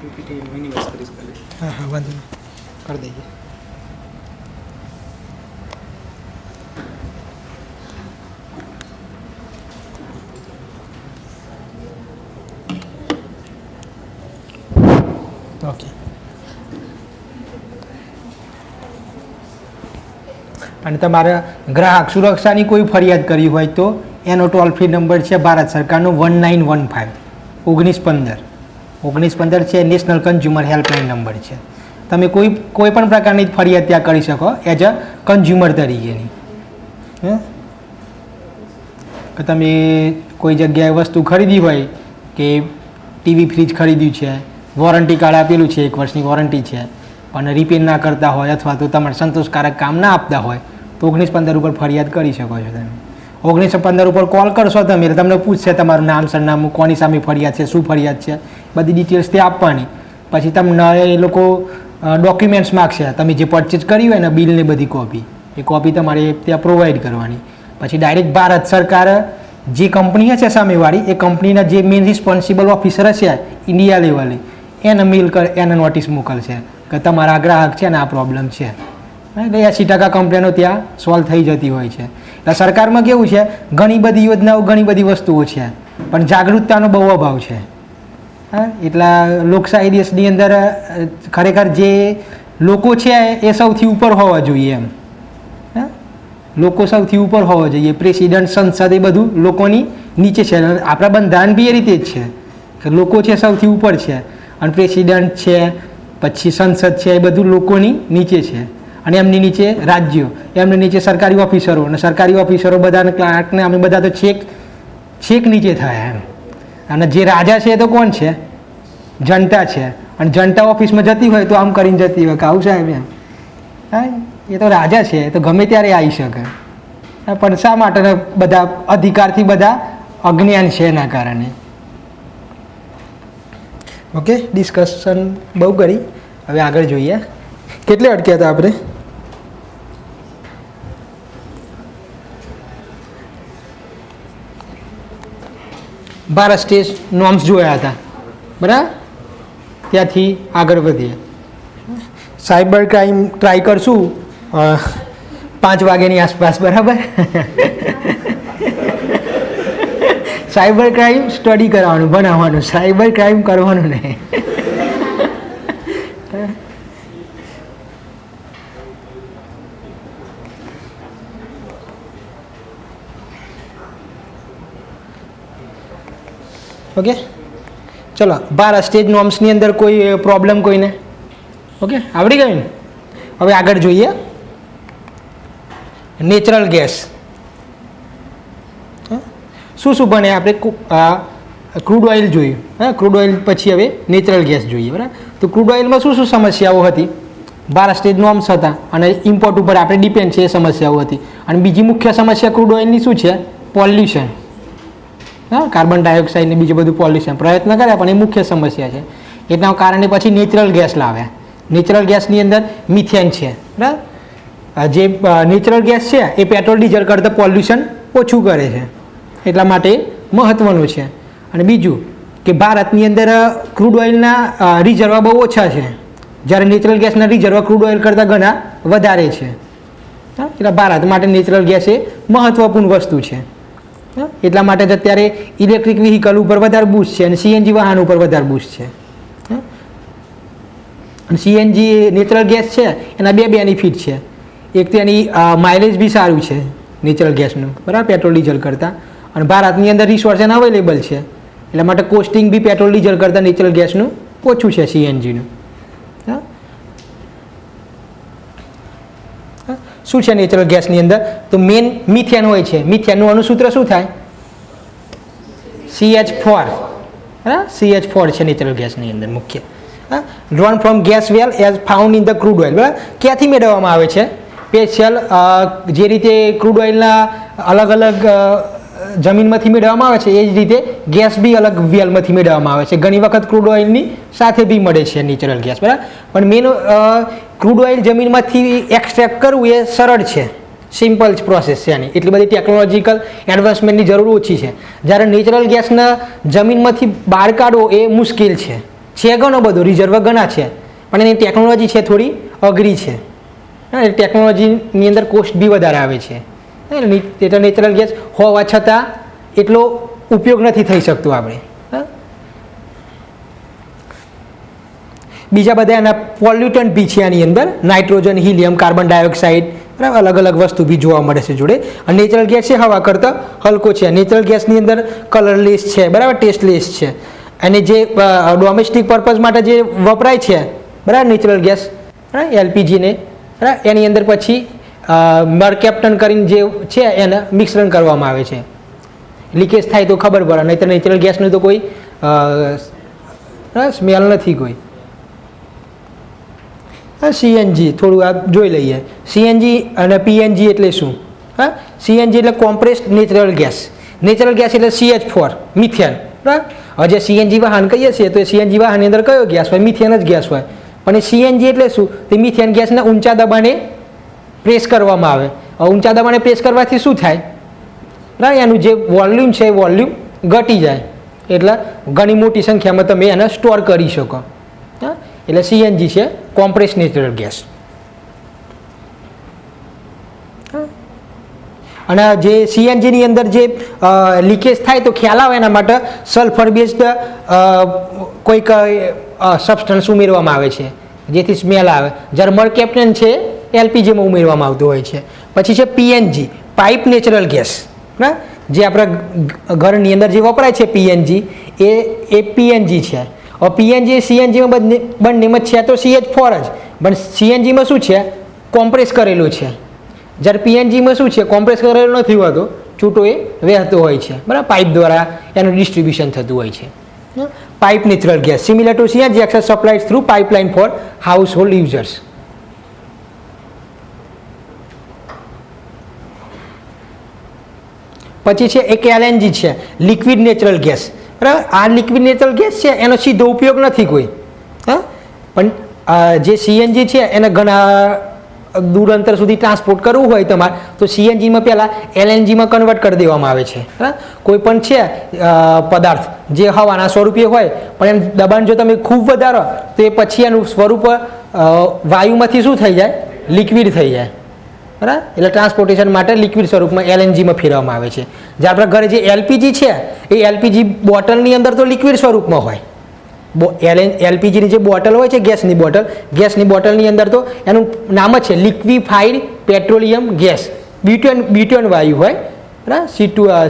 PPT minimise કરીશ ખાલી. હા હા વાંધો નહીં, કરી દઈએ. ઓકે. અને તમારે ગ્રાહક સુરક્ષાની કોઈ ફરિયાદ કરી હોય તો એનો ટોલ ફ્રી નંબર છે ભારત સરકારનો 1915 1915 છે, નેશનલ કન્ઝ્યુમર હેલ્પલાઇન નંબર છે. તમે કોઈ પણ પ્રકારની ફરિયાદ ત્યાં કરી શકો એઝ અ કન્ઝ્યુમર તરીકેની. કે તમે કોઈ જગ્યાએ વસ્તુ ખરીદી હોય કે ટીવી ફ્રીજ ખરીદ્યું છે, વોરંટી કાર્ડ આપેલું છે, 1 વર્ષની વોરંટી છે, પણ રિપેર ના કરતા હોય અથવા તો તમારે સંતોષકારક કામ ના આપતા હોય તો 1915 ઉપર ફરિયાદ કરી શકો છો. તમે 1915 ઉપર કોલ કરશો તમે એટલે તમને પૂછશે તમારું નામ, સરનામું, કોની સામે ફરિયાદ છે, શું ફરિયાદ છે, બધી ડિટેલ્સ તે આપવાની. પછી તમને એ લોકો ડોક્યુમેન્ટ્સ માગશે, તમે જે પરચેઝ કર્યું હોય ને બિલને બધી કોપી, એ કોપી તમારે ત્યાં પ્રોવાઈડ કરવાની. પછી ડાયરેક્ટ ભારત સરકાર જે કંપની હશે સામેવાળી, એ કંપનીના જે મેઇન રિસ્પોન્સિબલ ઓફિસર હશે ઇન્ડિયા લેવલે, એને મેલ એને નોટિસ મોકલશે કે તમારા ગ્રાહક છે ને આ પ્રોબ્લેમ છે. એટલે 80% કમ્પ્લેનો ત્યાં સોલ્વ થઈ જતી હોય છે. એટલે સરકારમાં કેવું છે, ઘણી બધી યોજનાઓ, ઘણી બધી વસ્તુઓ છે, પણ જાગૃતતાનો બહુ અભાવ છે. હા, એટલા લોકશાહી દેશની અંદર ખરેખર જે લોકો છે એ સૌથી ઉપર હોવા જોઈએ એમ. લોકો સૌથી ઉપર હોવા જોઈએ. પ્રેસિડેન્ટ, સંસદ એ બધું લોકોની નીચે છે. આપણા બંધારણ બી એ રીતે જ છે કે લોકો છે સૌથી ઉપર છે અને પ્રેસિડેન્ટ છે, પછી સંસદ છે, એ બધું લોકોની નીચે છે. અને એમની નીચે રાજ્યો, એમની નીચે સરકારી ઓફિસરો, અને સરકારી ઓફિસરો બધાને ક્લાર્કને અમે બધા તો છેક નીચે થયા એમ. અને જે રાજા છે એ તો કોણ છે? જનતા છે. અને જનતા ઓફિસમાં જતી હોય તો આમ કરીને જતી હોય કે આવું સાહેબ એમ. હા, એ તો રાજા છે, એ તો ગમે ત્યારે આવી શકે. પણ શા માટે બધા અધિકારથી બધા અજ્ઞાન છે એના કારણે. ઓકે, ડિસ્કશન બહુ કરી, હવે આગળ જોઈએ. કેટલે અટક્યા હતા આપણે? ભારત સ્ટેટ નોર્મ્સ જોયા હતા, બરાબર? ત્યાંથી આગળ વધીએ. સાયબર ક્રાઇમ ટ્રાય કરશું 5 વાગ્યાની આસપાસ, બરાબર? સાયબર ક્રાઇમ સ્ટડી કરવાનું, ભણાવવાનું, સાયબર ક્રાઇમ કરવાનું નહીં. ઓકે, ચલો. ભારત સ્ટેટ નોર્મ્સની અંદર કોઈ પ્રોબ્લેમ કોઈને? ઓકે, આવડી ગયું ને? હવે આગળ જોઈએ. નેચરલ ગેસ શું શું બને? આપણે ક્રૂડ ઓઇલ જોયું. હા, ક્રૂડ ઓઇલ પછી હવે નેચરલ ગેસ જોઈએ, બરાબર? તો ક્રૂડ ઓઇલમાં શું શું સમસ્યાઓ હતી? ભારત સ્ટેટ નોર્મ્સ હતા અને ઇમ્પોર્ટ ઉપર આપણે ડિપેન્ડ છે, એ સમસ્યાઓ હતી. અને બીજી મુખ્ય સમસ્યા ક્રૂડ ઓઇલની શું છે? પોલ્યુશન. હા, કાર્બન ડાયોક્સાઇડ ને બીજું બધું પોલ્યુશન. પ્રયત્ન કર્યા પણ એ મુખ્ય સમસ્યા છે. એના કારણે પછી નેચરલ ગેસ લાવ્યા. નેચરલ ગેસની અંદર મિથેન છે, બરાબર? જે નેચરલ ગેસ છે એ પેટ્રોલ ડીઝલ કરતાં પોલ્યુશન ઓછું કરે છે, એટલા માટે મહત્ત્વનું છે. અને બીજું કે ભારતની અંદર ક્રૂડ ઓઇલના રિઝર્વ બહુ ઓછા છે, જ્યારે નેચરલ ગેસના રિઝર્વ ક્રૂડ ઓઇલ કરતાં ઘણા વધારે છે. એટલે ભારત માટે નેચરલ ગેસ એ મહત્ત્વપૂર્ણ વસ્તુ છે. એટલા માટે જ અત્યારે ઇલેક્ટ્રિક વ્હીકલ ઉપર વધારે બૂસ્ટ છે અને સીએનજી વાહન ઉપર વધારે બૂસ્ટ છે. અને સીએનજી નેચરલ ગેસ છે એના 2 બેનિફિટ છે. એક તો એની માઇલેજ બી સારું છે નેચરલ ગેસનું, બરાબર, પેટ્રોલ ડીઝલ કરતાં. અને ભારતની અંદર રિસોર્સ એના અવેલેબલ છે, એટલા માટે કોસ્ટિંગ બી પેટ્રોલ ડીઝલ કરતાં નેચરલ ગેસનું ઓછું છે, સીએનજીનું. શું છે નેચરલ ગેસની અંદર? તો મેઇન મિથેન હોય છે. મિથેનનું અણુસૂત્ર શું થાય? CH4, બરાબર? CH4 છે નેચરલ ગેસની અંદર મુખ્ય. Drone from gas well as found in the crude oil, બરાબર? ક્યાંથી મેળવવામાં આવે છે? સ્પેશિયલ જે રીતે ક્રૂડ ઓઇલના અલગ અલગ જમીનમાંથી મેળવવામાં આવે છે એ જ રીતે ગેસ બી અલગ વેલમાંથી મેળવવામાં આવે છે. ઘણી વખત ક્રૂડ ઓઇલની સાથે બી મળે છે નેચરલ ગેસ, બરાબર? પણ મેઇન ક્રૂડ ઓઇલ જમીનમાંથી એક્સટ્રેક્ટ કરવું એ સરળ છે, સિમ્પલ પ્રોસેસ છે એની. એટલી બધી ટેકનોલોજીકલ એડવાન્સમેન્ટની જરૂર ઓછી છે. જ્યારે નેચરલ ગેસના જમીનમાંથી બહાર કાઢવો એ મુશ્કેલ છે. છે ઘણો બધો, રિઝર્વ ઘણા છે, પણ એની ટેકનોલોજી છે થોડી અઘરી છે. ટેકનોલોજીની અંદર કોસ્ટ બી વધારે આવે છે, એટલે નેચરલ ગેસ હોવા છતાં એટલો ઉપયોગ નથી થઈ શકતો આપણે. બીજા બધા એના પોલ્યુટન્ટ બી છે આની અંદર, નાઇટ્રોજન, હિલિયમ, કાર્બન ડાયોક્સાઇડ, બરાબર, અલગ અલગ વસ્તુ બી જોવા મળે છે જોડે. અને નેચરલ ગેસ છે હવા કરતાં હલકો છે. નેચરલ ગેસની અંદર કલરલેસ છે, બરાબર, ટેસ્ટલેસ છે. અને જે ડોમેસ્ટિક પર્પઝ માટે જે વપરાય છે, બરાબર, નેચરલ ગેસ, બરાબર, એલપીજીને, બરાબર, એની અંદર પછી મરકેપ્ટન કરીને જે છે એને મિશ્રણ કરવામાં આવે છે. લીકેજ થાય તો ખબર પડે, નહીં તો નેચરલ ગેસનું તો કોઈ સ્મેલ નથી કોઈ. સીએનજી થોડું આ જોઈ લઈએ. સીએનજી અને પીએનજી એટલે શું? સીએનજી એટલે compressed natural gas. Natural gas એટલે CH4 મિથેન, બરાબર. હવે જે સીએનજી વાહન કહીએ છીએ તો એ સીએનજી વાહનની અંદર કયો ગેસ હોય? મિથેન જ ગેસ હોય. પણ એ સીએનજી એટલે શું? તે મિથેન ગેસને ઊંચા દબાણે પ્રેસ કરવામાં આવે. ઊંચા દબાણે પ્રેસ કરવાથી શું થાય? બરાબર, એનું જે વોલ્યુમ છે એ વોલ્યુમ ઘટી જાય, એટલે ઘણી મોટી સંખ્યામાં તમે એને સ્ટોર કરી શકો. એટલે સીએનજી છે કોમ્પ્રેસ્ડ નેચરલ ગેસ. અને જે સીએનજીની અંદર જે લીકેજ થાય તો ખ્યાલ આવે એના માટે સલ્ફર બેઝડ કોઈક સબસ્ટન્સ ઉમેરવામાં આવે છે જેથી સ્મેલ આવે. જ્યારે મરકેપ્ટન છે એલપીજીમાં ઉમેરવામાં આવતું હોય છે. પછી છે પીએનજી, પાઇપ નેચરલ ગેસ, બરાબર, જે આપણા ઘરની અંદર જે વપરાય છે પીએનજી એ પીએનજી છે. હવે પીએનજી સીએનજીમાં બંનેમાં છે તો CH4 જ, પણ સીએનજીમાં શું છે? કોમ્પ્રેસ કરેલું છે. જ્યારે પીએનજીમાં શું છે? કોમ્પ્રેસ કરેલું નથી હોતો, છૂટો એ વહેતો હોય છે, બરાબર, પાઇપ દ્વારા એનું ડિસ્ટ્રીબ્યુશન થતું હોય છે. Pipe natural gas similar to CNG access supplied through pipeline for household users. પછી છે એક એલએનજી છે, લિક્વિડ નેચરલ ગેસ, બરાબર. આ લિક્વિડ નેચરલ ગેસ છે એનો સીધો ઉપયોગ નથી કોઈ, પણ જે સીએનજી છે એને ઘણા દૂર અંતર સુધી ટ્રાન્સપોર્ટ કરવું હોય તમારે તો સીએનજીમાં પહેલાં એલએનજીમાં કન્વર્ટ કરી દેવામાં આવે છે. કોઈ પણ છે પદાર્થ જે હવાના સ્વરૂપે હોય પણ એનું દબાણ જો તમે ખૂબ વધારો તો એ પછી એનું સ્વરૂપ વાયુમાંથી શું થઈ જાય? લિક્વિડ થઈ જાય, બરાબર. એટલે ટ્રાન્સપોર્ટેશન માટે લિક્વિડ સ્વરૂપમાં એલએનજીમાં ફેરવવામાં આવે છે. જે આપણા ઘરે જે એલપીજી છે એ એલપીજી બોટલની અંદર તો લિક્વિડ સ્વરૂપમાં હોય. એલપીજીની જે બોટલ હોય છે ગેસની બોટલની અંદર તો એનું નામ જ છે લિક્વિફાઈડ પેટ્રોલિયમ ગેસ. બ્યુટેન વાયુ હોય, બરાબર,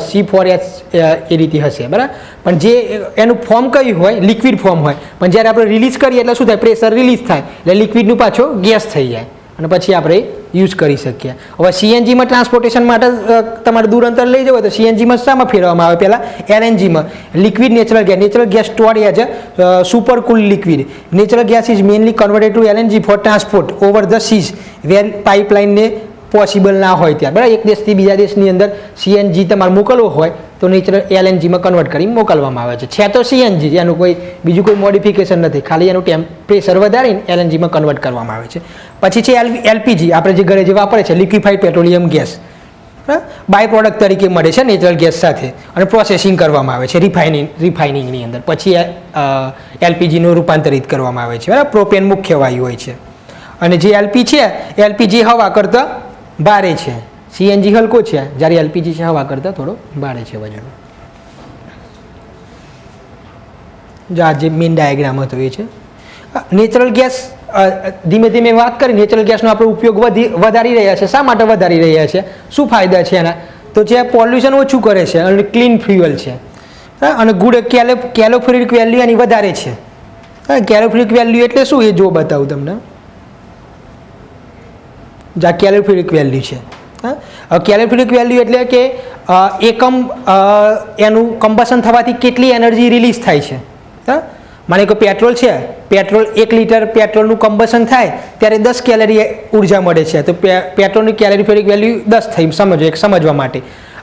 C4H એ રીતે હશે, બરાબર. પણ જે એનું ફોર્મ કયું હોય? લિક્વિડ ફોર્મ હોય. પણ જ્યારે આપણે રિલીઝ કરીએ એટલે શું થાય? પ્રેશર રિલીઝ થાય એટલે લિક્વિડનું પાછો ગેસ થઈ જાય અને પછી આપણે યુઝ કરી શકીએ. હવે સીએનજીમાં ટ્રાન્સપોર્ટેશન માટે તમારે દૂર અંતર લઈ જવું હોય તો સીએનજીમાં શામાં ફેરવવામાં આવે? પહેલાં એલએનજીમાં, liquid natural gas. Natural gas stored as a super cool liquid. Natural gas is mainly converted to LNG for transport over the seas where પાઇપલાઇનને પોસિબલ ના હોય ત્યાં, બરાબર. એક દેશથી બીજા દેશની અંદર સીએનજી તમારે મોકલવો હોય તો નેચરલ એલએનજીમાં કન્વર્ટ કરી મોકલવામાં આવે છે તો સીએનજી, એનું કોઈ બીજું કોઈ મોડિફિકેશન નથી, ખાલી એનું ટેમ્પરેચર વધારીને એલએનજીમાં કન્વર્ટ કરવામાં આવે છે. પછી છે એલપીજી, આપણે જે ઘરે જે વાપરે છે liquefied petroleum gas, byproduct તરીકે મળે છે નેચરલ ગેસ સાથે અને પ્રોસેસિંગ કરવામાં આવે છે રિફાઇનિંગની અંદર. પછી એલપીજીનું રૂપાંતરિત કરવામાં આવે છે, બરાબર. પ્રોપેન મુખ્ય વાયુ હોય છે. અને જે એલપીજી હવા કરતાં ભારે છે, સીએનજી હલકો છે, જ્યારે એલપીજી છે હવા કરતાં થોડો ભારે છે વજન. જો આ જે મેઇન ડાયાગ્રામ હતો એ છે નેચરલ ગેસ. ધીમે ધીમે વાત કરી નેચરલ ગેસનો આપણે ઉપયોગ વધારી રહ્યા છે. શા માટે વધારી રહ્યા છે? શું ફાયદા છે એના? તો જે પોલ્યુશન ઓછું કરે છે અને ક્લીન ફ્યુઅલ છે અને ગુડ કેલોરીફિક વેલ્યુ એની વધારે છે. કેલોરીફિક વેલ્યુ એટલે શું એ જો બતાવું તમને. જે કેલોરીફિક વેલ્યુ છે, કેલોરીફિક વેલ્યુ એટલે કે એકમ એનું કમ્બશન થવાથી કેટલી એનર્જી રિલીઝ થાય છે. માની કે પેટ્રોલ છે, પેટ્રોલ 1 લિટર પેટ્રોલનું કમ્બશન થાય ત્યારે 10 કેલરી ઉર્જા મળે છે. તો પેટ્રોલની કેલોરીફિક વેલ્યુ 10 થઈ, સમજવા માટે.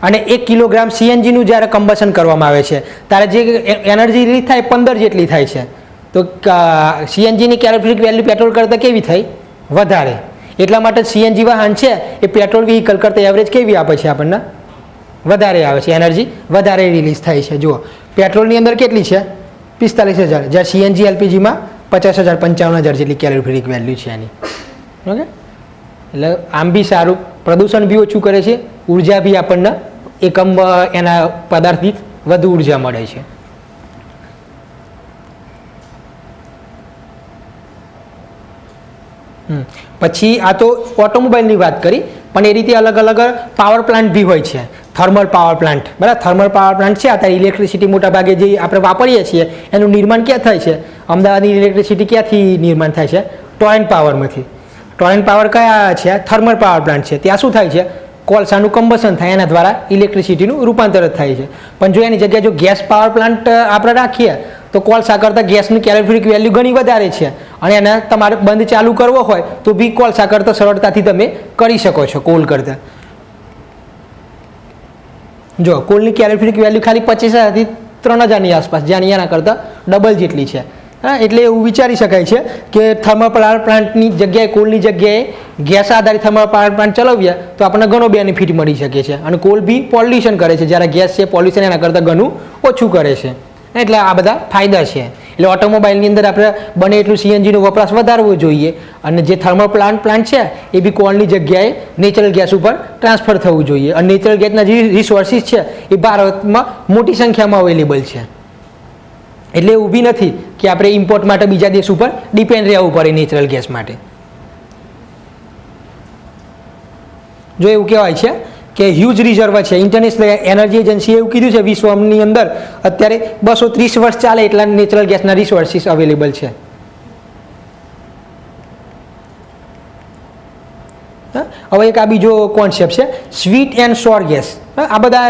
અને 1 કિલોગ્રામ સીએનજીનું જ્યારે કમ્બશન કરવામાં આવે છે ત્યારે જે એનર્જી રિલીઝ થાય 15 જેટલી થાય છે. તો સીએનજીની કેલોરીફિક વેલ્યુ પેટ્રોલ કરતાં કેવી થઈ? વધારે. એટલા માટે સીએનજી વાહન છે એ પેટ્રોલ વ્હીકલ કરતાં એવરેજ કેવી આપે છે? આપણને વધારે આવે છે, એનર્જી વધારે રિલીઝ થાય છે. જુઓ પેટ્રોલની અંદર કેટલી છે? 45,000, જ્યારે સીએનજી એલપીજીમાં 50,000 55,000 જેટલી કેલોરીફેરિક વેલ્યુ છે એની. ઓકે, એટલે આમ બી સારું, પ્રદૂષણ બી ઓછું કરે છે, ઉર્જા બી આપણને એકમ એના પદાર્થ દીઠ વધુ ઉર્જા મળે છે. પછી આ તો ઓટોમોબાઈલની વાત કરી, પણ એ રીતે અલગ અલગ પાવર પ્લાન્ટ બી હોય છે. થર્મલ પાવર પ્લાન્ટ, બરાબર, થર્મલ પાવર પ્લાન્ટ છે. અત્યારે ઇલેક્ટ્રિસિટી મોટા ભાગે જે આપણે વાપરીએ છીએ એનું નિર્માણ ક્યાં થાય છે? અમદાવાદની ઇલેક્ટ્રિસિટી ક્યાંથી નિર્માણ થાય છે? ટોરેન્ટ પાવરમાંથી. ટોરેન્ટ પાવર કયા છે? થર્મલ પાવર પ્લાન્ટ છે. ત્યાં શું થાય છે? કોલસાનું કમ્બશન થાય, એના દ્વારા ઇલેક્ટ્રિસિટીનું રૂપાંતર થાય છે. પણ જો એની જગ્યાએ જો ગેસ પાવર પ્લાન્ટ આપણે રાખીએ તો કોલસા કરતાં ગેસની કેલોરીફેરિક વેલ્યુ ઘણી વધારે છે, અને એને તમારે બંધ ચાલુ કરવો હોય તો બી કોલસા કરતાં સરળતાથી તમે કરી શકો છો કોલ કરતાં. જો કોલની કેલોરીફેરિક વેલ્યુ ખાલી 25,000થી 3,000ની આસપાસ, જ્યાં એના કરતાં ડબલ જેટલી છે. હા, એટલે એવું વિચારી શકાય છે કે થર્મલ પાવર પ્લાન્ટની જગ્યાએ, કોલની જગ્યાએ ગેસ આધારિત થર્મલ પાવર પ્લાન્ટ ચલાવીએ તો આપણને ઘણો બેનિફિટ મળી શકે છે. અને કોલ બી પોલ્યુશન કરે છે, જ્યારે ગેસ છે પોલ્યુશન એના કરતાં ઘણું ઓછું કરે છે. એટલે આ બધા ફાયદા છે. એટલે ઓટોમોબાઈલની અંદર આપણે બને એટલું સીએનજીનો વપરાશ વધારવો જોઈએ, અને જે થર્મલ પ્લાન્ટ છે એ બી કોલની જગ્યાએ નેચરલ ગેસ ઉપર ટ્રાન્સફર થવું જોઈએ. અને નેચરલ ગેસના જે રિસોર્સિસ છે એ ભારતમાં મોટી સંખ્યામાં અવેલેબલ છે. એટલે એવું બી નથી કે આપણે ઇમ્પોર્ટ માટે બીજા દેશ ઉપર ડિપેન્ડ રહેવું પડે નેચરલ ગેસ માટે. જો એવું કહેવાય છે કે હ્યુજ રિઝર્વ છે. ઇન્ટરનેશનલ એનર્જી એજન્સીએ એવું કીધું છે વિશ્વની અંદર અત્યારે 230 વર્ષ ચાલે એટલા નેચરલ ગેસના રિસોર્સિસ અવેલેબલ છે. હવે એક આ બીજો કોન્સેપ્ટ છે સ્વીટ એન્ડ સોર ગેસ. આ બધા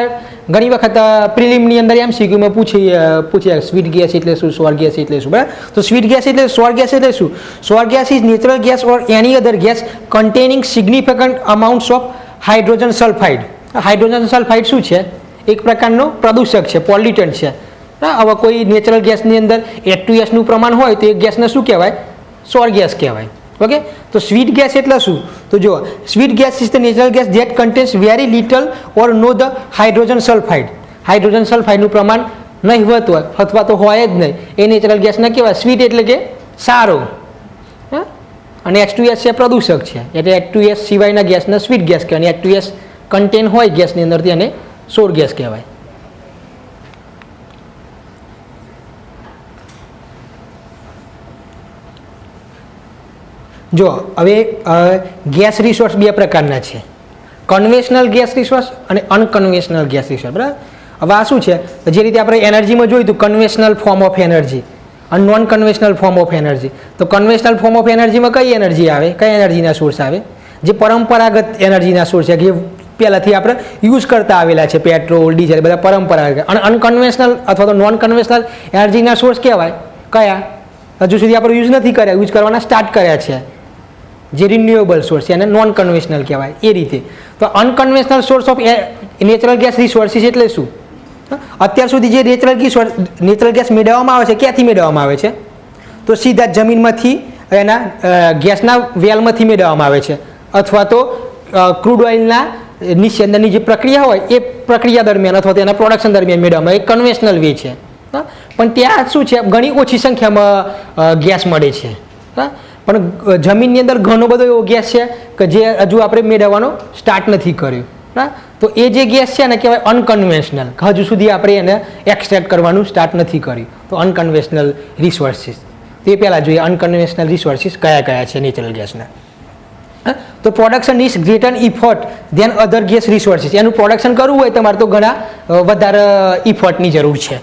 ઘણી વખત પ્રિલિમની અંદર એમસીક્યુમાં પૂછીએ સ્વીટ ગેસ એટલે શું, સોર ગેસ એટલે શું, બરાબર. તો સ્વીટ ગેસ એટલે, સોર ગેસ એટલે શું? Sour gas is natural gas or any other gas containing significant amounts of hydrogen sulphide. Hydrogen sulphide શું છે? એક પ્રકારનો પ્રદૂષક છે, પોલ્યુટન્ટ છે. હવે કોઈ નેચરલ ગેસની અંદર H2S પ્રમાણ હોય તો એ ગેસને શું કહેવાય? સોર ગેસ કહેવાય. ઓકે, તો સ્વીટ ગેસ એટલે શું? તો જો sweet gas is the natural gas that contains very little or no the hydrogen sulphide. Hydrogen સલ્ફાઇડનું પ્રમાણ નહિવત હોય અથવા તો હોય જ નહીં, એ નેચરલ ગેસને કહેવાય. સ્વીટ એટલે કે સારો, અને H2S છે પ્રદૂષક છે, એટલે H2S સિવાયના ગેસને સ્વીટ ગેસ કહેવાય. અને H2S કન્ટેન હોય ગેસની અંદર તેને સોર ગેસ કહેવાય. જો હવે ગેસ રિસોર્સ બે પ્રકારના છે, કન્વેશનલ ગેસ રિસોર્સ અને અનકન્વેશનલ ગેસ રિસોર્સ, બરાબર. હવે આ શું છે? જે રીતે આપણે એનર્જીમાં જોયું હતું કન્વેશનલ ફોર્મ ઓફ એનર્જી અને non conventional form of energy. તો કન્વેશનલ ફોર્મ ઓફ એનર્જીમાં કઈ એનર્જી આવે? કઈ એનર્જીના સોર્સ આવે? જે પરંપરાગત એનર્જીના સોર્સ છે, જે પહેલાંથી આપણે યુઝ કરતા આવેલા છે, પેટ્રોલ, ડીઝલ, બધા પરંપરાગત. અને અનકન્વેશનલ અથવા તો નોન કન્વેશનલ એનર્જીના સોર્સ કહેવાય કયા? હજુ સુધી આપણે યુઝ નથી કર્યા, યુઝ કરવાના સ્ટાર્ટ કર્યા છે, જે રિન્યુએબલ સોર્સ છે એને નોન કન્વેશનલ કહેવાય. એ રીતે તો unconventional source of natural gas resources એટલે શું? અત્યાર સુધી જે નેચરલ ગેસ મેળવવામાં આવે છે, ક્યાંથી મેળવવામાં આવે છે? તો સીધા જમીનમાંથી, એના ગેસના વેલમાંથી મેળવવામાં આવે છે, અથવા તો ક્રૂડ ઓઇલના નિસ્યંદનની જે પ્રક્રિયા હોય એ પ્રક્રિયા દરમિયાન અથવા તો એના પ્રોડક્શન દરમિયાન મેળવવામાં, એ કન્વેશનલ વે છે. પણ ત્યાં શું છે? ઘણી ઓછી સંખ્યામાં ગેસ મળે છે. પણ જમીનની અંદર ઘણો બધો એવો ગેસ છે કે જે હજુ આપણે મેળવવાનો સ્ટાર્ટ નથી કર્યું. તો એ જે ગેસ છે ને કહેવાય અનકન્વેશનલ. હજુ સુધી આપણે એને એક્સટ્રેક્ટ કરવાનું સ્ટાર્ટ નથી કર્યું. તો અનકન્વેશનલ રિસોર્સિસ, તે પહેલાં જોઈએ અનકન્વેશનલ રિસોર્સિસ કયા કયા છે નેચરલ ગેસના. તો production is greater effort than other gas resources. એનું પ્રોડક્શન કરવું હોય તમારે તો ઘણા વધારે ઇફોર્ટની જરૂર છે.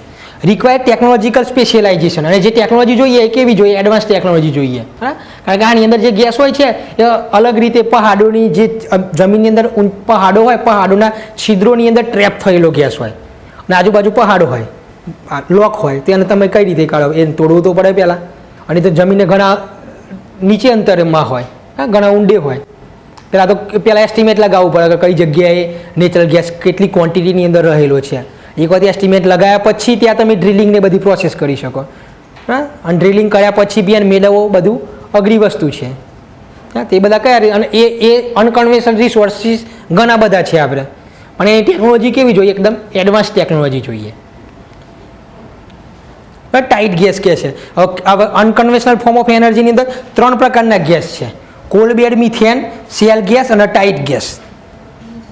રિક્વાયર ટેકનોલોજીકલ સ્પેશિયલાઇઝેશન, અને જે ટેકનોલોજી જોઈએ એ કેવી જોઈએ? એડવાન્સ ટેકનોલોજી જોઈએ. કારણ કે આની અંદર જે ગેસ હોય છે એ અલગ રીતે પહાડોની, જે જમીનની અંદર પહાડો હોય, પહાડોના છિદ્રોની અંદર ટ્રેપ થયેલો ગેસ હોય, અને આજુબાજુ પહાડો હોય, લોક હોય, તેને તમે કઈ રીતે કાઢો? એને તોડવું તો પડે પહેલાં, અને તો જમીનને ઘણા નીચે અંતરમાં હોય, ઘણા ઊંડે હોય. પહેલાં એસ્ટિમેટ લગાવવું પડે કે કઈ જગ્યાએ નેચરલ ગેસ કેટલી ક્વોન્ટિટીની અંદર રહેલો છે. એક વખત એસ્ટિમેટ લગાવ્યા પછી ત્યાં તમે ડ્રિલિંગને બધી પ્રોસેસ કરી શકો. અને ડ્રિલિંગ કર્યા પછી બી એને મેળવવો બધું અઘરી વસ્તુ છે. તે બધા કયા? અને એ અનકન્વેશનલ રિસોર્સિસ ઘણા બધા છે આપણે, પણ એની ટેકનોલોજી કેવી જોઈએ? એકદમ એડવાન્સ ટેકનોલોજી જોઈએ. ટાઇટ ગેસ કહે છે. હવે અનકન્વેશનલ ફોર્મ ઓફ એનર્જીની અંદર 3 પ્રકારના ગેસ છે, coal bed methane, shale gas અને ટાઇટ ગેસ.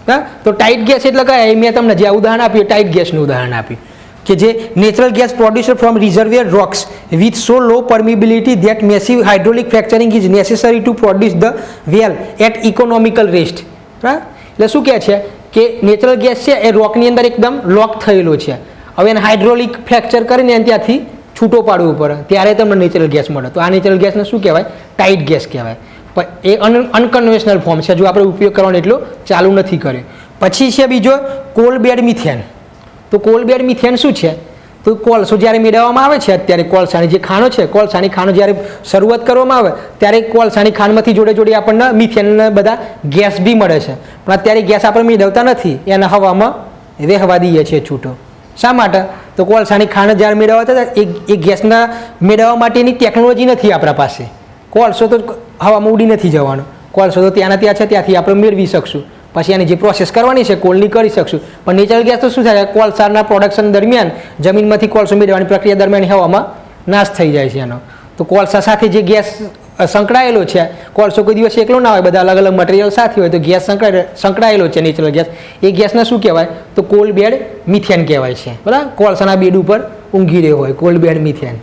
હા, તો ટાઇટ ગેસ એટલે કયા? મેં તમને જે ઉદાહરણ આપ્યું ટાઇટ ગેસનું ઉદાહરણ આપ્યું કે જે natural gas producer from reservoir rocks with so low permeability that massive hydraulic fracturing is necessary to produce the well at economical rate. હા, એટલે શું કહે છે કે નેચરલ ગેસ છે એ રોકની અંદર એકદમ લોક થયેલો છે. હવે એને હાઇડ્રોલિક ફ્રેક્ચર કરીને એને ત્યાંથી છૂટો પાડવું પડે ત્યારે તમને નેચરલ ગેસ મળે. તો આ નેચરલ ગેસને શું કહેવાય? ટાઇટ ગેસ કહેવાય. પણ એ અનકન્વેશનલ ફોર્મ છે, જો આપણે ઉપયોગ કરવાનો એટલો ચાલુ નથી કર્યો. પછી છે બીજો કોલ્ડ બેડ મિથેન. તો કોલ્ડ બેડ મિથેન શું છે? તો કોલસો જ્યારે મેળવવામાં આવે છે અત્યારે કોલસાની જે ખાણો છે, કોલસાની ખાણો જ્યારે શરૂઆત કરવામાં આવે ત્યારે કોલસાની ખાણમાંથી જોડે જોડે આપણને મિથેન બધા ગેસ બી મળે છે. પણ અત્યારે ગેસ આપણે મેળવતા નથી, એને હવામાં વહેવા દઈએ છીએ છૂટો. શા માટે? તો કોલસાની ખાણ જ્યારે મેળવતા એ ગેસના મેળવવા માટેની ટેકનોલોજી નથી આપણા પાસે. કોલસો તો હવામાં ઉડી નથી જવાનો, કોલસો તો ત્યાંના ત્યાં છે, ત્યાંથી આપણે મેળવી શકશું. પછી એની જે પ્રોસેસ કરવાની છે કોલની કરી શકશું. પણ નેચરલ ગેસ તો શું થાય? કોલસાના પ્રોડક્શન દરમિયાન જમીનમાંથી કોલસો મેળવવાની પ્રક્રિયા દરમિયાન હવામાં નાશ થઈ જાય છે એનો. તો કોલસા સાથે જે ગેસ સંકળાયેલો છે, કોલસો કોઈ દિવસ એકલો ના હોય, બધા અલગ અલગ મટીરિયલ સાથે હોય, તો ગેસ સંકળાયેલો છે નેચરલ ગેસ. એ ગેસને શું કહેવાય? તો કોલ્ડ બેડ મિથેન કહેવાય છે. બરાબર, કોલસાના બેડ ઉપર ઊંઘી રહ્યો હોય, કોલ્ડ બેડ મિથેન.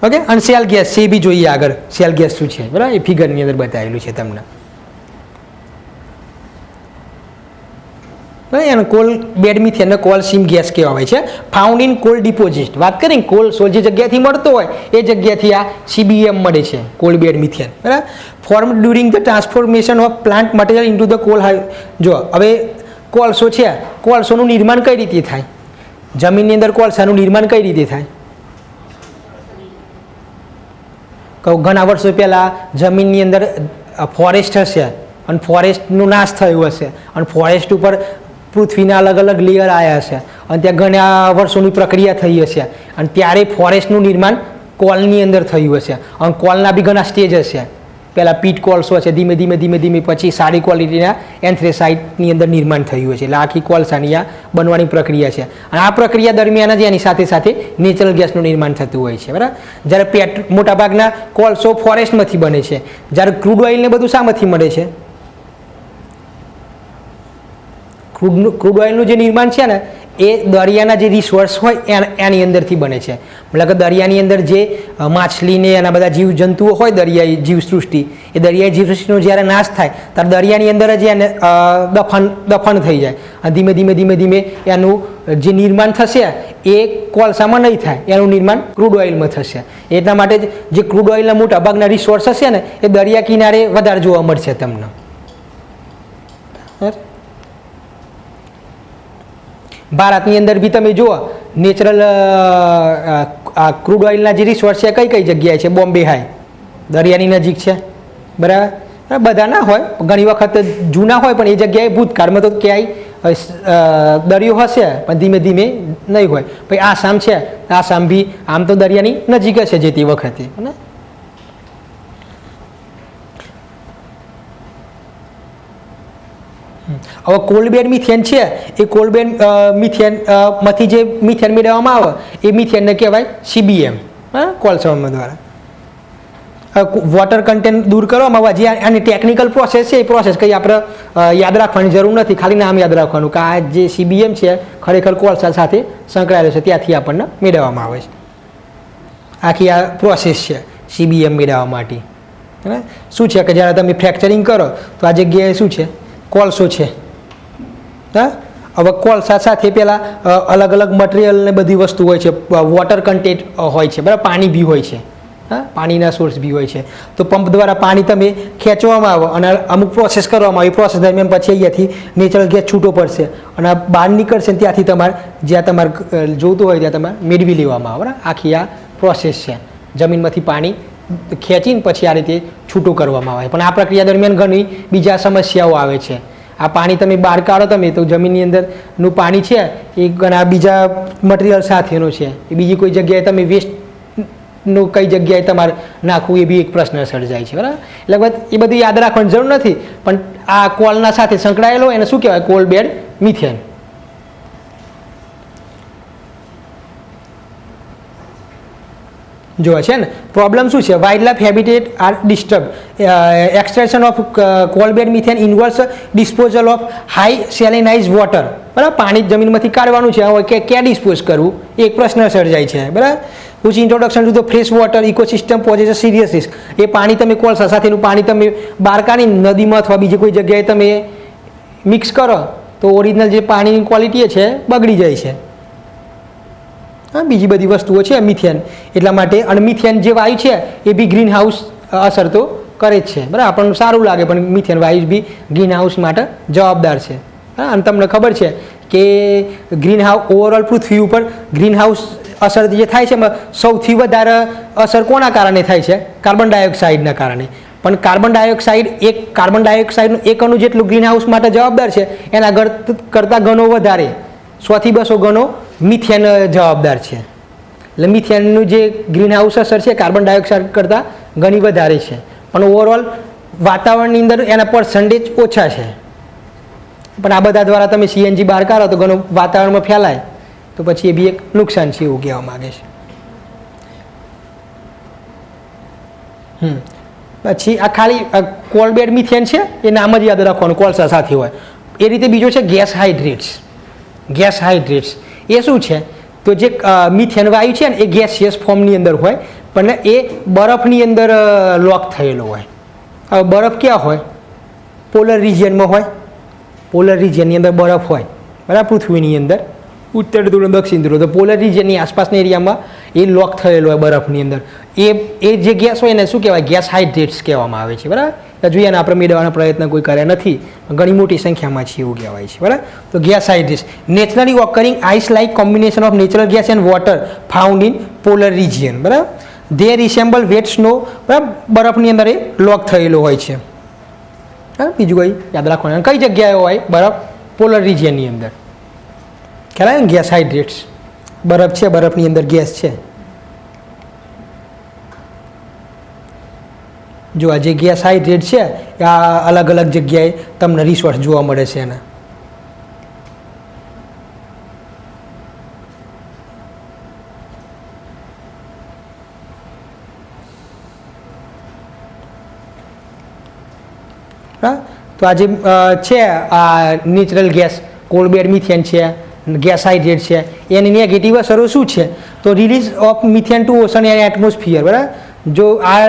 ઓકે, અને શેલ ગેસ છે એ બી જોઈએ આગળ. શેલ ગેસ શું છે? બરાબર, એ ફિગરની અંદર બતાવેલું છે તમને. એને કોલ્ડ બેડ મિથેનને કોલ સીમ ગેસ કહેવાય છે. Found in call deposit. વાત કરીને કોલસો જે જગ્યાથી મળતો હોય એ જગ્યાથી આ CBM મળે છે, કોલ્ડ બેડ મિથેન. બરાબર, form during the transformation of plant material into the call. જો હવે કોલસો છે, કોલસોનું નિર્માણ કઈ રીતે થાય? જમીનની અંદર કોલસાનું નિર્માણ કઈ રીતે થાય? ઘણા વર્ષો પહેલાં જમીનની અંદર ફોરેસ્ટ હશે અને ફોરેસ્ટનો નાશ થયો હશે અને ફોરેસ્ટ ઉપર પૃથ્વીના અલગ અલગ લેયર આવ્યા હશે અને ત્યાં ઘણા વર્ષોની પ્રક્રિયા થઈ હશે અને ત્યારે ફોરેસ્ટનું નિર્માણ કોલની અંદર થયું હશે. અને કોલના બી ઘણા સ્ટેજ હશે. પહેલાં પીટ કોલસો છે, ધીમે ધીમે ધીમે ધીમે પછી સારી ક્વોલિટીના એન્થ્રેસાઇટની અંદર નિર્માણ થયું છે. એટલે આખી કોલસાની આ બનવાની પ્રક્રિયા છે. અને આ પ્રક્રિયા દરમિયાન જ એની સાથે સાથે નેચરલ ગેસનું નિર્માણ થતું હોય છે. બરાબર, જ્યારે મોટાભાગના કોલસો ફોરેસ્ટમાંથી બને છે, જ્યારે ક્રૂડ ઓઇલને બધું શામાંથી મળે છે? ક્રૂડ ઓઇલનું જે નિર્માણ છે ને એ દરિયાના જે રિસોર્સ હોય એની અંદરથી બને છે. મતલબ કે દરિયાની અંદર જે માછલીને એના બધા જીવજંતુઓ હોય, દરિયાઈ જીવસૃષ્ટિ, એ દરિયાઈ જીવસૃષ્ટિનો જ્યારે નાશ થાય ત્યારે દરિયાની અંદર જ એને દફન થઈ જાય અને ધીમે ધીમે ધીમે ધીમે એનું જે નિર્માણ થશે એ કોલસામાં નહીં થાય, એનું નિર્માણ ક્રૂડ ઓઇલમાં થશે. એટલા માટે જ જે ક્રૂડ ઓઇલના મોટા ભાગના રિસોર્સ હશે ને એ દરિયા કિનારે વધારે જોવા મળશે તમને. ભારતની અંદર બી તમે જુઓ નેચરલ ક્રૂડ ઓઇલના જે રિસોર્સ છે કઈ કઈ જગ્યાએ છે? બોમ્બે હાઈ દરિયાની નજીક છે. બરાબર, બધા ના હોય, ઘણી વખત જૂના હોય, પણ એ જગ્યાએ ભૂતકાળમાં તો ક્યાંય દરિયો હશે પણ ધીમે ધીમે નહીં હોય. પછી આસામ છે, આસામ બી આમ તો દરિયાની નજીક હશે જે તે વખતે. હવે કોલ્ડ બેડ મિથેન છે એ કોલ્ડ બેડ મિથેનમાંથી જે મિથેન મેળવવામાં આવે એ મિથેનને કહેવાય CBM, કોલસા દ્વારા. વોટર કન્ટેન્ટ દૂર કરવામાં આવે જે આની ટેકનિકલ પ્રોસેસ છે એ પ્રોસેસ કંઈ આપણે યાદ રાખવાની જરૂર નથી, ખાલી નામ યાદ રાખવાનું કે આ જે CBM છે ખરેખર કોલસા સાથે સંકળાયેલો છે, ત્યાંથી આપણને મેળવવામાં આવે છે. આખી આ પ્રોસેસ છે CBM મેળવવા માટે. શું છે કે જ્યારે તમે ફ્રેક્ચરિંગ કરો તો આ જગ્યાએ શું છે? કોલસો છે. હા, હવે કોલસા સાથે પહેલાં અલગ અલગ મટીરિયલ ને બધી વસ્તુ હોય છે, વોટર કન્ટેન્ટ હોય છે, બરાબર, પાણી બી હોય છે. હા, પાણીના સોર્સ બી હોય છે. તો પંપ દ્વારા પાણી તમે ખેંચવામાં આવે અને અમુક પ્રોસેસ કરવામાં આવે. એ પ્રોસેસ દરમિયાન પછી અહીંયાથી નેચરલ ગેસ છૂટો પડશે અને બહાર નીકળશે, ત્યાંથી તમારે જ્યાં તમારે જોઈતું હોય ત્યાં તમારે મેળવી લેવામાં આવે. બરાબર, આખી આ પ્રોસેસ છે. જમીનમાંથી પાણી ખેંચીને પછી આ રીતે છૂટું કરવામાં આવે. પણ આ પ્રક્રિયા દરમિયાન ઘણી બીજા સમસ્યાઓ આવે છે. આ પાણી તમે બહાર કાઢો તમે તો જમીનની અંદરનું પાણી છે એ ઘણા બીજા મટીરિયલ સાથેનું છે, એ બીજી કોઈ જગ્યાએ તમે વેસ્ટનું કઈ જગ્યાએ તમારે નાખવું એ બી એક પ્રશ્ન સર્જાય છે. બરાબર, એટલે એ બધું યાદ રાખવાની જરૂર નથી, પણ આ કોલના સાથે સંકળાયેલો એને શું કહેવાય? Coal bed methane. જોવા છે ને પ્રોબ્લેમ શું છે wildlife habitat are disturb extraction of coal bed methane involves disposal of high salinise water બરાબર પાણી જમીનમાંથી કાઢવાનું છે હવે ક્યાં ડિસ્પોઝ કરવું એ એક પ્રશ્ન સર્જાય છે બરાબર which introduction to the fresh water ecosystem poses a serious risk એ પાણી તમે કોલસા સાથેનું પાણી તમે બહાર કાઢી નદીમાં અથવા બીજી કોઈ જગ્યાએ તમે મિક્સ કરો તો ઓરિજિનલ જે પાણીની ક્વોલિટી છે બગડી જાય છે હા બીજી બધી વસ્તુઓ છે મિથેન એટલા માટે અને મિથેન જે વાયુ છે એ બી ગ્રીન હાઉસ અસર તો કરે જ છે બરાબર આપણને સારું લાગે પણ મિથેન વાયુ બી ગ્રીન હાઉસ માટે જવાબદાર છે હા અને તમને ખબર છે કે ગ્રીન હાઉસ ઓવરઓલ પૃથ્વી ઉપર ગ્રીન હાઉસ અસર જે થાય છે એમાં સૌથી વધારે અસર કોના કારણે થાય છે કાર્બન ડાયોક્સાઇડના કારણે પણ કાર્બન ડાયોક્સાઇડનું એક અણુ જેટલું ગ્રીન હાઉસ માટે જવાબદાર છે એના કરતાં ઘણો વધારે 100 થી 200 ગણો મિથેન જવાબદાર છે એટલે મિથેનનું જે ગ્રીન હાઉસ અસર છે કાર્બન ડાયોક્સાઇડ કરતાં ઘણી વધારે છે પણ ઓવરઓલ વાતાવરણની અંદર એના પર્સન્ટેજ ઓછા છે પણ આ બધા દ્વારા તમે સીએનજી બહાર કાઢો તો ઘણું વાતાવરણમાં ફેલાય તો પછી એ બી એક નુકસાન છે એવું કહેવા માગે છે પછી આ ખાલી કોલબેડ મિથેન છે એ નામ જ યાદ રાખવાનું કોલસા સાથે હોય એ રીતે બીજો છે ગેસ હાઇડ્રેટ્સ એ શું છે તો જે મિથેન વાયુ છે ને એ ગેસિયસ ફોર્મની અંદર હોય પણ એ બરફની અંદર લોક થયેલો હોય હવે બરફ ક્યાં હોય પોલર રિજિયનમાં હોય પોલર રિજિયનની અંદર બરફ હોય બરાબર પૃથ્વીની અંદર ઉત્તર ધ્રુવ દક્ષિણ ધ્રુવ તો પોલર રિજિયનની આસપાસના એરિયામાં એ લોક થયેલો હોય બરફની અંદર એ જે ગેસ હોય એને શું કહેવાય ગેસ હાઇડ્રેટ્સ કહેવામાં આવે છે બરાબર જોઈએ ને આપણે મેળવવાનો પ્રયત્ન કોઈ કર્યા નથી ઘણી મોટી સંખ્યામાં છે એવું કહેવાય છે બરાબર તો gas hydrates naturally occurring ice like combination of natural gas and water found in polar region બરાબર દે રિસેમ્બલ વેટ સ્નો બરાબર બરફની અંદર એ લોક થયેલો હોય છે હા બીજું કઈ યાદ રાખવાનું કઈ જગ્યાએ હોય બરફ પોલર રિજિયનની અંદર ખ્યાલ આવે ને ગેસ હાઇડ્રેટ્સ બરફ છે બરફની અંદર ગેસ છે જો આ જે ગેસ હાઇડ્રેટ છે આ અલગ અલગ જગ્યાએ તમને રિસોર્સ જોવા મળે છે એના હા તો આ જે છે આ નેચરલ ગેસ કોલબેડ મિથેન છે ગેસ હાઇડ્રેટ છે એની નેગેટિવ અસરો શું છે તો release of methane to ocean and atmosphere બરાબર જો આ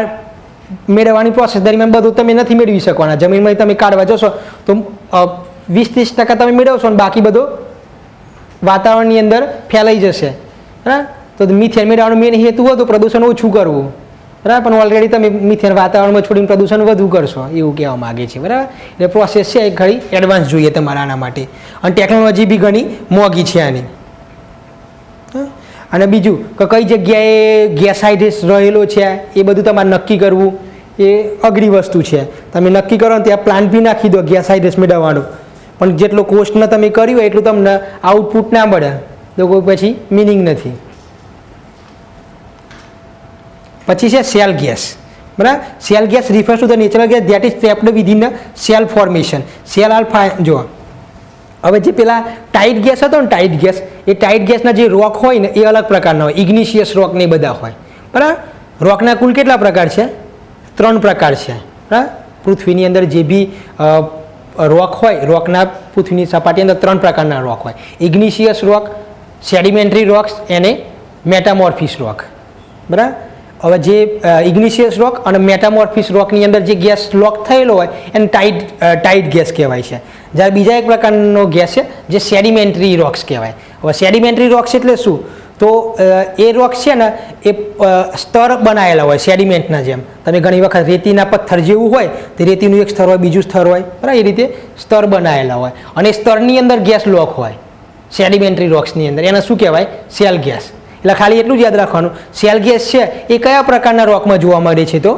મેળવવાની પ્રોસેસ દરમિયાન બધું તમે નથી મેળવી શકવાના જમીનમાં તમે કાઢવા જશો તો 20-30% તમે મેળવશો અને બાકી બધો વાતાવરણની અંદર ફેલાઈ જશે બરાબર તો મિથેન મેળવવાનો મેઇન હેતુ હતો પ્રદૂષણ ઓછું કરવું બરાબર પણ ઓલરેડી તમે મિથેન વાતાવરણમાં છોડીને પ્રદૂષણ વધુ કરશો એવું કહેવા માગે છે બરાબર એટલે પ્રોસેસ છે એ ઘણી એડવાન્સ જોઈએ તમારે આના માટે અને ટેકનોલોજી બી ઘણી મોંઘી છે આની અને બીજું કે કઈ જગ્યાએ ગેસ હાઇડ્રેટ્સ રહેલો છે એ બધું તમારે નક્કી કરવું એ અઘરી વસ્તુ છે તમે નક્કી કરો ને ત્યાં પ્લાન્ટ બી નાખી દો ગેસ હાઇડ્રેટ્સ મેળવવાનું પણ જેટલો કોસ્ટને તમે કર્યું હોય એટલું તમને આઉટપુટ ના મળે તો કોઈ પછી મિનિંગ નથી પછી છે સેલ ગેસ બરાબર cell gas refers to the natural gas that is ટ્રેપ્ડ within cell formation cell alpha જો હવે જે પેલા ટાઇટ ગેસ હતો ને ટાઇટ ગેસ એ ટાઇટ ગેસના જે રોક હોય ને એ અલગ પ્રકારના હોય ઇગ્નિશિયસ રોક ને બધા હોય બરાબર રોકના કુલ કેટલા પ્રકાર છે 3 પ્રકાર છે બરાબર પૃથ્વીની અંદર જે બી રોક હોય રોકના પૃથ્વીની સપાટી અંદર 3 પ્રકારના રોક હોય ઇગ્નિશિયસ રોક સેડિમેન્ટરી રોક્સ અને મેટામોર્ફિસ રોક બરાબર હવે જે ઇગ્નિશિયસ રોક અને મેટામોર્ફિસ રોકની અંદર જે ગેસ લોક થયેલો હોય એને ટાઇટ ગેસ કહેવાય છે જ્યારે બીજા એક પ્રકારનો ગેસ છે જે સેડિમેન્ટરી રોક્સ કહેવાય હવે સેડિમેન્ટરી રોક્સ એટલે શું તો એ રોક્સ છે ને એ સ્તર બનાવેલા હોય સેડિમેન્ટના જેમ તમે ઘણી વખત રેતીના પથ્થર જેવું હોય તે રેતીનું એક સ્તર હોય બીજું સ્તર હોય બરાબર એ રીતે સ્તર બનાવેલા હોય અને સ્તરની અંદર ગેસ લોક હોય સેડિમેન્ટરી રોક્સની અંદર એને શું કહેવાય સેલ ગેસ એટલે ખાલી એટલું જ યાદ રાખવાનું સેલ ગેસ છે એ કયા પ્રકારના રોકમાં જોવા મળે છે તો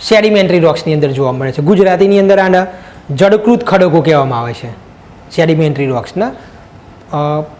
સેડિમેન્ટરી રોક્સની અંદર જોવા મળે છે ગુજરાતીની અંદર આના જળકૃત ખડકો કહેવામાં આવે છે સેડિમેન્ટરી રોક્સના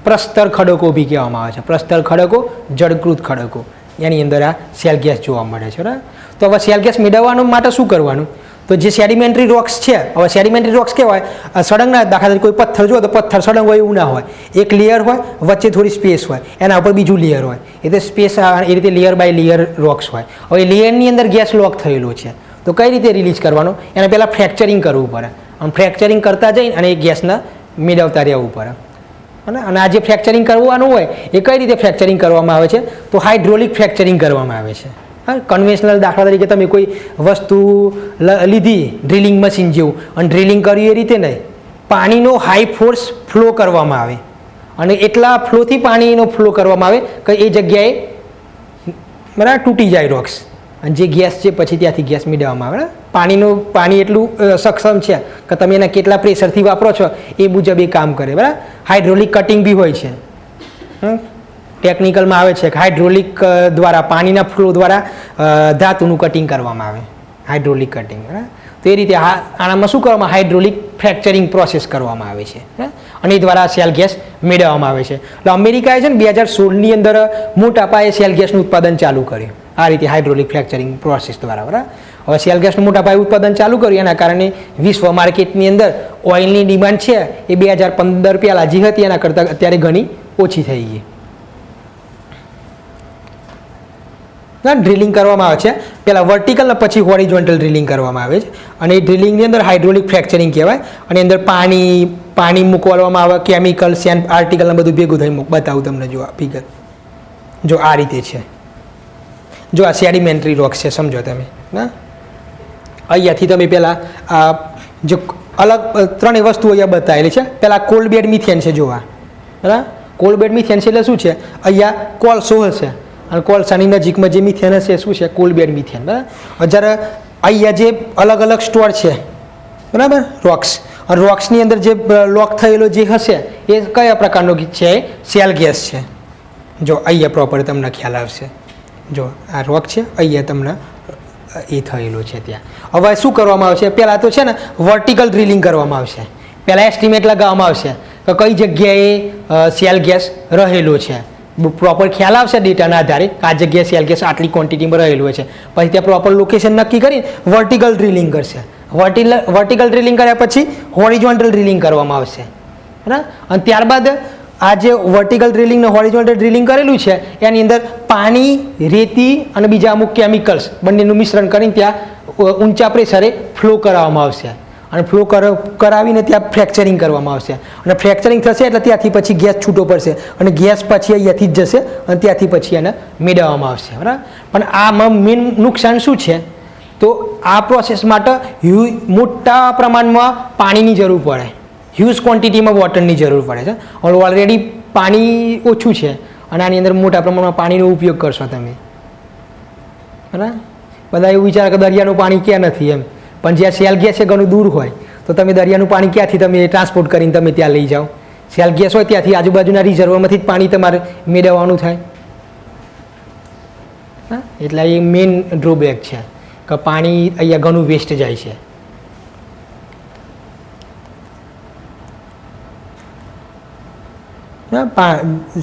પ્રસ્તર ખડકો બી કહેવામાં આવે છે પ્રસ્તર ખડકો જળકૃત ખડકો એની અંદર આ સેલ ગેસ જોવા મળે છે બરાબર તો હવે સેલ ગેસ મેળવવા માટે શું કરવાનું તો જે સેડિમેન્ટરી રોક્સ છે, હવે સેડિમેન્ટરી રોક્સ કેવાય સળંગના, દાખલા તરીકે કોઈ પથ્થર જુઓ તો પથ્થર સળંગ હોય એવું ના હોય, એક લેયર હોય, વચ્ચે થોડી સ્પેસ હોય, એના ઉપર બીજું લેયર હોય, એટલે સ્પેસ એ રીતે લેયર બાય લેયર રોક્સ હોય. હવે લેયરની અંદર ગેસ લોક થયેલો છે તો કઈ રીતે રિલીઝ કરવાનો, એને પહેલાં ફ્રેક્ચરિંગ કરવું પડે, અને ફ્રેક્ચરિંગ કરતા જઈને અને એ ગેસને મેળવતા રહેવું પડે. અને આ જે ફ્રેક્ચરિંગ કરવાનું હોય એ કઈ રીતે ફ્રેક્ચરિંગ કરવામાં આવે છે, તો હાઇડ્રોલિક ફ્રેક્ચરિંગ કરવામાં આવે છે. કન્વેન્શનલ દાખલા તરીકે તમે કોઈ વસ્તુ લીધી ડ્રિલિંગ મશીન જેવું અને ડ્રિલિંગ કર્યું એ રીતે નહીં, પાણીનો હાઈ ફોર્સ ફ્લો કરવામાં આવે અને એટલા ફ્લોથી પાણીનો ફ્લો કરવામાં આવે કે એ જગ્યાએ બરાબર તૂટી જાય રોક્સ, અને જે ગેસ છે પછી ત્યાંથી ગેસ મેળવવામાં આવે. પાણી એટલું સક્ષમ છે કે તમે એના કેટલા પ્રેશરથી વાપરો છો એ મુજબ એ કામ કરે. બરાબર, હાઇડ્રોલિક કટિંગ બી હોય છે, ટેકનિકલમાં આવે છે કે હાઇડ્રોલિક દ્વારા પાણીના ફ્લો દ્વારા ધાતુનું કટિંગ કરવામાં આવે, હાઇડ્રોલિક કટિંગ. બરાબર, તો એ રીતે આનામાં શું કરવામાં, હાઇડ્રોલિક ફ્રેક્ચરિંગ પ્રોસેસ કરવામાં આવે છે અને એ દ્વારા શેલ ગેસ મેળવવામાં આવે છે. એટલે અમેરિકાએ છે ને 2016ની અંદર મોટા પાયે શેલ ગેસનું ઉત્પાદન ચાલુ કર્યું આ રીતે હાઇડ્રોલિક ફ્રેક્ચરિંગ પ્રોસેસ દ્વારા. બરાબર, હવે શેલ ગેસનું મોટા પાયે ઉત્પાદન ચાલુ કર્યું, એના કારણે વિશ્વ માર્કેટની અંદર ઓઇલની ડિમાન્ડ છે એ 2015 પહેલાં જે હતી એના કરતાં અત્યારે ઘણી ઓછી થઈ ગઈ. ડ્રિલિંગ કરવામાં આવે છે પહેલાં વર્ટિકલ ને પછી હોરિઝોન્ટલ ડ્રિલિંગ કરવામાં આવે છે, અને એ ડ્રિલિંગની અંદર હાઇડ્રોલિક ફ્રેક્ચરિંગ કહેવાય. અને અંદર પાણી મૂકવામાં આવે, કેમિકલ સેન્ટ આર્ટિકલ ને બધું ભેગું થઈ બતાવું તમને. જો આ ફિગર જો આ રીતે છે, જો આ સેડિમેન્ટરી રોક્સ છે, સમજો તમે. ના, અહીંયાથી તમે પહેલાં આ જો અલગ ત્રણેય વસ્તુ અહીંયા બતાવેલી છે. પહેલાં કોલ્ડ બેડ મિથેન છે, જોવા. બરાબર, કોલ્ડ બેડ મિથેન છે એટલે શું છે, અહીંયા કોલસો હશે અને કોલસાની નજીકમાં જે મિથેન હશે શું છે, કોલ્ડ બેડ મિથેન. બરાબર, જ્યારે અહીંયા જે અલગ અલગ સ્ટોર છે, બરાબર, રોક્સ, અને રોક્સની અંદર જે લોક થયેલો જે હશે એ કયા પ્રકારનો છે, શેલ ગેસ છે. જો અહીંયા પ્રોપર તમને ખ્યાલ આવશે, જો આ રોક છે, અહીંયા તમને એ થયેલું છે ત્યાં. હવે શું કરવામાં આવશે, પહેલાં તો છે ને વર્ટિકલ ડ્રિલિંગ કરવામાં આવશે. પહેલાં એસ્ટિમેટ લગાવવામાં આવશે કે કઈ જગ્યાએ શેલ ગેસ રહેલો છે, પ્રોપર ખ્યાલ આવશે ડેટાના આધારે આ જગ્યાએ શેલ ગેસ આટલી ક્વોન્ટિટીમાં રહેલું હોય છે. પછી ત્યાં પ્રોપર લોકેશન નક્કી કરી વર્ટિકલ ડ્રિલિંગ કરશે. વર્ટિકલ ડ્રિલિંગ કર્યા પછી હોરિઝોન્ટલ ડ્રિલિંગ કરવામાં આવશે. બરાબર, અને ત્યારબાદ આ જે વર્ટિકલ ડ્રિલિંગ ને હોરિઝોન્ટલ ડ્રિલિંગ કરેલું છે એની અંદર પાણી, રેતી અને બીજા અમુક કેમિકલ્સ બંનેનું મિશ્રણ કરીને ત્યાં ઊંચા પ્રેશરે ફ્લો કરાવવામાં આવશે, અને ફ્લો કરાવીને ત્યાં ફ્રેક્ચરિંગ કરવામાં આવશે. અને ફ્રેક્ચરિંગ થશે એટલે ત્યાંથી પછી ગેસ છૂટો પડશે અને ગેસ પછી અહીંયાથી જ જશે અને ત્યાંથી પછી એને મેળવવામાં આવશે. બરાબર, પણ આમાં મેઇન નુકસાન શું છે, તો આ પ્રોસેસ માટે મોટા પ્રમાણમાં પાણીની જરૂર પડે, હ્યુજ ક્વોન્ટિટીમાં વોટરની જરૂર પડે છે. ઓલરેડી પાણી ઓછું છે અને આની અંદર મોટા પ્રમાણમાં પાણીનો ઉપયોગ કરશો તમે. બરાબર, બધા એવું વિચારે કે દરિયાનું પાણી ક્યાં નથી એમ, પણ જ્યાં શેલ ગેસ છે ઘણું દૂર હોય તો તમે દરિયાનું પાણી ક્યાંથી તમે ટ્રાન્સપોર્ટ કરીને તમે ત્યાં લઈ જાઓ. શેલ ગેસ હોય ત્યાંથી આજુબાજુના રિઝર્વમાંથી જ પાણી તમારે મેળવવાનું થાય. હા, એટલે એ મેઇન ડ્રોબેક છે કે પાણી અહીંયા ઘણું વેસ્ટ જાય છે.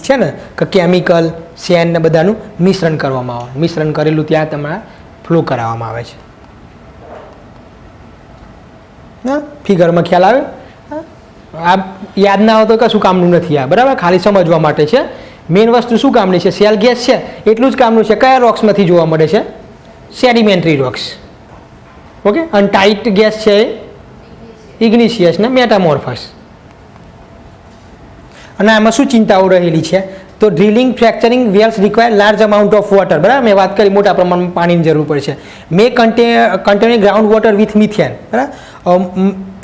છે ને કે કેમિકલ સેન્ડ ને બધાનું મિશ્રણ કરવામાં આવે, મિશ્રણ કરેલું ત્યાં તમારે ફ્લો કરાવવામાં આવે છે. ફિગરમાં ખ્યાલ આવે, આ યાદ ના હોય તો કશું કામનું નથી આ. બરાબર, ખાલી સમજવા માટે છે. મેઇન વસ્તુ શું કામની છે, શેલ ગેસ છે એટલું જ કામનું છે. કયા રોક્સમાંથી જોવા મળે છે, સેડિમેન્ટરી રોક્સ. ઓકે, અને ટાઇટ ગેસ છે ઇગ્નિશિયસ ને મેટામોર્ફસ. અને આમાં શું ચિંતાઓ રહેલી છે, તો drilling fracturing wells require large amount of water. બરાબર, મેં વાત કરી મોટા પ્રમાણમાં પાણીની જરૂર પડશે. May contain ground water with methane. બરાબર,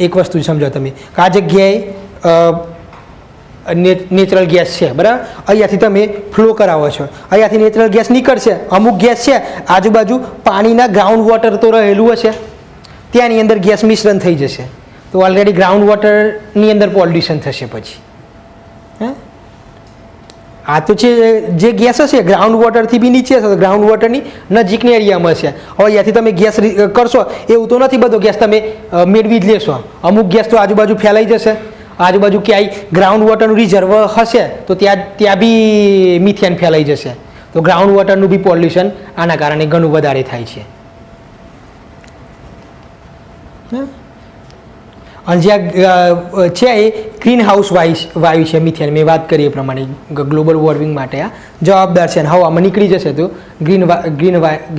એક વસ્તુ સમજો તમે કે આ જગ્યાએ નેચરલ ગેસ છે. બરાબર, અહીંયાથી તમે ફ્લો કરાવો છો, અહીંયાથી નેચરલ ગેસ નીકળશે, અમુક ગેસ છે આજુબાજુ પાણીના ગ્રાઉન્ડ વોટર તો રહેલું હશે, ત્યાંની અંદર ગેસ મિશ્રણ થઈ જશે તો ઓલરેડી ગ્રાઉન્ડ વોટરની અંદર પોલ્યુશન થશે. પછી આ તો છે જે ગેસ હશે ગ્રાઉન્ડ વોટરથી બી નીચે હશે, ગ્રાઉન્ડ વોટરની નજીકની એરિયામાં હશે. હવે અહીંયાથી તમે ગેસ કરશો એવું તો નથી બધો ગેસ તમે મેળવી જ લેશો, અમુક ગેસ તો આજુબાજુ ફેલાઈ જશે. આજુબાજુ ક્યાંય ગ્રાઉન્ડ વોટરનું રિઝર્વ હશે તો ત્યાં બી મિથેન ફેલાઈ જશે. તો ગ્રાઉન્ડ વોટરનું બી પોલ્યુશન આના કારણે ઘણું વધારે થાય છે. અને જે છે એ ગ્રીન હાઉસ વાયુ છે મિથેન, મેં વાત કરી એ પ્રમાણે ગ્લોબલ વોર્મિંગ માટે આ જવાબદાર છે અને હવામાં નીકળી જશે તો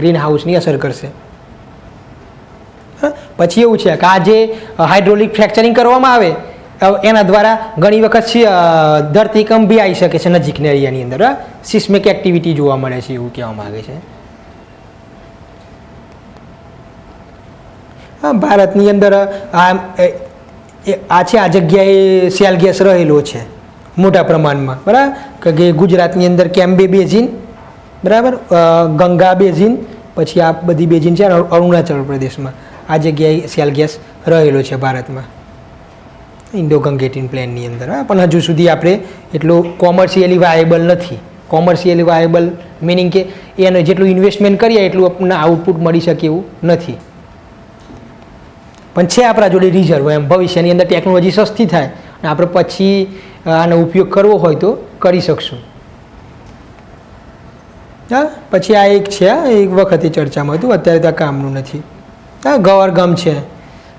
ગ્રીન હાઉસની અસર કરશે. પછી એવું છે કે આ જે હાઇડ્રોલિક ફ્રેક્ચરિંગ કરવામાં આવે એના દ્વારા ઘણી વખત ધરતીકંપ બી આવી શકે છે નજીકના એરિયાની અંદર. સિસ્મિક એક્ટિવિટી જોવા મળે છે એવું કહેવામાં આવે છે. ભારતની અંદર આ જગ્યાએ શેલ ગેસ રહેલો છે મોટા પ્રમાણમાં, બરાબર. કે ગુજરાતની અંદર કેમ્બે બેઝિન, બરાબર, ગંગા બેઝિન, પછી આ બધી બેઝિન છે અરુણાચલ પ્રદેશમાં. આ જગ્યાએ શેલ ગેસ રહેલો છે ભારતમાં, ઇન્ડો ગંગેટિન પ્લેનની અંદર. પણ હજુ સુધી આપણે એટલું કોમર્શિયલી વાયેબલ નથી. કોમર્શિયલી વાયેબલ મિનિંગ કે એને જેટલું ઇન્વેસ્ટમેન્ટ કરીએ એટલું આપણને આઉટપુટ મળી શકે એવું નથી. પણ છે આપણા જોડે રિઝર્વ, એમ ભવિષ્યની અંદર ટેકનોલોજી સસ્તી થાય અને આપણે પછી આનો ઉપયોગ કરવો હોય તો કરી શકશું. હા, પછી આ એક છે, એક વખતે ચર્ચામાં હતું, અત્યારે તો આ કામનું નથી. હા, ગવરગમ છે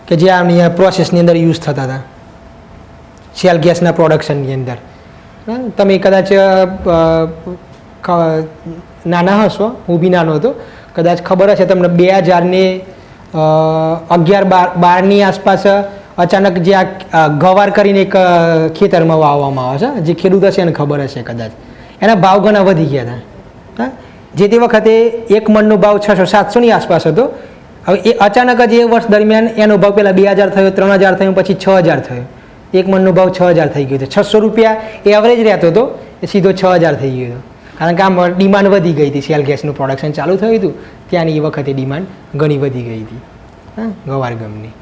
કે જે આની પ્રોસેસની અંદર યુઝ થતા હતા શેલ ગેસના પ્રોડક્શનની અંદર. તમે કદાચ નાના હશો, હું બી નાનો હતો, કદાચ ખબર હશે તમને 2011-12ની આસપાસ અચાનક જે આ ગવાર કરીને એક ખેતરમાં વાવવામાં આવે છે, જે ખેડૂત હશે એને ખબર હશે કદાચ, એના ભાવ ઘણા વધી ગયા હતા. જે તે વખતે એક મણનો ભાવ 600-700ની આસપાસ હતો. હવે એ અચાનક જ એ વર્ષ દરમિયાન એનો ભાવ પહેલાં 2000 થયો, 3000 થયો, પછી 6000 થયો. એક મણનો ભાવ 6000 થઈ ગયો હતો. 600 રૂપિયા એવરેજ રહેતો હતો, એ સીધો 6000 થઈ ગયો હતો. કારણ કે આમ ડિમાન્ડ વધી ગઈ હતી, શેલ ગેસનું પ્રોડક્શન ચાલુ થયું હતું ત્યાંની એ વખતે ડિમાન્ડ ઘણી વધી ગઈ હતી ગવારગમની.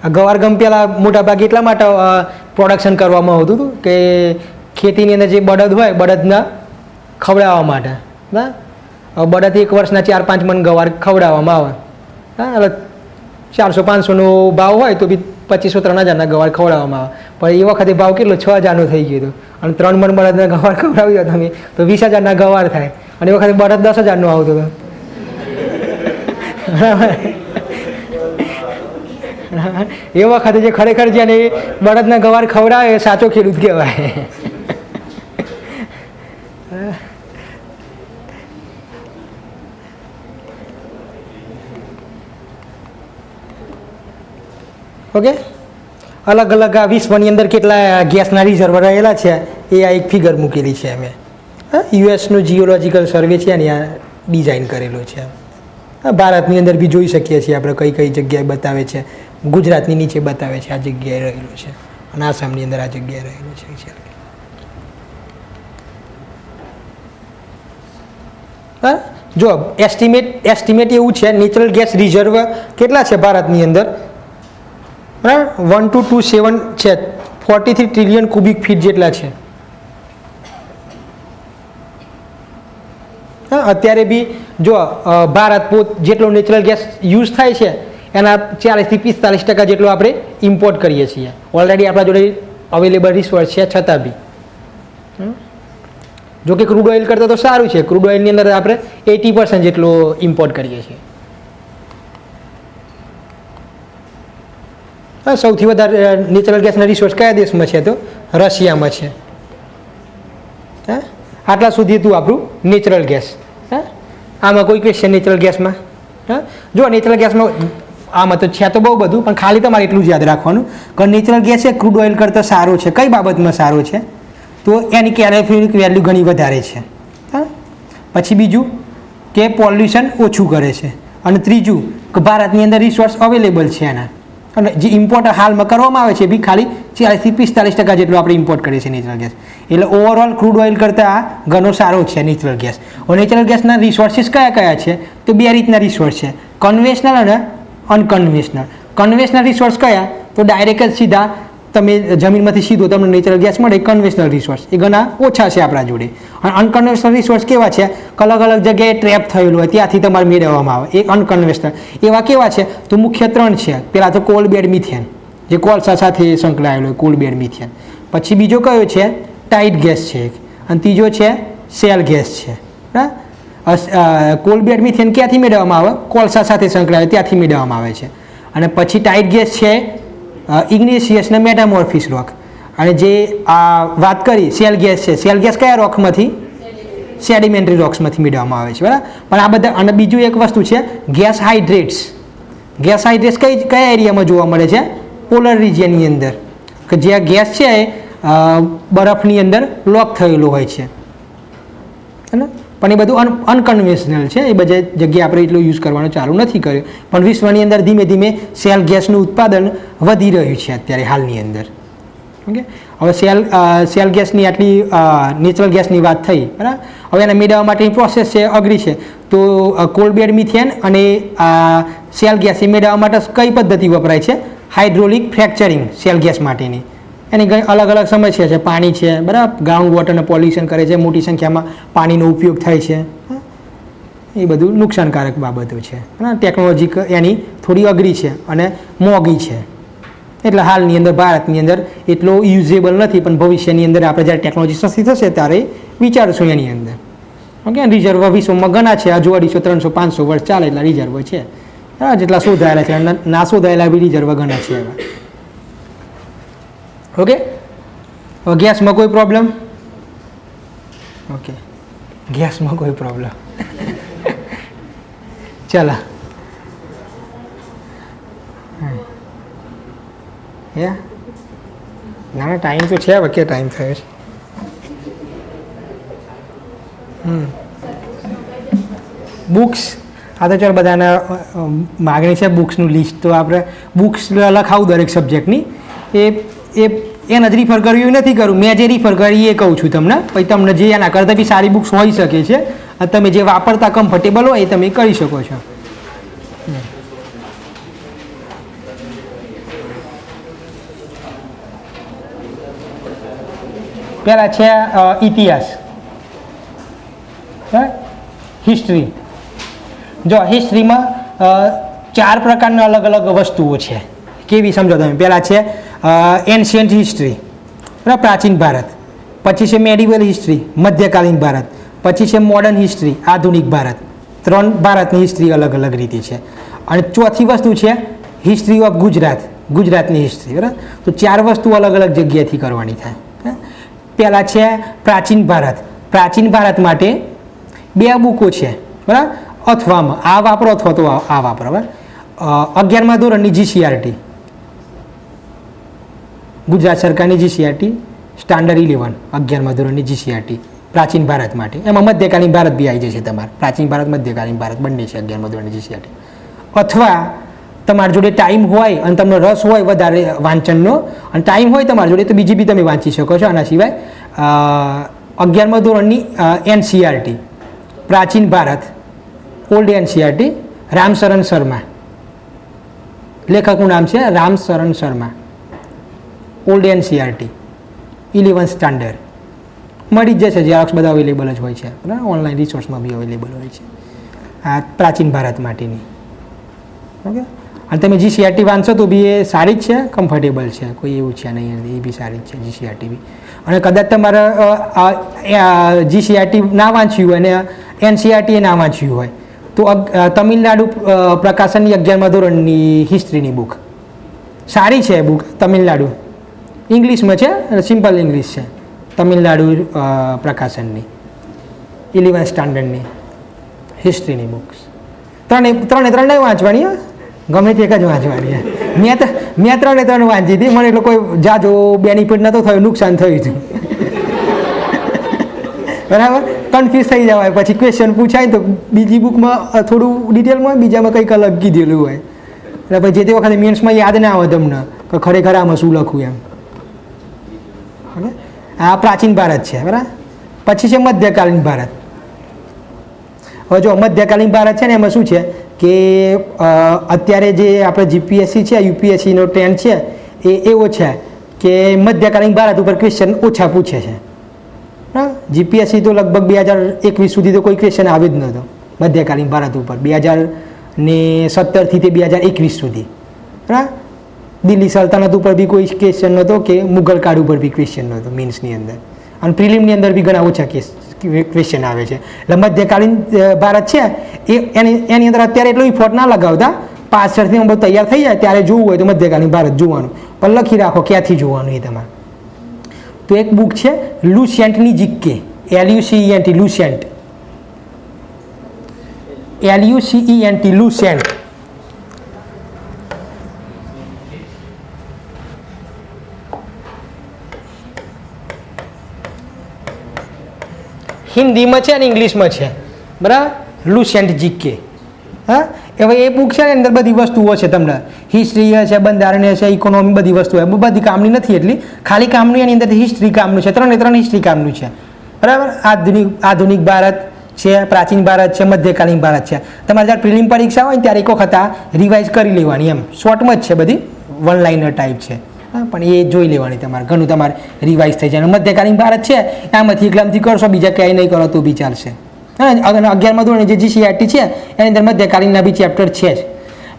આ ગવારગમ પહેલાં મોટાભાગે એટલા માટે પ્રોડક્શન કરવામાં આવતું હતું કે ખેતીની અંદર જે બળદ હોય બળદના ખવડાવવા માટે. બળદ એક વર્ષના 4-5 મણ ગવાર ખવડાવવામાં આવે. એટલે 400-500નો ભાવ હોય તો બી 2500-3000ના ગવાર ખવડાવવામાં આવે. પણ એ વખતે ભાવ કેટલો 6000નો થઈ ગયો હતો અને 3 મણ બળદના ગવાર ખવડાવ્યો તમે તો 20000ના ગવાર થાય. અને એ વખતે બળદ 10,000નો આવતો હતો. એ વખતે જે ખરેખર જેને બળદના ગવાર ખવડાવે એ સાચો ખેડૂત કહેવાય. ઓકે, અલગ અલગ આ વિશ્વની અંદર કેટલા ગેસના રિઝર્વ રહેલા છે એ આ એક ફિગર મૂકેલી છે અમે. યુએસનું જીઓલોજીકલ સર્વે છે ને આ ડિઝાઇન કરેલું છે. ભારતની અંદર બી જોઈ શકીએ છીએ આપણે કઈ કઈ જગ્યાએ બતાવે છે. ગુજરાતની નીચે બતાવે છે આ જગ્યાએ રહેલું છે અને આસામની અંદર આ જગ્યાએ રહેલું છે. હા, જો એસ્ટિમેટ એવું છે નેચરલ ગેસ રિઝર્વ કેટલા છે ભારતની અંદર, બરાબર, 1227 છે, 43 ટ્રિલિયન ક્યુબિક ફીટ જેટલા છે. અત્યારે બી જો ભારત જેટલો નેચરલ ગેસ યુઝ થાય છે એના 40-45% જેટલો આપણે ઇમ્પોર્ટ કરીએ છીએ. ઓલરેડી આપણા જોડે અવેલેબલ રિસોર્સ છે છતાં બી. જો કે ક્રૂડ ઓઇલ કરતાં તો સારું છે, ક્રૂડ ઓઇલની અંદર આપણે 80% જેટલો ઇમ્પોર્ટ કરીએ છીએ. સૌથી વધારે નેચરલ ગેસના રિસોર્સ કયા દેશમાં છે તો રશિયામાં છે. આટલા સુધી હતું આપણું નેચરલ ગેસ. આમાં કોઈ ક્વેશ્ચન નેચરલ ગેસમાં? જો નેચરલ ગેસમાં આમાં તો છે તો બહુ બધું, પણ ખાલી તમારે એટલું જ યાદ રાખવાનું કે નેચરલ ગેસ એ ક્રૂડ ઓઇલ કરતાં સારો છે. કઈ બાબતમાં સારો છે તો એની કેલોરીફિક વેલ્યુ ઘણી વધારે છે. પછી બીજું કે પોલ્યુશન ઓછું કરે છે, અને ત્રીજું કે ભારતની અંદર રિસોર્સ અવેલેબલ છે એના, અને જે ઇમ્પોર્ટ હાલમાં કરવામાં આવે છે એ બી ખાલી 40-45% જેટલો આપણે ઇમ્પોર્ટ કરીએ છીએ નેચરલ ગેસ. એટલે ઓવરઓલ ક્રૂડ ઓઇલ કરતાં ઘણો સારો છે નેચરલ ગેસ. હવે નેચરલ ગેસના રિસોર્સિસ કયા કયા છે તો 2 રીતના રિસોર્સ છે, કન્વેશનલ અને અનકન્વેશનલ. કન્વેશનલ રિસોર્સ કયા તો ડાયરેક્ટ જ સીધા તમે જમીનમાંથી સીધો તમને નેચરલ ગેસ મળે. કન્વેશનલ રિસોર્સ એ ઘણા ઓછા છે આપણા જોડે. અને અનકન્વેશનલ રિસોર્સ કેવા છે અલગ અલગ જગ્યાએ ટ્રેપ થયેલું હોય ત્યાંથી તમારે મેળવવામાં આવે. એક અનકન્વેશનલ એવા કેવા છે તો મુખ્ય 3 છે. પહેલાં તો કોલ બેડ મિથેન, જે કોલસા સાથે સંકળાયેલો હોય, કોલ બેડ મિથેન. પછી બીજો કયો છે ટાઇડ ગેસ છે, અને ત્રીજો છે શેલ ગેસ છે. કોલ બેડ મિથેન ક્યાંથી મેળવવામાં આવે? કોલસા સાથે સંકળાયેલ ત્યાંથી મેળવવામાં આવે છે. અને પછી ટાઇટ ગેસ છે ઇગ્નેશિયસ ને મેટામોર્ફિસ રોક. અને જે વાત કરી શેલ ગેસ છે, શેલ ગેસ કયા રોકમાંથી? સેડિમેન્ટરી રોક્સમાંથી મેળવવામાં આવે છે, બરાબર. પણ આ બધા, અને બીજું એક વસ્તુ છે ગેસ હાઇડ્રેટ્સ. ગેસ હાઇડ્રેટ્સ કયા એરિયામાં જોવા મળે છે? પોલર રિજિયનની અંદર, કે જ્યાં ગેસ છે એ બરફની અંદર લોક થયેલું હોય છે, ને પણ એ બધું અનકન્વેન્શનલ છે. એ બધી જગ્યાએ આપણે એટલું યુઝ કરવાનું ચાલુ નથી કર્યું, પણ વિશ્વની અંદર ધીમે ધીમે શેલ ગેસનું ઉત્પાદન વધી રહ્યું છે અત્યારે હાલની અંદર. ઓકે, હવે શેલ ગેસની આટલી નેચરલ ગેસની વાત થઈ, બરાબર. હવે એના મેળવવા માટેની પ્રોસેસ છે અઘરી છે. તો કોલ બેડ મિથેન અને શેલ ગેસ એ મેળવવા માટે કઈ પદ્ધતિ વપરાય છે? હાઇડ્રોલિક ફ્રેક્ચરિંગ શેલ ગેસ માટેની. એની ઘણી અલગ અલગ સમસ્યા છે. પાણી છે, બરાબર, ગ્રાઉન્ડ વોટરને પોલ્યુશન કરે છે, મોટી સંખ્યામાં પાણીનો ઉપયોગ થાય છે, એ બધું નુકસાનકારક બાબતો છે. ટેકનોલોજી એની થોડી અઘરી છે અને મોંઘી છે, એટલે હાલની અંદર ભારતની અંદર એટલો યુઝેબલ નથી. પણ ભવિષ્યની અંદર આપણે જ્યારે ટેકનોલોજી સસ્તી થશે ત્યારે વિચારશું એની અંદર. ઓકે, રિઝર્વ વિશ્વમાં ઘણા છે, હજુ 250, 300, 500 વર્ષ ચાલે એટલા રિઝર્વ છે. જેટલા શોધાયેલા છે, ના શોધાયેલા બી રિઝર્વ ઘણા છે એવા. ઓકે, ગેસમાં કોઈ પ્રોબ્લેમ? ઓકે, ગેસમાં કોઈ પ્રોબ્લેમ? ચાલો, ના ટાઈમ તો છે, વચ્ચે ટાઈમ થયો છે. બુક્સ, આ તો ચાલો બધાના માગણી છે બુક્સનું લિસ્ટ. તો આપણે બુક્સ લખાવું દરેક સબ્જેક્ટની. એને જ રિફર કર્યું નથી કરું, મેં જે રિફર કરી એ કહું છું તમને. પછી તમને જે એના કરતાં બી સારી બુક્સ હોઈ શકે છે, તમે જે વાપરતા કમ્ફર્ટેબલ હોય એ તમે કરી શકો છો. પહેલાં છે ઇતિહાસ, હિસ્ટ્રી. જો હિસ્ટ્રીમાં 4 પ્રકારના અલગ અલગ વસ્તુઓ છે. કેવી સમજો તમે? પહેલાં છે એન્શિયન્ટ હિસ્ટ્રી, બરાબર, પ્રાચીન ભારત. પછી છે મેડિવલ હિસ્ટ્રી, મધ્યકાલીન ભારત. પછી છે મોડર્ન હિસ્ટ્રી, આધુનિક ભારત. 3 ભારતની હિસ્ટ્રી અલગ અલગ રીતે છે. અને ચોથી વસ્તુ છે હિસ્ટ્રી ઓફ ગુજરાત, ગુજરાતની હિસ્ટ્રી, બરાબર. તો 4 વસ્તુ અલગ અલગ જગ્યાએથી કરવાની થાય. પહેલાં છે પ્રાચીન ભારત. પ્રાચીન ભારત માટે 2 બુકો છે, બરાબર. અથવામાં આ વાપરો અથવા તો આ વાપરો, બરાબર. 11મા ધોરણની GCRT, ગુજરાત સરકારની GCRT સ્ટાન્ડર્ડ 11, 11મા ધોરણની GCRT પ્રાચીન ભારત માટે. એમાં મધ્યકાલીન ભારત બી આવી જશે તમારે. પ્રાચીન ભારત, મધ્યકાલીન ભારત બંને છે 11મા ધોરણની GCRT. અથવા તમારી જોડે ટાઈમ હોય અને તમને રસ હોય વધારે વાંચનનો અને ટાઈમ હોય તમારી જોડે તો બીજી બી તમે વાંચી શકો છો. આના સિવાય 11મા ધોરણની NCERT પ્રાચીન ભારત, ઓલ્ડ NCERT, રામશરણ શર્મા, લેખકનું નામ છે Ramsharan Sharma. Old NCERT 11th standard મળી જ જશે. ઝેરોક્સ બધા અવેલેબલ જ હોય છે, બરાબર. ઓનલાઈન રિસોર્સમાં બી અવેલેબલ હોય છે આ પ્રાચીન ભારત માટેની. ઓકે, અને તમે GCRT વાંચો તો બી એ સારી જ છે, કમ્ફર્ટેબલ છે, કોઈ એવું છે નહીં, એ બી સારી જ છે GCRT બી. અને કદાચ તમારે GCRT ના વાંચ્યું હોય અને NCERT એ ના વાંચ્યું હોય તો તમિલનાડુ પ્રકાશનની 11મા ધોરણની હિસ્ટ્રીની બુક સારી છે. બુક તમિલનાડુ ઇંગ્લિશમાં છે, સિમ્પલ ઇંગ્લિશ છે. તમિલનાડુ પ્રકાશનની 11th સ્ટાન્ડર્ડની હિસ્ટ્રીની બુક્સ. ત્રણે વાંચવાની, ગમે તે એક જ વાંચવાની. મેં 3 વાંચી હતી, મને એટલો કોઈ જાજો બેનિફિટ નહોતો થયો, નુકસાન થયું હતું. બરાબર, કન્ફ્યુઝ થઈ જવાય. પછી ક્વેશ્ચન પૂછાય તો બીજી બુકમાં થોડું ડિટેલમાં, બીજામાં કંઈક અલગ કીધેલું હોય, એટલે પછી જે તે વખતે મેન્સમાં યાદ ના આવે તમને કે ખરેખર આમાં શું લખવું એમ. આ પ્રાચીન ભારત છે, બરાબર. પછી છે મધ્યકાલીન ભારત. હવે જો મધ્યકાલીન ભારત છે ને એમાં શું છે કે અત્યારે જે આપણે GPSC છે, UPSCનો ટ્રેન્ડ છે એ એવો છે કે મધ્યકાલીન ભારત ઉપર ક્વેશ્ચન ઓછા પૂછે છે. GPSC તો લગભગ 2021 સુધી તો કોઈ ક્વેશ્ચન આવી જ નહોતો મધ્યકાલીન ભારત ઉપર. 2017થી તે 2021 સુધી, બરાબર. દિલ્હી સલ્તનત ઉપર બી કોઈ ક્વેશ્ચન નહોતો કે મુગલ કાળ ઉપર બી ક્વેશ્ચન નહોતો મેન્સની અંદર. અને પ્રિલિમની અંદર બી ઘણા ઓછા ક્વેશ્ચન આવે છે. એટલે મધ્યકાલીન ભારત છે એની અંદર અત્યારે એટલો ઇફોર્ટ ના લગાવતા, પાછળથી બધું તૈયાર થઈ જાય ત્યારે જોવું હોય તો મધ્યકાલીન ભારત જોવાનું, પણ લખી રાખો ક્યાંથી જોવાનું એ તમારે. તો એક બુક છે લુસેન્ટની જીકે, LUCENT, લુસેન્ટ, LUCENT, લુસેન્ટ. હિન્દીમાં છે અને ઇંગ્લિશમાં છે, બરાબર. લુસેન્ટ જીકે. હા, હવે એ બુક છે ને અંદર બધી વસ્તુઓ છે, તમને હિસ્ટ્રી છે, બંધારણ છે, ઇકોનોમી, બધી વસ્તુઓ બધી કામની નથી એટલી, ખાલી કામનું એની અંદર હિસ્ટ્રી કામનું છે, 3 હિસ્ટ્રી કામનું છે, બરાબર. આધુનિક ભારત છે, પ્રાચીન ભારત છે, મધ્યકાલીન ભારત છે. તમારે જ્યારે પ્રિલિમ પરીક્ષા હોય ને ત્યારે એક વખત આ રિવાઇઝ કરી લેવાની, એમ શોર્ટમાં જ છે, બધી વન લાઇનર ટાઈપ છે, પણ એ જોઈ લેવાની તમારે, ઘણું તમારે રિવાઇઝ થઈ જાય. મધ્યકાલીન ભારત છે આમાંથી એકલામથી કરશો, બીજા ક્યાંય નહીં કરો તો બી ચાલશે. હા, 11મા ધોરણે જે GCERT છે એની અંદર મધ્યકાલીનના બી ચેપ્ટર છે જ,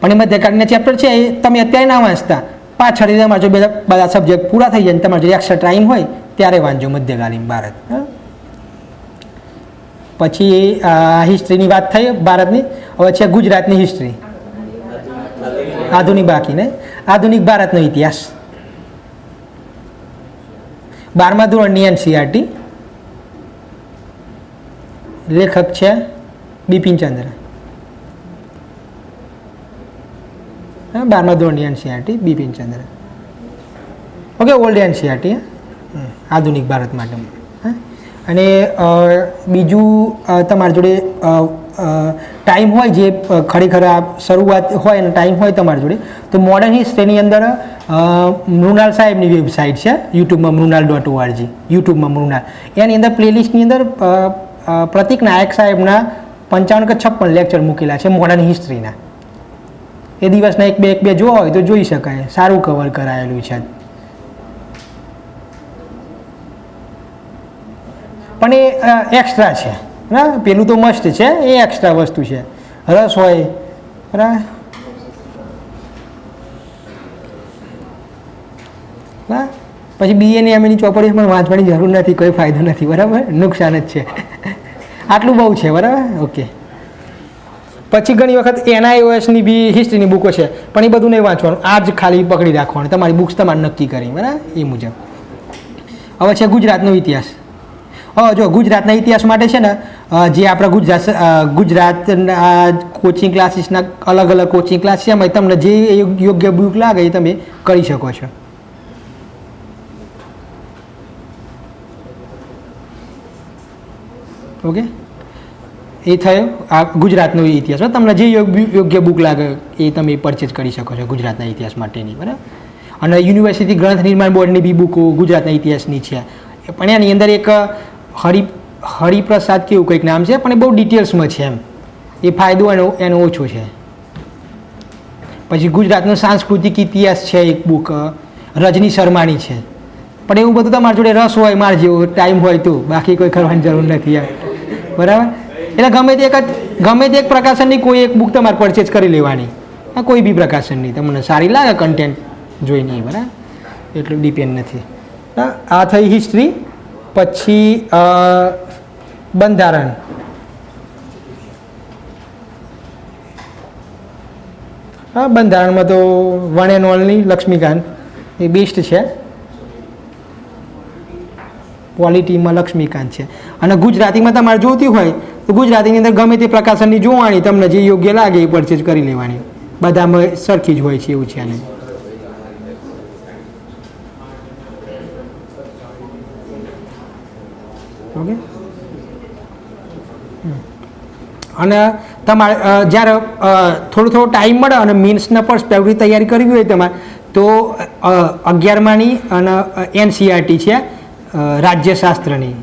પણ એ મધ્યકાલીનના ચેપ્ટર છે એ તમે અત્યારે ના વાંચતા, પાછળથી તમારે જો બધા સબ્જેક્ટ પૂરા થઈ જાય, તમારે જો એક્સ્ટ્રા ટાઈમ હોય ત્યારે વાંચજો મધ્યકાલીન ભારત. પછી હિસ્ટ્રીની વાત થઈ ભારતની. હવે છે ગુજરાતની હિસ્ટ્રી, આધુનિક બાકી ને આધુનિક ભારતનો ઇતિહાસ, 12મા ધોરણની NCERT. લેખક છે બિપિનચંદ્ર. 12મા ધોરણની NCERT Bipinchandra. Okay, old NCERT આધુનિક ભારત માટે. અને બીજું તમારી જોડે ટાઈમ હોય, જે ખરેખર આ શરૂઆત હોય અને ટાઈમ હોય તમારી જોડે, તો મોડર્ન હિસ્ટ્રીની અંદર મૃણાલ સાહેબની વેબસાઇટ છે યુટ્યુબમાં, મૃણાલ.org, યુટ્યુબમાં મૃણાલ. એની અંદર પ્લેલિસ્ટની અંદર પ્રતિક નાયક સાહેબના 55 કે 56 લેક્ચર મૂકેલા છે મોડર્ન હિસ્ટ્રીના. એ દિવસના એક બે જોવા હોય તો જોઈ શકાય, સારું કવર કરાયેલું છે. પણ એ એક્સ્ટ્રા છે, ના પેલું તો મસ્ત છે, એ એક્સ્ટ્રા વસ્તુ છે, રસ હોય, બરાબર. હા, પછી BA ની ચોપડી પણ વાંચવાની જરૂર નથી, કોઈ ફાયદો નથી, બરાબર, નુકસાન જ છે. આટલું બહુ છે, બરાબર. ઓકે. પછી ઘણી વખત NIOSની બી હિસ્ટ્રીની બુકો છે, પણ એ બધું નહીં વાંચવાનું, આ જ ખાલી પકડી રાખવાનું, તમારી બુક્સ તમારે નક્કી કરી, બરાબર, એ મુજબ. હવે છે ગુજરાતનો ઇતિહાસ. જો ગુજરાતના ઇતિહાસ માટે છે ને, જે આપણા ગુજરાતના કોચિંગ ક્લાસીસના અલગ અલગ કોચિંગ ક્લાસ છે, એમાં તમને જે યોગ્ય બુક લાગે એ તમે કરી શકો છો. ઓકે, એ થયો આ ગુજરાતનો ઇતિહાસ. તમને જે યોગ્ય બુક લાગે એ તમે પરચેઝ કરી શકો છો ગુજરાતના ઇતિહાસ માટેની, બરાબર. અને યુનિવર્સિટી ગ્રંથ નિર્માણ બોર્ડની બી બુકો ગુજરાતના ઇતિહાસની છે, પણ એની અંદર એક હરિપ્રસાદ કેવું કંઈક નામ છે, પણ એ બહુ ડિટેલ્સમાં છે, એમ એ ફાયદો એનો ઓછો છે. પછી ગુજરાતનો સાંસ્કૃતિક ઇતિહાસ છે એક બુક, રજની શર્માની છે, પણ એવું બધું તમારી જોડે રસ હોય, માર જેવો ટાઈમ હોય તો, બાકી કોઈ કરવાની જરૂર નથી, બરાબર. એટલે ગમે તે એક પ્રકાશનની કોઈ એક બુક તમારે પરચેઝ કરી લેવાની, કોઈ બી પ્રકાશનની તમને સારી લાગે કન્ટેન્ટ જોઈને, બરાબર, એટલું ડિપેન્ડ નથી. આ થઈ હિસ્ટ્રી. પછી બંધારણ. હા, બંધારણમાં તો one and only Laxmikant A best છે. પોલિટીમાં લક્ષ્મીકાંત છે. અને ગુજરાતીમાં તમારે જોતી હોય તો ગુજરાતીની અંદર ગમે તે પ્રકાશનની જોવાની, તમને જે યોગ્ય લાગે એ પરચેઝ કરી લેવાની, બધામાં સરખી જ હોય છે, એવું છે. અને ઓકે, અને તમારે જ્યારે થોડો ટાઈમ મળે અને મીન્સના પર્સપેક્ટિવ તૈયારી કરવી હોય તમારે, તો 11માની અને NCERT છે રાજ્યશાસ્ત્રની,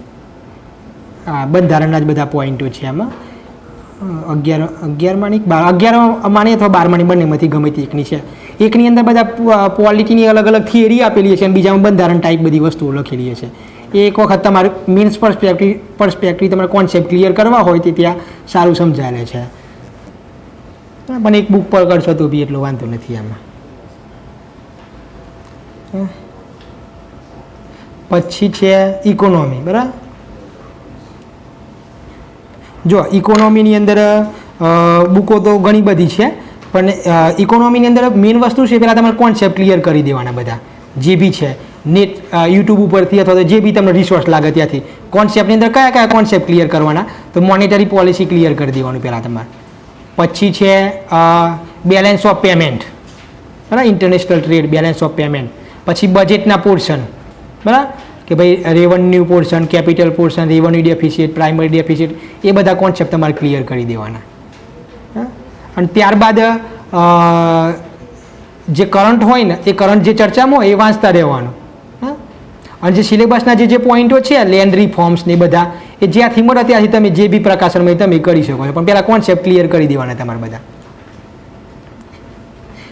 બંધારણના જ બધા પોઈન્ટો છે એમાં. 11માની અથવા 12માની બંનેમાંથી ગમે તે એકની છે. એકની અંદર બધા પોલિટીની અલગ અલગ થિયરી આપેલી છે અને બીજામાં બંધારણ ટાઈપ બધી વસ્તુઓ લખેલી છે. એક વખત તમારે મીન્સ પર્સપેક્ટિવ તમારે કોન્સેપ્ટ ક્લિયર કરવા હોય તો ત્યાં સારું સમજાયેલું છે, પણ એક બુક પર કરશો તો બી એટલો વાંધો નથી એમાં. પછી છે ઇકોનોમી, બરાબર. જો ઇકોનોમીની અંદર બુકો તો ઘણી બધી છે, પણ ઇકોનોમીની અંદર મેઇન વસ્તુ છે પહેલાં તમારે કોન્સેપ્ટ ક્લિયર કરી દેવાના બધા જે બી છે નેટ યુટ્યુબ ઉપરથી અથવા તો જે બી તમને રિસોર્સ લાગે ત્યાંથી કોન્સેપ્ટની અંદર કયા કયા કોન્સેપ્ટ ક્લિયર કરવાના, તો મોનેટરી પોલિસી ક્લિયર કરી દેવાનું પહેલાં તમારે. પછી છે બેલેન્સ ઓફ પેમેન્ટ, બરાબર, international trade, balance of payment. પછી બજેટના પોર્શન, બરાબર, કે ભાઈ revenue portion, capital portion, revenue deficit, primary deficit, એ બધા કોન્સેપ્ટ તમારે ક્લિયર કરી દેવાના. અને ત્યારબાદ જે કરંટ હોય ને એ કરંટ જે ચર્ચામાં હોય એ વાંચતા રહેવાનું. અને જે સિલેબસના જે પોઈન્ટો છે લેન્ડ રિફોર્મ્સ ને બધા એ જ્યાંથી મળે ત્યાંથી તમે જે બી પ્રકાશનમાં તમે કરી શકો છો, પણ પહેલાં કોન્સેપ્ટ ક્લિયર કરી દેવાના તમારે બધા.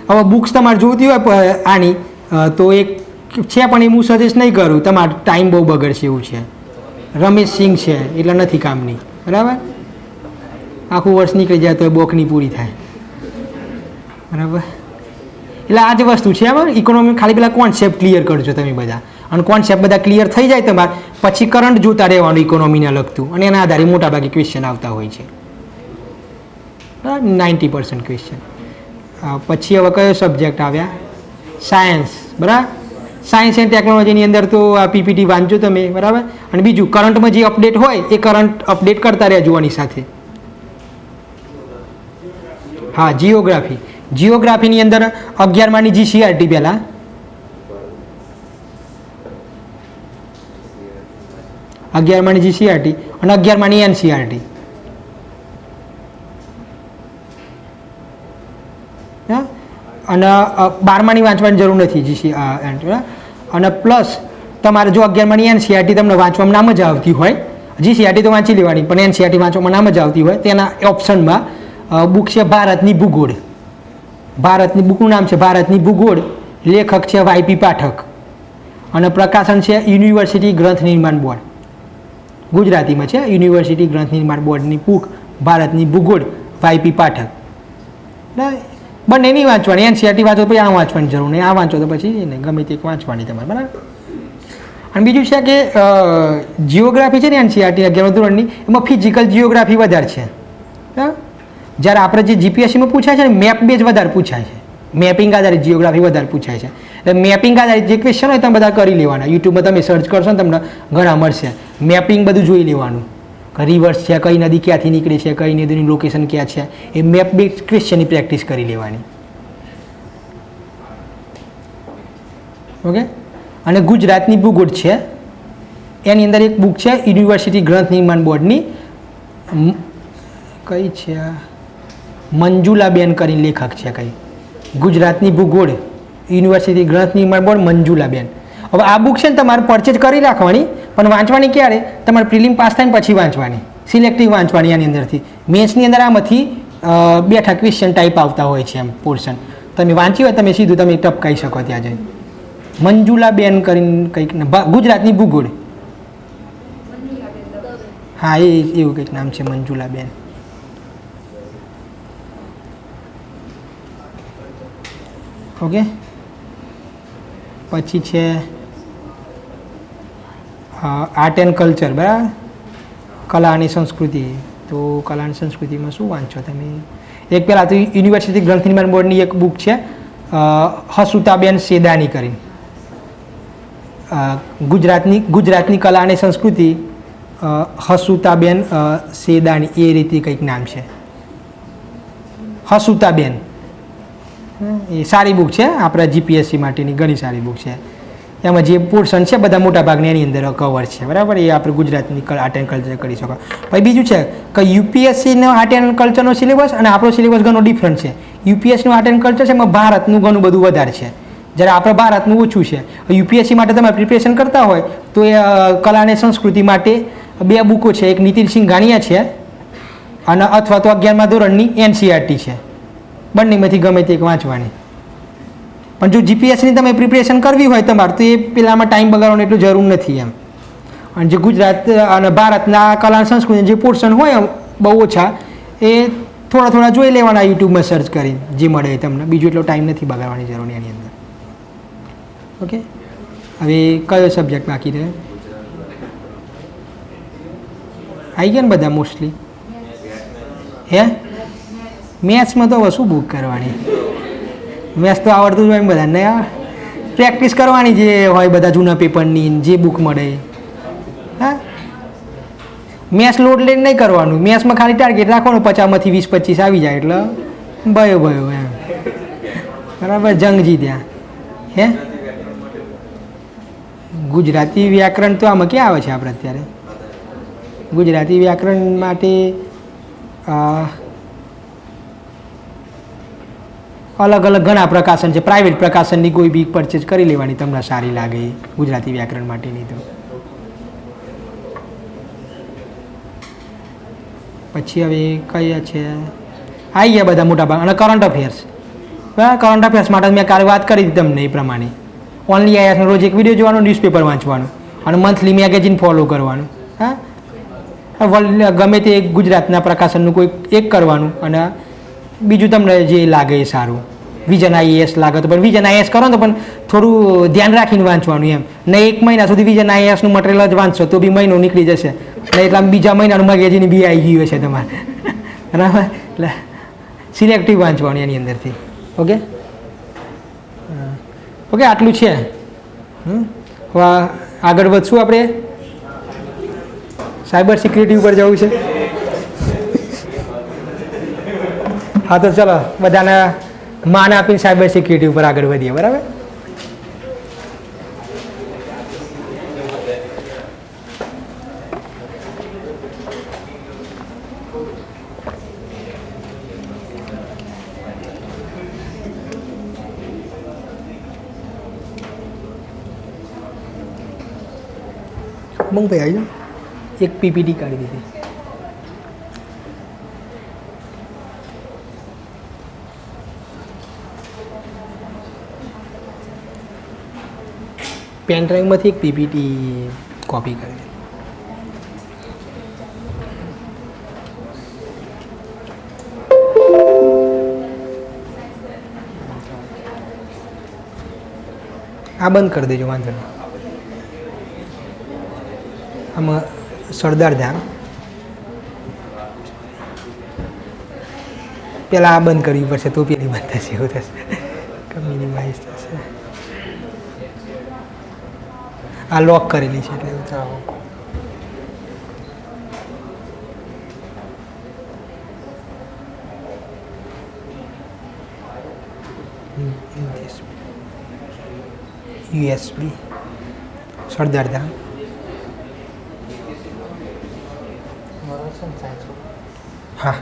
હવે બુક્સ તમારે જોઈતી હોય આની તો એક છે, પણ એ હું સજેસ્ટ નહીં કરું, તમારો ટાઈમ બહુ બગડશે એવું છે. રમેશ સિંહ છે એટલે નથી કામની, બરાબર, આખું વર્ષ નીકળી જાય તો એ બોકની પૂરી થાય, બરાબર. એટલે આ જ વસ્તુ છે બરાબર. ઇકોનોમી ખાલી પેલા કોન્સેપ્ટ ક્લિયર કરજો તમે બધા, અને કોન્સેપ્ટ બધા ક્લિયર થઈ જાય તમારે પછી કરંટ જોતા રહેવાનું ઇકોનોમીને લગતું, અને એના આધારે મોટાભાગે ક્વેશ્ચન આવતા હોય છે, બરાબર, 90% ક્વેશ્ચન. પછી હવે કયો સબ્જેક્ટ આવ્યા? સાયન્સ, બરાબર. સાયન્સ એન્ડ ટેકનોલોજીની અંદર તો આ પીપીટી વાંચજો તમે, બરાબર. અને બીજું કરંટમાં જે અપડેટ હોય એ કરંટ અપડેટ કરતા રહેજો આની સાથે. હા, જીઓગ્રાફી. જીઓગ્રાફીની અંદર 11માની જીસીઆરટી પહેલાં, અગિયારમાની જીસીઆરટી અને 11માની એનસીઆરટી. અને 12માની વાંચવાની જરૂર નથી જીસીઆરટી. અને પ્લસ તમારે જો 11માની એનસીઆરટી તમને વાંચવામાં નામ જ આવતી હોય, જીસીઆરટી તો વાંચી લેવાની, પણ એનસીઆરટી વાંચવામાં નામ જ આવતી હોય, તેના ઓપ્શનમાં બુક છે ભારતની ભૂગોળ. ભારતની બુકનું નામ છે ભારતની ભૂગોળ, લેખક છે વાયપી પાઠક, અને પ્રકાશન છે યુનિવર્સિટી ગ્રંથ નિર્માણ બોર્ડ. ગુજરાતીમાં છે યુનિવર્સિટી ગ્રંથ નિર્માણ બોર્ડની બુક ભારતની ભૂગોળ, વાયપી પાઠક. બંને નહીં વાંચવાની, એનસીઆરટી વાંચો પછી આ વાંચવાની જરૂર નહીં, આ વાંચો તો પછી ને ગમે તે વાંચવાની તમારે, બરાબર. અને બીજું છે કે જીઓગ્રાફી છે ને એનસીઆરટી 11મા ધોરણની, એમાં ફિઝિકલ જીઓગ્રાફી વધારે છે. જ્યારે આપણે જે જીપીએસસીમાં પૂછાય છે ને મેપ બેઝ વધારે પૂછાય છે, મેપિંગ આધારિત જીઓગ્રાફી વધારે પૂછાય છે. એટલે મેપિંગ આધારિત જે ક્વેશ્ચન હોય તમે બધા કરી લેવાના. યુટ્યુબમાં તમે સર્ચ કરશો ને તમને ઘણા મળશે. મેપિંગ બધું જોઈ લેવાનું, રિવર્સ છે, કઈ નદી ક્યાંથી નીકળે છે, કઈ નદીની લોકેશન ક્યાં છે, એ મેપ બેઝ ક્વેશ્ચનની પ્રેક્ટિસ કરી લેવાની. ઓકે. અને ગુજરાતની ભૂગોળ છે એની અંદર એક બુક છે યુનિવર્સિટી ગ્રંથ નિર્માણ બોર્ડની, કઈ છે મંજુલાબેન કરીને લેખક છે, કઈ ગુજરાતની ભૂગોળ યુનિવર્સિટી ગ્રંથ નિર્માણ બોર્ડ, મંજુલાબેન. હવે આ બુક છે ને તમારે પરચેજ કરી રાખવાની, પણ વાંચવાની ક્યારે? તમારે પ્રિલિમ પાસ થાય ને પછી વાંચવાની, સિલેક્ટિવ વાંચવાની. આની અંદરથી મેન્સની અંદર આમાંથી બેઠા ક્વેશ્ચન ટાઈપ આવતા હોય છે એમ પોર્શન, તમે વાંચી હોય તમે સીધું તમે ટપકાઈ શકો ત્યાં જઈ. મંજુલાબેન કરીને કંઈક ગુજરાતની ભૂગોળ, હા એ એવું કંઈક નામ છે મંજુલાબેન. ઓકે. પછી છે આર્ટ એન્ડ કલ્ચર, બરાબર, કલા અને સંસ્કૃતિ. તો કલા અને સંસ્કૃતિમાં શું વાંચો તમે? એક પહેલાં તો યુનિવર્સિટી ગ્રંથ નિર્માણ બોર્ડની એક બુક છે હસુતાબેન સેદાની કરીને, ગુજરાતની કલા અને સંસ્કૃતિ, હસુતાબેન સેદાની એ રીતે કંઈક નામ છે, હસુતાબેન. એ સારી બુક છે આપણા જીપીએસસી માટેની, ઘણી સારી બુક છે. એમાં જે પોર્શન છે બધા મોટા ભાગની એની અંદર કવર છે, બરાબર. એ આપણે ગુજરાતની આર્ટ એન્ડ કલ્ચર કરી શકો. પછી બીજું છે કે યુપીએસસીનો આર્ટ એન્ડ કલ્ચરનો સિલેબસ અને આપણો સિલેબસ ઘણો ડિફરન્ટ છે. યુપીએસસીનું આર્ટ એન્ડ કલ્ચર છે એમાં ભારતનું ઘણું બધું વધારે છે, જ્યારે આપણે ભારતનું ઓછું છે. યુપીએસસી માટે તમે પ્રિપેરેશન કરતા હોય તો એ કલા અને સંસ્કૃતિ માટે 2 બુકો છે, એક નીતિન ગાણિયા છે અને અથવા તો 11મા ધોરણની એનસીઆરટી છે. બંનેમાંથી ગમે તે એક વાંચવાની. પણ જો જીપીએસસીની તમે પ્રિપેરેશન કરવી હોય તમારે તો એ પેલામાં ટાઈમ બગાડવાનો એટલું જરૂર નથી એમ. અને જે ગુજરાત અને ભારતના કલા સંસ્કૃતિ જે પોર્શન હોય બહુ ઓછા, એ થોડા જોઈ લેવાના યુટ્યુબમાં સર્ચ કરી જે મળે તમને, બીજું એટલો ટાઈમ નથી બગાડવાની જરૂર એની અંદર. ઓકે. હવે કયો સબ્જેક્ટ બાકી રહે? આવી ગયા ને બધા મોસ્ટલી? હે મેથ્સમાં તો હવે શું બુક કરવાની, મેથ્સ તો આવડતું જ હોય એમ બધાને, પ્રેક્ટિસ કરવાની જે હોય બધા જૂના પેપરની જે બુક મળે. હા મેથ્સ લોડ લઈને નહીં કરવાનું, મેથ્સમાં ખાલી ટાર્ગેટ રાખવાનું 50માંથી 20-25 આવી જાય એટલે ભયો એમ બરાબર, જંગ જીત્યા. હે ગુજરાતી વ્યાકરણ તો આમાં ક્યાં આવે છે આપણે અત્યારે? ગુજરાતી વ્યાકરણ માટે અલગ અલગ ઘણા પ્રકાશન છે, પ્રાઇવેટ પ્રકાશનની કોઈ બી પરચેસ કરી લેવાની તમને સારી લાગે ગુજરાતી વ્યાકરણ માટેની. તો પછી હવે કયા છે આવી ગયા બધા મોટા ભાગ, અને કરંટ અફેર્સ. બરાબર, કરંટ અફેર્સ માટે મેં કાલે વાત કરી હતી તમને એ પ્રમાણે. ઓનલી આઈએસનો રોજ એક વિડીયો જોવાનો, ન્યૂઝપેપર વાંચવાનું અને મંથલી મેગેઝિન ફોલો કરવાનું. હા ગમે તે ગુજરાતના પ્રકાશનનું કોઈ એક કરવાનું, અને બીજું તમને જે લાગે એ સારું. વિઝન આઈએએસ લાગે તો પણ વિઝન આઈએએસ કરો ને તો પણ થોડું ધ્યાન રાખીને વાંચવાનું એમ. ને 1 મહિના સુધી વિઝન આઈએએસનું મટીરિયલ જ વાંચશો તો બી મહિનો નીકળી જશે, એટલે એટલા બીજા મહિનાનું મેગેઝિન બી આવી ગયું હશે તમારે. બરાબર, એટલે સિલેક્ટિવ વાંચવાનું એની અંદરથી. ઓકે ઓકે આટલું છે. હવે આગળ વધશું આપણે, સાયબર સિક્યુરિટી ઉપર જવું છે. હા તો ચલો બધાને માન આપીને સાયબર સિક્યુરિટી ઉપર આગળ વધીએ. બરાબર, મંગ ભાઈ આવી જાઓ, એક પીપીટી કાઢી દીધી. પેન ડ્રાઈવમાંથી એક પીપીટી કોપી કરી. આ બંધ કરી દેજો, વાંધો નહીં. આમાં સરદાર ધામ પેલા આ બંધ કરવી પડશે તો પેલી બંધ થશે, એવું થશે, મિનિમાઇઝ થશે. આ લોક કરેલી છે એટલે એવું થાય. યુએસબી સરદાર ધામ. હા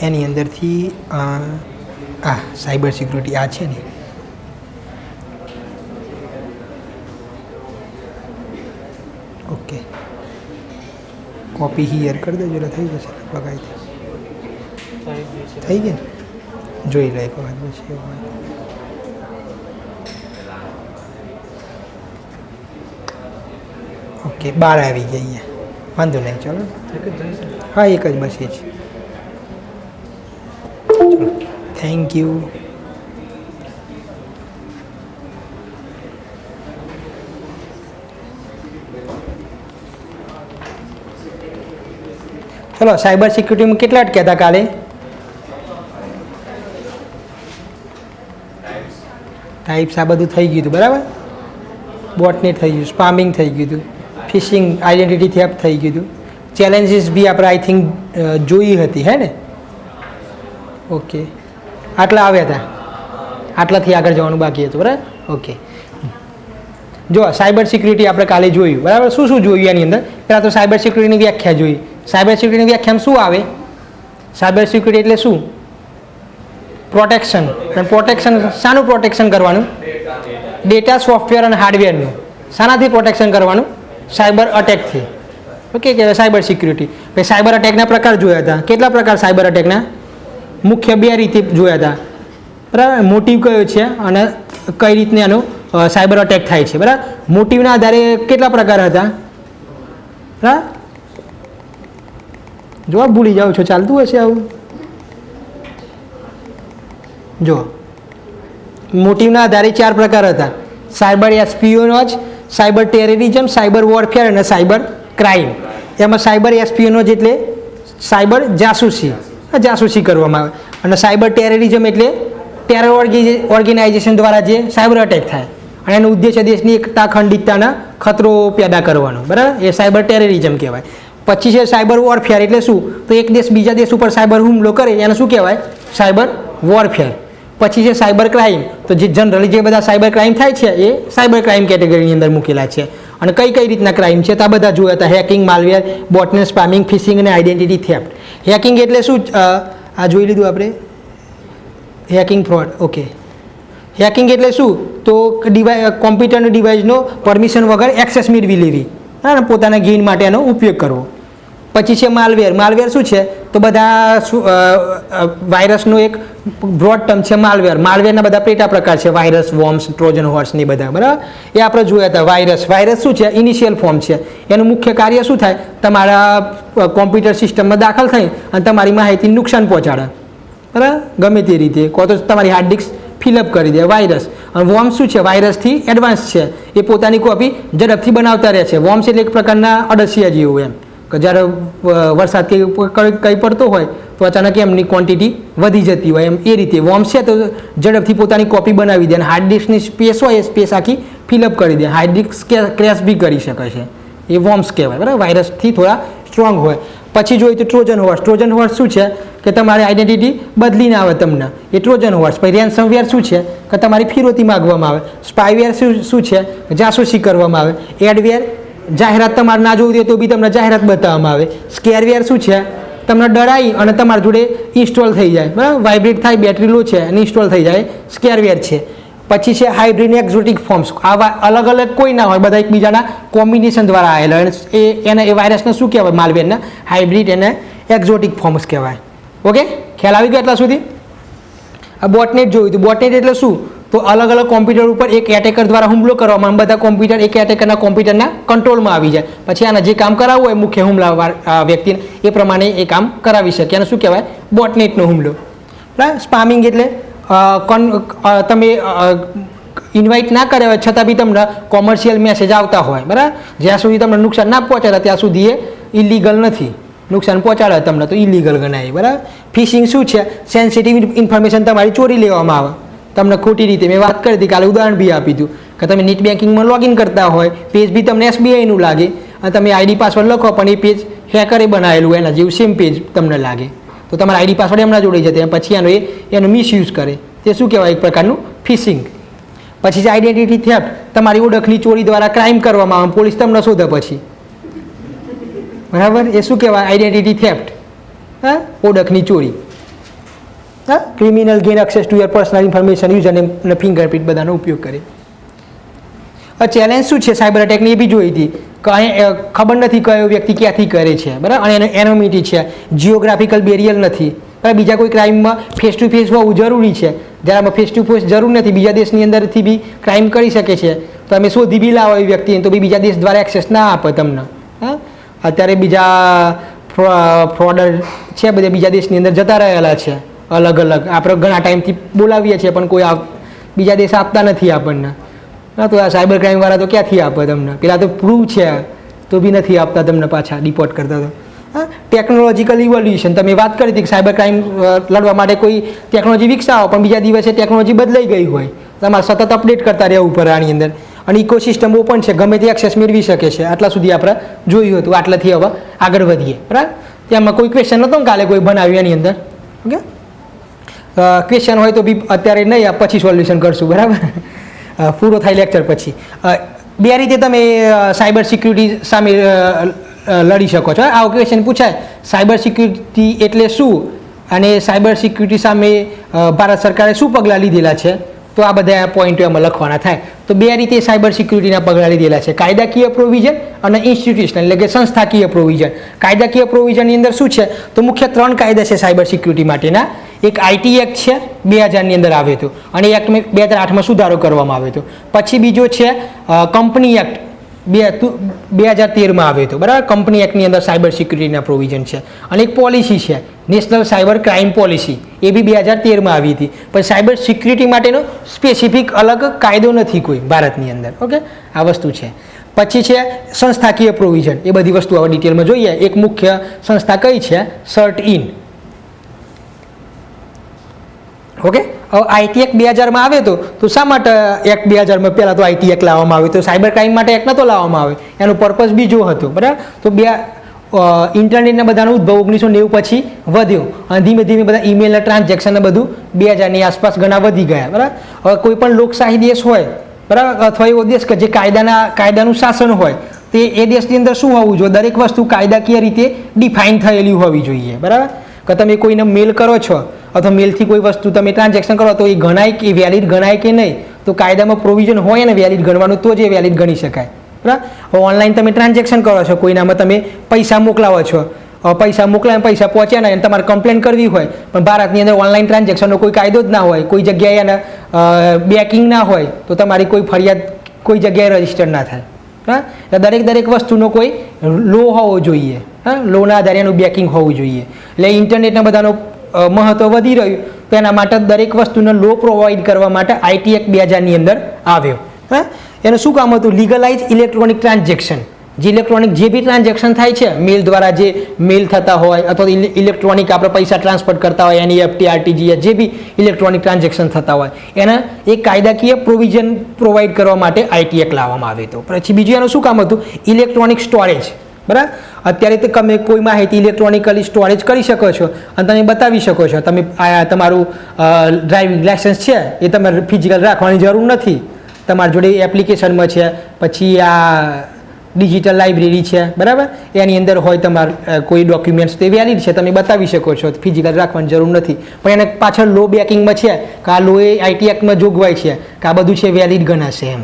એની અંદરથી આ સાયબર સિક્યુરિટી આ છે ને, ઓકે કોપી હિયર કરી દેજો એટલે થઈ જશે. બગાઈ થઈ ગઈ ને, જોઈ લે એક વાત પછી. ઓકે 12 આવી ગયા અહીંયા, વાંધો નહીં. ચાલો હા એક જ બસ એ જ. ચલો થેન્ક યુ. ચલો સાયબર સિક્યુરિટીમાં કેટલા અટક્યા હતા કાલે? ટાઈપ્સ આ બધું થઈ ગયું હતું. બરાબર, બોટનેટ થઈ ગયું, સ્પામિંગ થઈ ગયું હતું, ફિશિંગ આઈડેન્ટિટી થેફ્ટ થઈ ગયું હતું. ચેલેન્જીસ બી આપણે આઈ થિંક જોઈ હતી, હે ને? ઓકે આટલા આવ્યા હતા, આટલાથી આગળ જવાનું બાકી હતું. બરાબર, ઓકે જો સાયબર સિક્યુરિટી આપણે કાલે જોયું. બરાબર, શું શું જોયું એની અંદર? પહેલાં તો સાયબર સિક્યુરિટીની વ્યાખ્યા જોઈ. સાયબર સિક્યુરિટીની વ્યાખ્યામાં શું આવે? સાયબર સિક્યુરિટી એટલે શું? પ્રોટેક્શન. અને પ્રોટેક્શન શાનું પ્રોટેક્શન કરવાનું? ડેટા, સોફ્ટવેર અને હાર્ડવેરનું. શાનાથી પ્રોટેક્શન કરવાનું? સાયબર અટેકથી. ઓકે કે સાયબર સિક્યુરિટી. પછી સાયબર અટેકના પ્રકાર જોયા હતા. કેટલા પ્રકાર સાયબર અટેકના? મુખ્ય 2 રીતે જોયા હતા. બરાબર, મોટિવ કયો છે અને કઈ રીતને એનો સાયબર અટેક થાય છે. બરાબર, મોટિવના આધારે કેટલા પ્રકાર હતા? બરાબર, જો ભૂલી જાઓ છો, ચાલતું હશે આવું. જો મોટિવના આધારે 4 પ્રકાર હતા. Cyber espionage, cyber terrorism, cyber warfare અને સાયબર ક્રાઇમ. એમાં સાયબર એસ્પિયોનોજ એટલે સાયબર જાસૂસી કરવામાં આવે. અને સાયબર ટેરરિઝમ એટલે ટેરર ઓર્ગેનાઇઝેશન દ્વારા જે સાયબર અટેક થાય અને એનો ઉદ્દેશ્ય દેશની એકતા અખંડિતતાના ખતરો પેદા કરવાનો, બરાબર, એ સાયબર ટેરરિઝમ કહેવાય. પછી છે સાયબર વોરફેર એટલે શું, તો એક દેશ બીજા દેશ ઉપર સાયબર હુમલો કરે એને શું કહેવાય, સાયબર વોરફેર. પછી છે સાયબર ક્રાઇમ, તો જે જનરલી જે બધા સાયબર ક્રાઇમ થાય છે એ સાયબર ક્રાઇમ કેટેગરીની અંદર મૂકેલા છે. અને કઈ કઈ રીતના ક્રાઇમ છે તો આ બધા જોયા હતા, હેકિંગ, માલવેર, બોટનેટ, સ્પામિંગ, ફિશિંગ અને આઈડેન્ટિટી થેફ્ટ. હેકિંગ એટલે શું, આ જોઈ લીધું આપણે, હેકિંગ ફ્રોડ. ઓકે, હેકિંગ એટલે શું, તો કોમ્પ્યુટરના ડિવાઇસનો પરમિશન વગર એક્સેસ મેળવી લેવી અને પોતાના ગેઇન માટે એનો ઉપયોગ કરવો. પછી છે માલવેર શું છે, તો બધા વાયરસનો એક બ્રોડ ટર્મ છે માલવેરના બધા પેટા પ્રકાર છે, વાયરસ, વોર્મ્સ, ટ્રોજન હોર્સ ને બધા, બરાબર. એ આપણે જોયા હતા. વાયરસ શું છે, ઇનિશિયલ ફોર્મ છે. એનું મુખ્ય કાર્ય શું થાય, તમારા કોમ્પ્યુટર સિસ્ટમમાં દાખલ થઈ અને તમારી માહિતીને નુકસાન પહોંચાડે, બરાબર, ગમે તે રીતે, કો તો તમારી હાર્ડ ડિસ્ક ફિલઅપ કરી દે, વાયરસ. અને વોર્મ્સ શું છે, વાયરસથી એડવાન્સ છે, એ પોતાની કોપી ઝડપથી બનાવતા રહે છે. વોર્મ્સ એટલે એક પ્રકારના અળસિયા જેવું, એમ કે જ્યારે વરસાદ કંઈ પડતો હોય તો અચાનક એમની ક્વોન્ટિટી વધી જતી હોય, એમ એ રીતે વોર્મ્સ છે તો ઝડપથી પોતાની કોપી બનાવી દે અને હાર્ડ ડિસ્કની સ્પેસ હોય એ સ્પેસ આખી ફિલઅપ કરી દે. હાર્ડ ડિસ્ક ક્રેશ બી કરી શકે છે, એ વોર્મ્સ કહેવાય, બરાબર, વાયરસથી થોડા સ્ટ્રોંગ હોય. પછી જોઈએ તો ટ્રોજન હોર્સ શું છે કે તમારી આઈડેન્ટિટી બદલીને આવે તમને, એ ટ્રોજન હોર્સ. પછી રેન્સમવેર શું છે કે તમારી ફિરૌતી માગવામાં આવે. સ્પાયવેર શું છે, જાસૂસી કરવામાં આવે. એડવેર, જાહેરાત તમારે ના જોવી હોય તો બી તમને જાહેરાત બતાવવામાં આવે. સ્કેરવેર શું છે, તમને ડરાઈ અને તમારી જોડે ઇન્સ્ટોલ થઈ જાય, બરાબર, વાઇબ્રેટ થાય, બેટરી લો છે અને ઇન્સ્ટોલ થઈ જાય, સ્કેરવેર છે. પછી છે હાઇબ્રિડ એક્ઝોટિક ફોર્મ્સ, આવા અલગ અલગ કોઈ ના હોય, બધા એકબીજાના કોમ્બિનેશન દ્વારા આવેલા, એ વાયરસને શું કહેવાય, માલવેરના હાઇબ્રિડ અને એક્ઝોટિક ફોર્મ્સ કહેવાય. ઓકે, ખ્યાલ આવી ગયો એટલા સુધી. આ બોટનેટ જોયું હતું. બોટનેટ એટલે શું, તો અલગ અલગ કોમ્પ્યુટર ઉપર એક એટેકર દ્વારા હુમલો કરવામાં, બધા કોમ્પ્યુટર એક એટેકરના કોમ્પ્યુટરના કંટ્રોલમાં આવી જાય. પછી આના જે કામ કરાવવું હોય મુખ્ય હુમલાવાર વ્યક્તિને એ પ્રમાણે એ કામ કરાવી શકે, એને શું કહેવાય, બોટનેટનો હુમલો. બરાબર. સ્પામિંગ એટલે તમે ઇન્વાઇટ ના કર્યા હોય છતાં બી તમને કોમર્શિયલ મેસેજ આવતા હોય, બરાબર, જ્યાં સુધી તમને નુકસાન ના પહોંચાડે ત્યાં સુધી એ ઇલીગલ નથી, નુકસાન પહોંચાડે તમને તો ઇલીગલ ગણાય, બરાબર. ફિશિંગ શું છે, સેન્સિટિવ ઇન્ફોર્મેશન તમારી ચોરી લેવામાં આવે તમને ખોટી રીતે. મેં વાત કરી હતી કાલે, ઉદાહરણ બી આપી હતું કે તમે નેટ બેન્કિંગમાં લોગિન કરતા હોય, પેજ બી તમને SBIનું લાગે અને તમે આઈડી પાસવર્ડ લખો પણ એ પેજ હેકરે બનાવેલું એના જેવું સેમ પેજ તમને લાગે, તો તમારા આઈડી પાસવર્ડ એમના જોડે જતા, પછી એનો મિસયુઝ કરે, તે શું કહેવાય, એક પ્રકારનું ફિશિંગ. પછી જે આઈડેન્ટિટી થેફ્ટ, તમારી ઓળખની ચોરી દ્વારા ક્રાઇમ કરવામાં આવે, પોલીસ તમને શોધે પછી, બરાબર, એ શું કહેવાય, આઈડેન્ટિટી થેફ્ટ, હા, ઓળખની ચોરી. હા, criminal gain access to your personal information, user name અને ફિંગરપ્રિન્ટ બધાનો ઉપયોગ કરે. ચેલેન્જ શું છે સાયબર અટેકની, એ બી જોઈ હતી. ખબર નથી કયો વ્યક્તિ ક્યાંથી કરે છે, બરાબર, અને એનો એનોમિટી છે, જીઓગ્રાફિકલ બેરિયર નથી, બરાબર. બીજા કોઈ ક્રાઇમમાં ફેસ ટુ ફેસ હોવું જરૂરી છે, જ્યારે આમાં ફેસ ટુ ફેસ જરૂર નથી, બીજા દેશની અંદરથી બી ક્રાઇમ કરી શકે છે, તો તમે શોધી બી લાવો એ વ્યક્તિને તો બી બીજા દેશ દ્વારા એક્સેસ ના આપે તમને. હા, અત્યારે બીજા ફ્રોડર છે બધા બીજા દેશની અંદર જતા રહેલા છે અલગ અલગ, આપણે ઘણા ટાઈમથી બોલાવીએ છીએ પણ કોઈ બીજા દેશ આપતા નથી આપણને. હા, તો આ સાયબર ક્રાઇમવાળા તો ક્યાંથી આપે તમને, પેલા તો પ્રૂવ છે તો બી નથી આપતા તમને, પાછા ડિપોર્ટ કરતા. તો હા, ટેકનોલોજીકલ ઇવોલ્યુશન, તમે વાત કરી હતી કે સાયબર ક્રાઇમ લડવા માટે કોઈ ટેકનોલોજી વિકસાવો પણ બીજા દિવસે ટેકનોલોજી બદલાઈ ગઈ હોય, તમારે સતત અપડેટ કરતા રહેવું પડે આની અંદર. અને ઇકોસિસ્ટમ ઓપન છે, ગમે તે એક્સેસ મેળવી શકે છે. આટલા સુધી આપણે જોયું હતું, આટલાથી હવે આગળ વધીએ, બરાબર. તેમાં કોઈ ક્વેશ્ચન નહોતો ને કાલે કોઈ બનાવ્યું એની અંદર, ઓકે. ક્વેશ્ચન હોય તો બી અત્યારે નહીં, પછી સોલ્યુશન કરશું, બરાબર, પૂરો થાય લેક્ચર પછી. બે રીતે તમે સાયબર સિક્યુરિટી સામે લડી શકો છો. આ ક્વેશ્ચન પૂછાય, સાયબર સિક્યુરિટી એટલે શું અને સાયબર સિક્યુરિટી સામે ભારત સરકારે શું પગલાં લીધેલા છે, તો આ બધા પોઈન્ટો એમાં લખવાના થાય. તો બે રીતે સાયબર સિક્યુરિટીના પગલાં લીધેલા છે, કાયદાકીય પ્રોવિઝન અને ઇન્સ્ટિટ્યુશનલ એટલે કે સંસ્થાકીય પ્રોવિઝન. કાયદાકીય પ્રોવિઝનની અંદર શું છે, તો મુખ્ય 3 કાયદા છે સાયબર સિક્યુરિટી માટેના. એક IT એક્ટ છે 2000ની અંદર આવ્યો હતો અને એક્ટમાં 2008માં સુધારો કરવામાં આવ્યો હતો. પછી બીજો છે કંપની એક્ટ 2013માં આવ્યો હતો, બરાબર. કંપની એક્ટની અંદર સાયબર સિક્યુરિટીના પ્રોવિઝન છે. અને એક પોલિસી છે નેશનલ સાયબર ક્રાઇમ પોલિસી, એ બી 2013માં આવી હતી. પણ સાયબર સિક્યુરિટી માટેનો સ્પેસિફિક અલગ કાયદો નથી કોઈ ભારતની અંદર, ઓકે, આ વસ્તુ છે. પછી છે સંસ્થાકીય પ્રોવિઝન, એ બધી વસ્તુ હવે ડિટેલમાં જોઈએ. એક મુખ્ય સંસ્થા કઈ છે? Shirt in. ઓકે, હવે આઈટી એક્ટ 2000માં આવે તો શા માટે એક્ટ 2000માં પહેલાં તો આઈટી એક્ટ લાવવામાં આવ્યો? તો સાયબર ક્રાઇમ માટે એક્ટ નહોતો લાવવામાં આવે, એનો પર્પઝ બીજો હતો, બરાબર. તો ઇન્ટરનેટના બધાનો ઉદ્ભવ 1990 પછી વધ્યો અને ધીમે ધીમે બધા ઈમેલના ટ્રાન્ઝેક્શન બધું 2000ની આસપાસ ઘણા વધી ગયા, બરાબર. હવે કોઈ પણ લોકશાહી દેશ હોય, બરાબર, અથવા એવો દેશ કે જે કાયદાનું શાસન હોય, તે એ દેશની અંદર શું હોવું જોઈએ? દરેક વસ્તુ કાયદાકીય રીતે ડિફાઇન થયેલી હોવી જોઈએ, બરાબર. કે તમે કોઈને મેલ કરો છો અથવા મેલથી કોઈ વસ્તુ તમે ટ્રાન્ઝેક્શન કરો તો એ ગણાય કે વેલિડ ગણાય કે નહીં? તો કાયદામાં પ્રોવિઝન હોય ને વેલિડ ગણવાનું, તો જ એ વેલિડ ગણી શકાય, બરાબર. ઓનલાઈન તમે ટ્રાન્ઝેક્શન કરો છો, કોઈનામાં તમે પૈસા મોકલાવો છો, પૈસા મોકલાય, પૈસા પહોંચ્યા નહીં, તમારે કમ્પ્લેન કરવી હોય, પણ ભારતની અંદર ઓનલાઈન ટ્રાન્ઝેક્શનનો કોઈ કાયદો જ ના હોય, કોઈ જગ્યાએ એને બેકિંગ ના હોય, તો તમારી કોઈ ફરિયાદ કોઈ જગ્યાએ રજીસ્ટર ના થાય, બરાબર. દરેક વસ્તુનો કોઈ લો હોવો જોઈએ, લોના આધારે એનું બેકિંગ હોવું જોઈએ. એટલે ઇન્ટરનેટના બધાનો મહત્વ વધી રહ્યું, તો એના માટે દરેક વસ્તુનો લો પ્રોવાઈડ કરવા માટે આઈટી એક્ટ 2000ની અંદર આવ્યો. એનું શું કામ હતું? Legalise electronic transaction. જે ઇલેક્ટ્રોનિક જે બી ટ્રાન્ઝેક્શન થાય છે, મેલ દ્વારા જે મેલ થતા હોય અથવા ઇલેક્ટ્રોનિક આપણે પૈસા ટ્રાન્સફર કરતા હોય, એનઈએફટી, આરટીજીએસ, જે બી ઇલેક્ટ્રોનિક ટ્રાન્ઝેક્શન થતા હોય, એના એક કાયદાકીય પ્રોવિઝન પ્રોવાઈડ કરવા માટે આઈટી એક્ટ લાવવામાં આવ્યો હતો. પછી બીજું એનું શું કામ હતું? ઇલેક્ટ્રોનિક સ્ટોરેજ, બરાબર. અત્યારે તો તમે કોઈ માહિતી ઇલેક્ટ્રોનિકલી સ્ટોરેજ કરી શકો છો અને તમે બતાવી શકો છો. તમે તમારું ડ્રાઇવિંગ લાયસન્સ છે એ તમારે ફિઝિકલ રાખવાની જરૂર નથી, તમારી જોડે એપ્લિકેશનમાં છે, પછી આ ડિજિટલ લાઇબ્રેરી છે, બરાબર, એની અંદર હોય તમારા કોઈ ડોક્યુમેન્ટ્સ, તે વેલિડ છે, તમે બતાવી શકો છો, ફિઝિકલ રાખવાની જરૂર નથી. પણ એને પાછળ લો બેકિંગમાં છે કે આ લો એ આઈટી એક્ટમાં જોગવાઈ છે કે આ બધું છે વેલિડ ગણાશે એમ,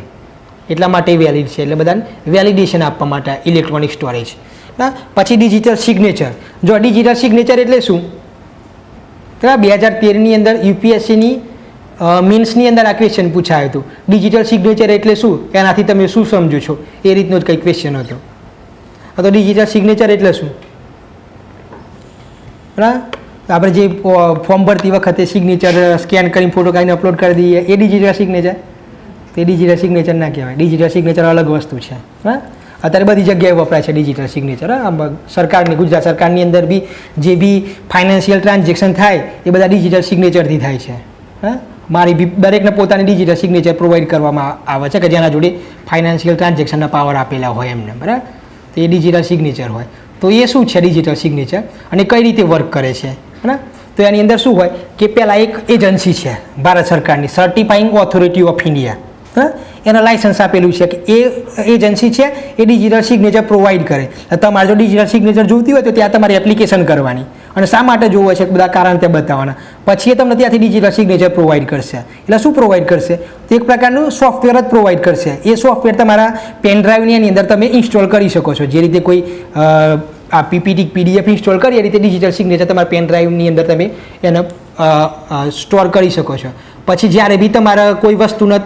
એટલા માટે વેલિડ છે. એટલે બધાને વેલિડેશન આપવા માટે ઇલેક્ટ્રોનિક સ્ટોરેજ. પછી ડિજિટલ સિગ્નેચર. જો ડિજિટલ સિગ્નેચર એટલે શું? 2013ની અંદર યુપીએસસીની મીન્સની અંદર આ ક્વેશ્ચન પૂછાયું હતું. ડિજિટલ સિગ્નેચર એટલે શું? એનાથી તમે શું સમજો છો? એ રીતનો જ કંઈ ક્વેશ્ચન હતો. તો ડિજિટલ સિગ્નેચર એટલે શું? બરાબર, આપણે જે ફોર્મ ભરતી વખતે સિગ્નેચર સ્કેન કરીને ફોટો કાઢીને અપલોડ કરી દઈએ, એ ડિજિટલ સિગ્નેચર. તે ડિજિટલ સિગ્નેચર ના કહેવાય. ડિજિટલ સિગ્નેચર અલગ વસ્તુ છે. બરાબર, અત્યારે બધી જગ્યાએ વપરાય છે ડિજિટલ સિગ્નેચર. સરકારની, ગુજરાત સરકારની અંદર બી જે બી ફાઇનાન્શિયલ ટ્રાન્ઝેક્શન થાય એ બધા ડિજિટલ સિગ્નેચરથી થાય છે. મારી બી દરેકને પોતાની ડિજિટલ સિગ્નેચર પ્રોવાઈડ કરવામાં આવે છે કે જેના જોડે ફાઇનાન્શિયલ ટ્રાન્ઝેક્શનના પાવર આપેલા હોય એમને, બરાબર. તો એ ડિજિટલ સિગ્નેચર હોય. તો એ શું છે ડિજિટલ સિગ્નેચર અને કઈ રીતે વર્ક કરે છે? બરાબર. તો એની અંદર શું હોય કે પહેલાં એક એજન્સી છે ભારત સરકારની, સર્ટિફાઈંગ ઓથોરિટી ઓફ ઇન્ડિયા, એના લાયસન્સ આપેલું છે કે એ એજન્સી છે એ ડિજિટલ સિગ્નેચર પ્રોવાઈડ કરે. તમારે જો ડિજિટલ સિગ્નેચર જોઈતી હોય તો ત્યાં તમારે એપ્લિકેશન કરવાની, અને શા માટે જોવું છે બધા કારણ તે બતાવવાના, પછી એ તમને ત્યાંથી ડિજિટલ સિગ્નેચર પ્રોવાઈડ કરશે. એટલે શું પ્રોવાઈડ કરશે? તો એક પ્રકારનું સોફ્ટવેર જ પ્રોવાઈડ કરશે. એ સોફ્ટવેર તમારા પેન ડ્રાઈવની એની અંદર તમે ઇન્સ્ટોલ કરી શકો છો. જે રીતે કોઈ આ પીપીટી પીડીએફ ઇન્સ્ટોલ કરી એ રીતે ડિજિટલ સિગ્નેચર તમારા પેન ડ્રાઈવની અંદર તમે એને સ્ટોર કરી શકો છો. પછી જ્યારે બી તમારે કોઈ વસ્તુને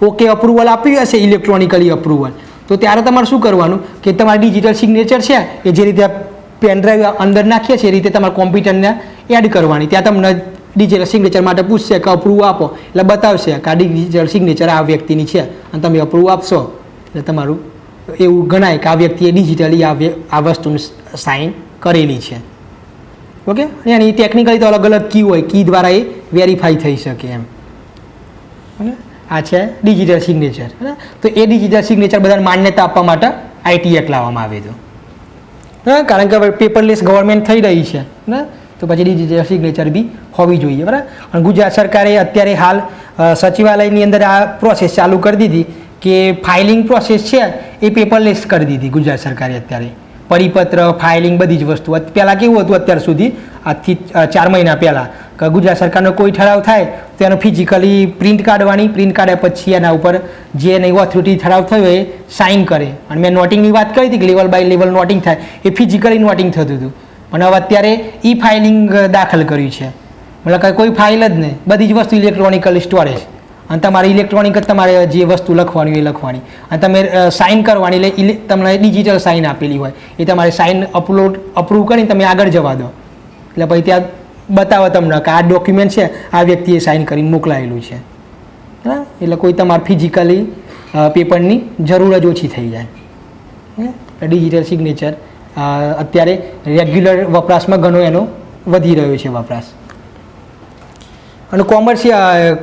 ઓકે અપ્રુવલ આપ્યું હશે, ઇલેક્ટ્રોનિકલી અપ્રુવલ, તો ત્યારે તમારે શું કરવાનું કે તમારા ડિજિટલ સિગ્નેચર છે એ જે રીતે પેન ડ્રાઈવ અંદર નાખીએ છીએ એ રીતે તમારા કોમ્પ્યુટરને એડ કરવાની. ત્યાં તમને ડિજિટલ સિગ્નેચર માટે પૂછશે કે અપ્રુવ આપો, એટલે બતાવશે કે આ ડિજિટલ સિગ્નેચર આ વ્યક્તિની છે અને તમે અપ્રુવ આપશો એટલે તમારું એવું ગણાય કે આ વ્યક્તિએ ડિજિટલી આ વસ્તુને સાઇન કરેલી છે. ઓકે, એની ટેકનિકલી તો અલગ અલગ કી હોય, કી દ્વારા એ વેરીફાઈ થઈ શકે એમ. ઓકે, આ છે ડિજિટલ સિગ્નેચર. તો એ ડિજિટલ સિગ્નેચર બધાને માન્યતા આપવા માટે આઈટી એક્ટ લાવવામાં આવ્યું હતું. કારણ કે હવે પેપરલેસ ગવર્મેન્ટ થઈ રહી છે ને, તો પછી ડિજિટલ સિગ્નેચર બી હોવી જોઈએ, બરાબર. અને ગુજરાત સરકારે અત્યારે હાલ સચિવાલયની અંદર આ પ્રોસેસ ચાલુ કરી દીધી કે ફાઇલિંગ પ્રોસેસ છે એ પેપરલેસ કરી દીધી ગુજરાત સરકારે. અત્યારે પરિપત્ર, ફાઇલિંગ, બધી જ વસ્તુ. પહેલાં કેવું હતું અત્યાર સુધી, આજથી 4 મહિના પહેલાં, કે ગુજરાત સરકારનો કોઈ ઠરાવ થાય તો એનો ફિઝિકલી પ્રિન્ટ કાઢવાની, પ્રિન્ટ કાઢ્યા પછી એના ઉપર જે એની ઓથોરિટી ઠરાવ થયો એ સાઇન કરે. અને મેં નોટિંગની વાત કરી હતી કે લેવલ બાય લેવલ નોટિંગ થાય, એ ફિઝિકલી નોટિંગ થતું હતું. પણ હવે અત્યારે ઈ ફાઇલિંગ દાખલ કર્યું છે, મતલબ કે કોઈ ફાઇલ જ નહીં, બધી જ વસ્તુ ઇલેક્ટ્રોનિકલી સ્ટોરેજ. અને તમારે ઇલેક્ટ્રોનિક જ તમારે જે વસ્તુ લખવાની એ લખવાની, અને તમે સાઇન કરવાની, એટલે તમને ડિજિટલ સાઇન આપેલી હોય એ તમારે સાઇન અપ્રૂવ કરીને તમે આગળ જવા દો, એટલે પછી ત્યાં બતાવો તમને કે આ ડોક્યુમેન્ટ છે આ વ્યક્તિએ સાઇન કરીને મોકલાયેલું છે. હા, એટલે કોઈ તમારે ફિઝિકલી પેપરની જરૂર જ ઓછી થઈ જાય. ડિજિટલ સિગ્નેચર અત્યારે રેગ્યુલર વપરાશમાં ઘણો એનો વધી રહ્યો છે વપરાશ. અને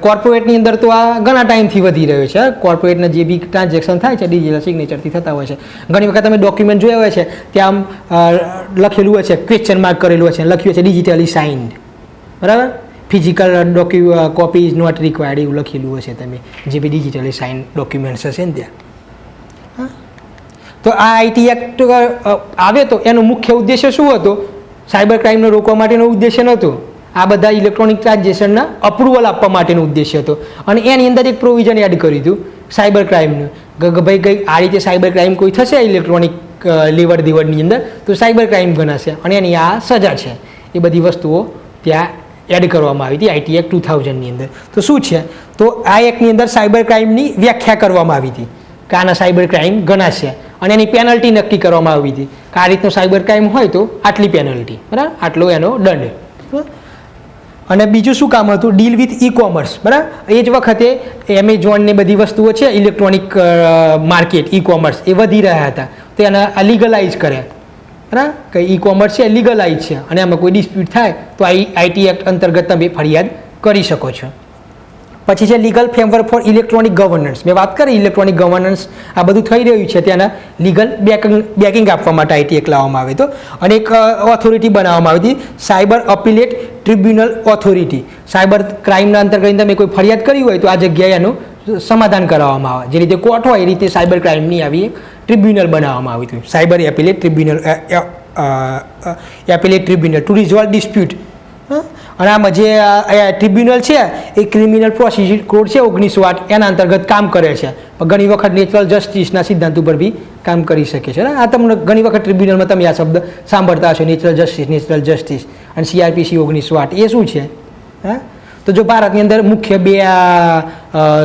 કોર્પોરેટની અંદર તો આ ઘણા ટાઈમથી વધી રહ્યો છે. કોર્પોરેટના જે બી ટ્રાન્ઝેક્શન થાય છે ડિજિટલ સિગ્નેચરથી થતા હોય છે. ઘણી વખત તમે ડોક્યુમેન્ટ જોયા હોય છે ત્યાં આમ લખેલું હોય છે, ક્વેશ્ચન માર્ક કરેલું હોય છે, લખ્યું છે ડિજિટલી સાઇન્ડ, બરાબર. Physical copy is not required એવું લખેલું હોય છે તમે જે બી ડિજિટલી સાઇન ડોક્યુમેન્ટ્સ હશે ને ત્યાં. તો આ આઈટી એક્ટ આવે તો એનો મુખ્ય ઉદ્દેશ્ય શું હતો? સાયબર ક્રાઇમને રોકવા માટેનો ઉદ્દેશ્ય નહોતો. આ બધા ઇલેક્ટ્રોનિક ટ્રાન્ઝેક્શનના અપ્રુવલ આપવા માટેનો ઉદ્દેશ્ય હતો. અને એની અંદર એક પ્રોવિઝન એડ કર્યું હતું સાયબર ક્રાઇમનું કે ભાઈ કંઈ આ રીતે સાયબર ક્રાઇમ કોઈ થશે ઇલેક્ટ્રોનિક લેવડ દેવડની અંદર તો સાયબર ક્રાઇમ ગણાશે અને એની આ સજા છે. એ બધી વસ્તુઓ ત્યાં એડ કરવામાં આવી હતી આઈટી એક્ટ 2000ની અંદર. તો શું છે? તો આ એક્ટની અંદર સાયબર ક્રાઇમની વ્યાખ્યા કરવામાં આવી હતી કે આના સાયબર ક્રાઇમ ગણાશે અને એની પેનલ્ટી નક્કી કરવામાં આવી હતી કે આ રીતનો સાયબર ક્રાઇમ હોય તો આટલી પેનલ્ટી, બરાબર, આટલો એનો દંડ. અને બીજું શું કામ હતું? ડીલ વિથ ઈ કોમર્સ, બરાબર. એ જ વખતે એમેઝોનની બધી વસ્તુઓ છે ઇલેક્ટ્રોનિક માર્કેટ ઈ કોમર્સ એ વધી રહ્યા હતા તો એને લીગલાઇઝ કર્યા, બરાબર. કે ઈ કોમર્સ છે લીગલાઇઝ છે અને એમાં કોઈ ડિસ્પ્યુટ થાય તો આઈટી એક્ટ અંતર્ગત તમે ફરિયાદ કરી શકો છો. પછી છે legal framework for electronic governance. મેં વાત કરી ઇલેક્ટ્રોનિક ગવર્નન્સ આ બધું થઈ રહ્યું છે ત્યાંના લીગલ બેકિંગ આપવા માટે આઈટી એક્ટ લાવવામાં આવે તો અને એક ઓથોરિટી બનાવવામાં આવી હતી સાયબર અપીલેટ ટ્રિબ્યુનલ ઓથોરિટી. સાયબર ક્રાઇમના અંતર્ગત તમે કોઈ ફરિયાદ કરી હોય તો આ જગ્યાએ એનું સમાધાન કરાવવામાં આવે. જે રીતે કોર્ટ હોય એ રીતે સાયબર ક્રાઇમની આવી એક ટ્રિબ્યુનલ બનાવવામાં આવી હતી cyber appellate tribunal to resolve dispute. અને આમાં જે ટ્રિબ્યુનલ છે એ ક્રિમિનલ પ્રોસિજર કોડ છે 1908 એના અંતર્ગત કામ કરે છે. ઘણી વખત નેચરલ જસ્ટિસના સિદ્ધાંત ઉપર બી કામ કરી શકે છે. આ તમને ઘણી વખત ટ્રિબ્યુનલમાં તમે આ શબ્દ સાંભળતા હશો, નેચરલ જસ્ટિસ. અને CRPC 1908 એ શું છે? તો જો ભારતની અંદર મુખ્ય બે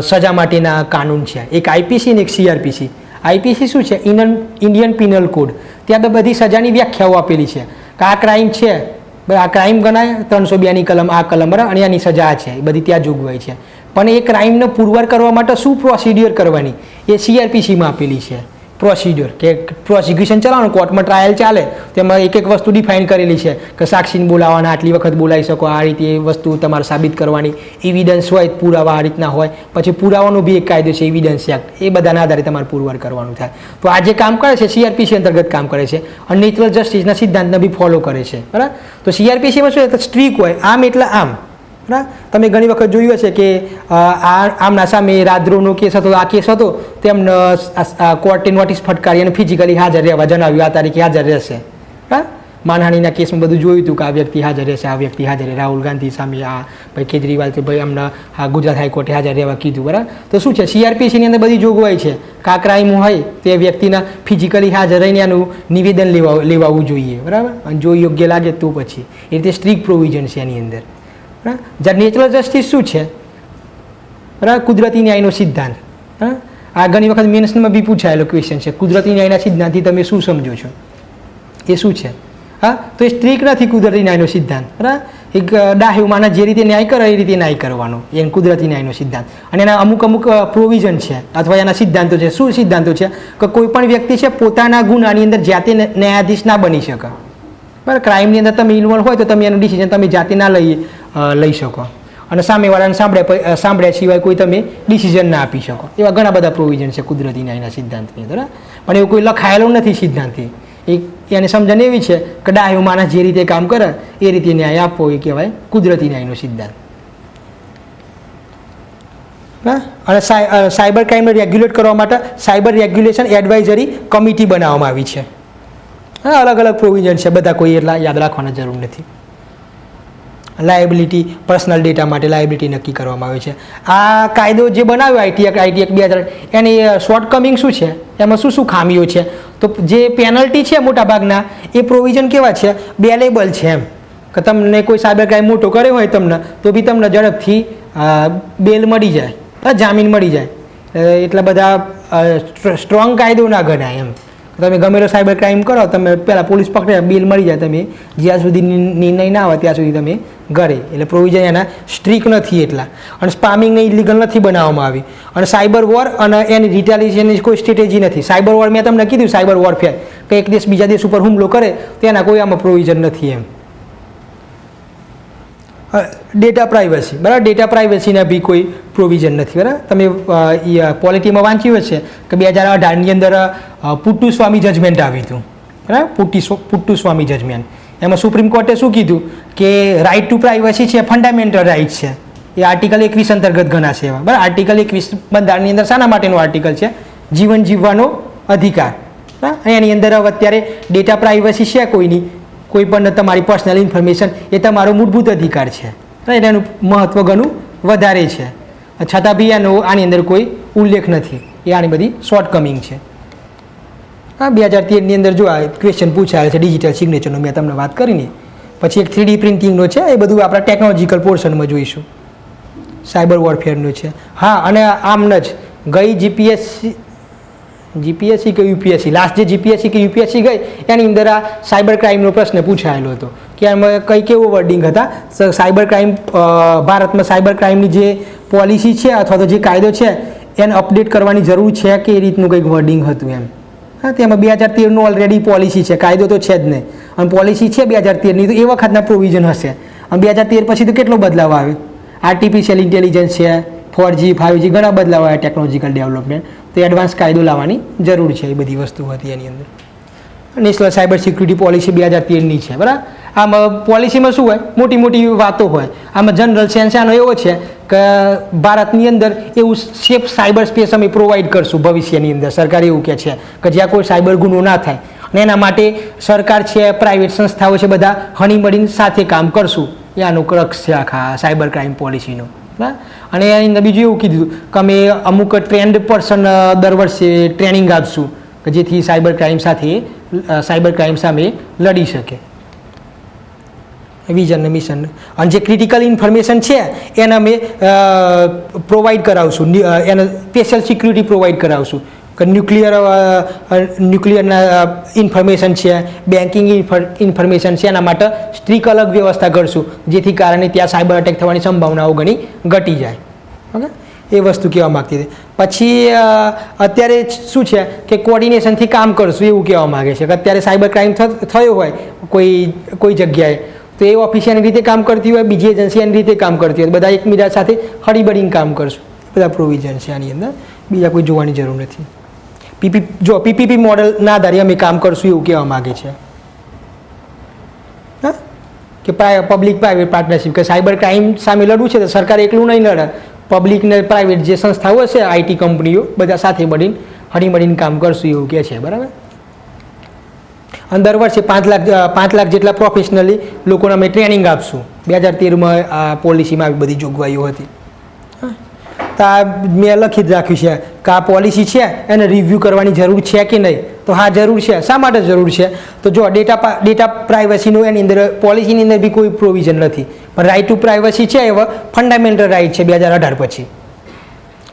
સજા માટેના કાનૂન છે, એક IPC અને એક CRPC. IPC શું છે? Indian penal code. ત્યાં બધી સજાની વ્યાખ્યાઓ આપેલી છે કે આ ક્રાઇમ છે, આ ક્રાઇમ ગણાય 302ની કલમ આ કલમ, બરાબર, અને એની સજા છે એ બધી ત્યાં જોગવાઈ છે. પણ એ ક્રાઇમને પુરવાર કરવા માટે શું પ્રોસિડ્યોર કરવાની એ CRPCમાં આપેલી છે. પ્રોસિડ્યોર કે પ્રોસિક્યુશન ચલાવવાનું, કોર્ટમાં ટ્રાયલ ચાલે તેમાં એક એક વસ્તુ ડિફાઇન કરેલી છે કે સાક્ષીને બોલાવવાના આટલી વખત બોલાવી શકો, આ રીતે એ વસ્તુ તમારે સાબિત કરવાની, એવિડન્સ હોય પુરાવા આ રીતના હોય. પછી પુરાવાનો બી એક કાયદો છે એવિડન્સ એક્ટ, એ બધાના આધારે તમારે પુરવાર કરવાનું થાય. તો આ જે કામ કરે છે CRPC અંતર્ગત કામ કરે છે અને નેચરલ જસ્ટિસના સિદ્ધાંતને બી ફોલો કરે છે, બરાબર. તો CRPCમાં શું છે? સ્ટ્રીક હોય, આમ એટલે આમ, બરાબર. તમે ઘણી વખત જોયું હશે કે આમના સામે રાજદ્રોહનો કેસ હતો, આ કેસ હતો તેમને કોર્ટે નોટિસ ફટકારી અને ફિઝિકલી હાજર રહેવા જણાવ્યું, આ તારીખે હાજર રહેશે, બરાબર. માનહાનિના કેસમાં બધું જોયું હતું કે આ વ્યક્તિ હાજર રહેશે, આ વ્યક્તિ હાજર રહે. રાહુલ ગાંધી સામે આ ભાઈ કેજરીવાલ તો ભાઈ અમને ગુજરાત હાઈકોર્ટે હાજર રહેવા કીધું, બરાબર. તો શું છે? CRPCની અંદર બધી જોગવાઈ છે કે આ ક્રાઇમ હોય તે વ્યક્તિના ફિઝિકલી હાજર રહીને એનું નિવેદન લેવાવું જોઈએ, બરાબર. અને જો યોગ્ય લાગે તો પછી એ રીતે સ્ટ્રિક્ટ પ્રોવિઝન છે એની અંદર. જ્યારે નેચરલ જસ્ટિસ શું છે? બરાબર, કુદરતી ન્યાયનો સિદ્ધાંત. આ ઘણી વખત મેન્સમાં બી પૂછાયેલો ક્વેશ્ચન છે, કુદરતી ન્યાયના સિદ્ધાંતથી તમે શું સમજો છો? એ શું છે? તો એ સ્ટ્રીક નથી કુદરતી ન્યાયનો સિદ્ધાંત, બરાબર. એક ડાહ્યું માણસ જે રીતે ન્યાય કરે એ રીતે ન્યાય કરવાનો એ કુદરતી ન્યાયનો સિદ્ધાંત. અને એના અમુક પ્રોવિઝન છે અથવા એના સિદ્ધાંતો છે. શું સિદ્ધાંતો છે? કે કોઈ પણ વ્યક્તિ છે પોતાના ગુનાની અંદર જાતે ન્યાયાધીશ ના બની શકે, બરાબર. ક્રાઇમની અંદર તમે ઇન્વોલ્વ હોય તો તમે એનું ડિસિઝન તમે જાતે ના લઈ શકો અને સામેવાળાને સાંભળ્યા સિવાય કોઈ તમે ડિસિઝન ના આપી શકો. એવા ઘણા બધા પ્રોવિઝન છે કુદરતી ન્યાયના સિદ્ધાંતની અંદર. પણ એવું કોઈ લખાયેલો નથી સિદ્ધાંતથી. એને સમજણ એવી છે કે ડાહ્યું માણસ જે રીતે કામ કરે એ રીતે ન્યાય આપવો એ કહેવાય કુદરતી ન્યાયનો સિદ્ધાંત. અને સાયબર ક્રાઇમને રેગ્યુલેટ કરવા માટે સાયબર રેગ્યુલેશન એડવાઇઝરી કમિટી બનાવવામાં આવી છે. અલગ અલગ પ્રોવિઝન છે, બધા કોઈ એટલા યાદ રાખવાની જરૂર નથી. લાયબિલિટી, પર્સનલ ડેટા માટે લાયબિલિટી નક્કી કરવામાં આવે છે. આ કાયદો જે બનાવ્યો આઈટી એક્ટ 2000 એની શોર્ટકમિંગ શું છે? એમાં શું શું ખામીઓ છે? તો જે પેનલ્ટી છે મોટાભાગના એ પ્રોવિઝન કેવા છે? બેલેબલ છે, એમ કે તમને કોઈ સાયબર ક્રાઇમ મોટો કર્યો હોય તમને તો બી તમને ઝડપથી બેલ મળી જાય, જામીન મળી જાય. એટલા બધા સ્ટ્રોંગ કાયદો ના ગણાય એમ. તમે ગમેલો સાયબર ક્રાઇમ કરો, તમે પહેલાં પોલીસ પકડે, બિલ મળી જાય, તમે જ્યાં સુધી નિર્ણય ના આવે ત્યાં સુધી તમે ઘરે. એટલે પ્રોવિઝન એના સ્ટ્રિક્ટ નથી એટલા. અને સ્પામિંગને ઇલીગલ નથી બનાવવામાં આવી. અને સાયબર વોર અને એની રિટાલિએશનની કોઈ સ્ટ્રેટેજી નથી. સાયબર વોર મેં તમને કીધું, સાયબર વોરફેર કે એક દેશ બીજા દેશ ઉપર હુમલો કરે તો એના કોઈ આમાં પ્રોવિઝન નથી એમ. ડેટા પ્રાઇવસી, બરાબર, ડેટા પ્રાઇવસીના બી કોઈ પ્રોવિઝન નથી, બરાબર. તમે પોલિટીમાં વાંચ્યું હશે કે 2018ની અંદર પુટ્ટુસ્વામી જજમેન્ટ આવ્યું હતું, બરાબર, પુટ્ટુસ્વામી જજમેન્ટ. એમાં સુપ્રીમ કોર્ટે શું કીધું કે રાઇટ ટુ પ્રાઇવસી છે ફંડામેન્ટલ રાઇટ છે, એ આર્ટિકલ 21 અંતર્ગત ગણાશે એવા, બરાબર. આર્ટિકલ 21 બંધારણની અંદર શાના માટેનો આર્ટિકલ છે? જીવન જીવવાનો અધિકાર, બરાબર. એની અંદર હવે અત્યારે ડેટા પ્રાઇવસી છે કોઈની, કોઈ પણ તમારી પર્સનલ ઇન્ફોર્મેશન એ તમારો મૂળભૂત અધિકાર છે, એટલે એનું મહત્ત્વ ઘણું વધારે છે. છતાં બી આની અંદર કોઈ ઉલ્લેખ નથી, એ આની બધી શોર્ટકમિંગ છે. હા, 2013ની અંદર જો આ ક્વેશ્ચન પૂછાયેલ છે ડિજિટલ સિગ્નેચરનો, મેં તમને વાત કરીને. પછી એક 3D પ્રિન્ટિંગનો છે, એ બધું આપણા ટેકનોલોજીકલ પોર્શનમાં જોઈશું. સાયબર વોરફેરનો છે. હા, અને આમ જ ગઈ જીપીએસસી કે યુપીએસસી, લાસ્ટ જે જીપીએસસી કે યુપીએસસી ગઈ એની અંદર આ સાયબર ક્રાઇમનો પ્રશ્ન પૂછાયેલો હતો કે એમાં કઈ કેવો વર્ડિંગ હતા. સાયબર ક્રાઇમ, ભારતમાં સાયબર ક્રાઇમની જે પોલિસી છે અથવા તો જે કાયદો છે એને અપડેટ કરવાની જરૂર છે કે એ રીતનું કંઈક વર્ડિંગ હતું એમ. હા, તેમાં 2013નું ઓલરેડી પોલિસી છે, કાયદો તો છે જ નહીં. અને પોલિસી છે 2013ની, તો એ વખતના પ્રોવિઝન હશે. અને 2013 પછી તો કેટલો બદલાવ આવ્યો? આર્ટિફિશિયલ ઇન્ટેલિજન્સ છે, 4G 5G, ઘણા બદલાવ આવ્યા, ટેકનોલોજીકલ ડેવલપમેન્ટ. તો એડવાન્સ કાયદો લાવવાની જરૂર છે, એ બધી વસ્તુ હતી એની અંદર. નેશનલ સાયબર સિક્યુરિટી પોલિસી 2013ની છે, બરાબર. આમાં પોલિસીમાં શું હોય? મોટી મોટી વાતો હોય. આમાં જનરલ સેન્સ આનો એવો છે કે ભારતની અંદર એવું સેફ સાયબર સ્પેસ અમે પ્રોવાઈડ કરશું ભવિષ્યની અંદર. સરકાર એવું કહે છે કે જ્યાં કોઈ સાયબર ગુનો ના થાય, અને એના માટે સરકાર છે, પ્રાઇવેટ સંસ્થાઓ છે, બધા હળીમળીને સાથે કામ કરશું. એ આનો ક્રક્સ છે આખા સાયબર ક્રાઇમ પોલિસીનો. અને એની અંદર બીજું એવું કીધું કે અમે અમુક ટ્રેન્ડ પર્સન દર વર્ષે ટ્રેનિંગ આપશું કે જેથી સાયબર ક્રાઇમ સામે લડી શકે. વિઝન અને મિશન. અને જે ક્રિટિકલ ઇન્ફોર્મેશન છે એને અમે પ્રોવાઈડ કરાવશું, એને સ્પેશિયલ સિક્યુરિટી પ્રોવાઈડ કરાવશું કે ન્યુક્લિયરના ઇન્ફોર્મેશન છે, બેન્કિંગ ઇન્ફોર્મેશન છે, એના માટે સ્ટ્રીક અલગ વ્યવસ્થા કરશું જેથી કારણે ત્યાં સાયબર અટેક થવાની સંભાવનાઓ ઘણી ઘટી જાય. ઓકે, એ વસ્તુ કહેવા માગતી હતી. પછી અત્યારે શું છે કે કોર્ડિનેશનથી કામ કરશું એવું કહેવા માગે છે કે અત્યારે સાયબર ક્રાઇમ થયો હોય કોઈ જગ્યાએ, તો એ ઓફિસ એની રીતે કામ કરતી હોય, બીજી એજન્સી એની રીતે કામ કરતી હોય, બધા એકબીજા સાથે હળીબળીને કામ કરશું. બધા પ્રોવિઝન છે આની અંદર, બીજા કોઈ જોવાની જરૂર નથી. પીપીપી મોડલના આધારે અમે કામ કરશું એવું કહેવા માગે છે. હા, કે પબ્લિક પ્રાઇવેટ પાર્ટનરશિપ, કે સાયબર ક્રાઇમ સામે લડવું છે તો સરકાર એકલું નહીં લડે, પબ્લિક ને પ્રાઇવેટ જે સંસ્થાઓ છે, આઈટી કંપનીઓ, બધા સાથે મળીને હળીમળીને કામ કરશું એવું કહે છે, બરાબર. અને દર વર્ષે 5 લાખ જેટલા પ્રોફેશનલી લોકોને અમે ટ્રેનિંગ આપશું. 2013માં આ પોલિસીમાં આવી બધી જોગવાઈઓ હતી. તો આ મેં લખી જ રાખ્યું છે કે આ પોલિસી છે એને રિવ્યૂ કરવાની જરૂર છે કે નહીં. તો હા, જરૂર છે. શા માટે જરૂર છે? તો જો ડેટા પ્રાઇવસીનો એની અંદર પોલિસીની અંદર બી કોઈ પ્રોવિઝન નથી, પણ રાઇટ ટુ પ્રાઇવસી છે એવા ફંડામેન્ટલ રાઇટ છે 2018 પછી.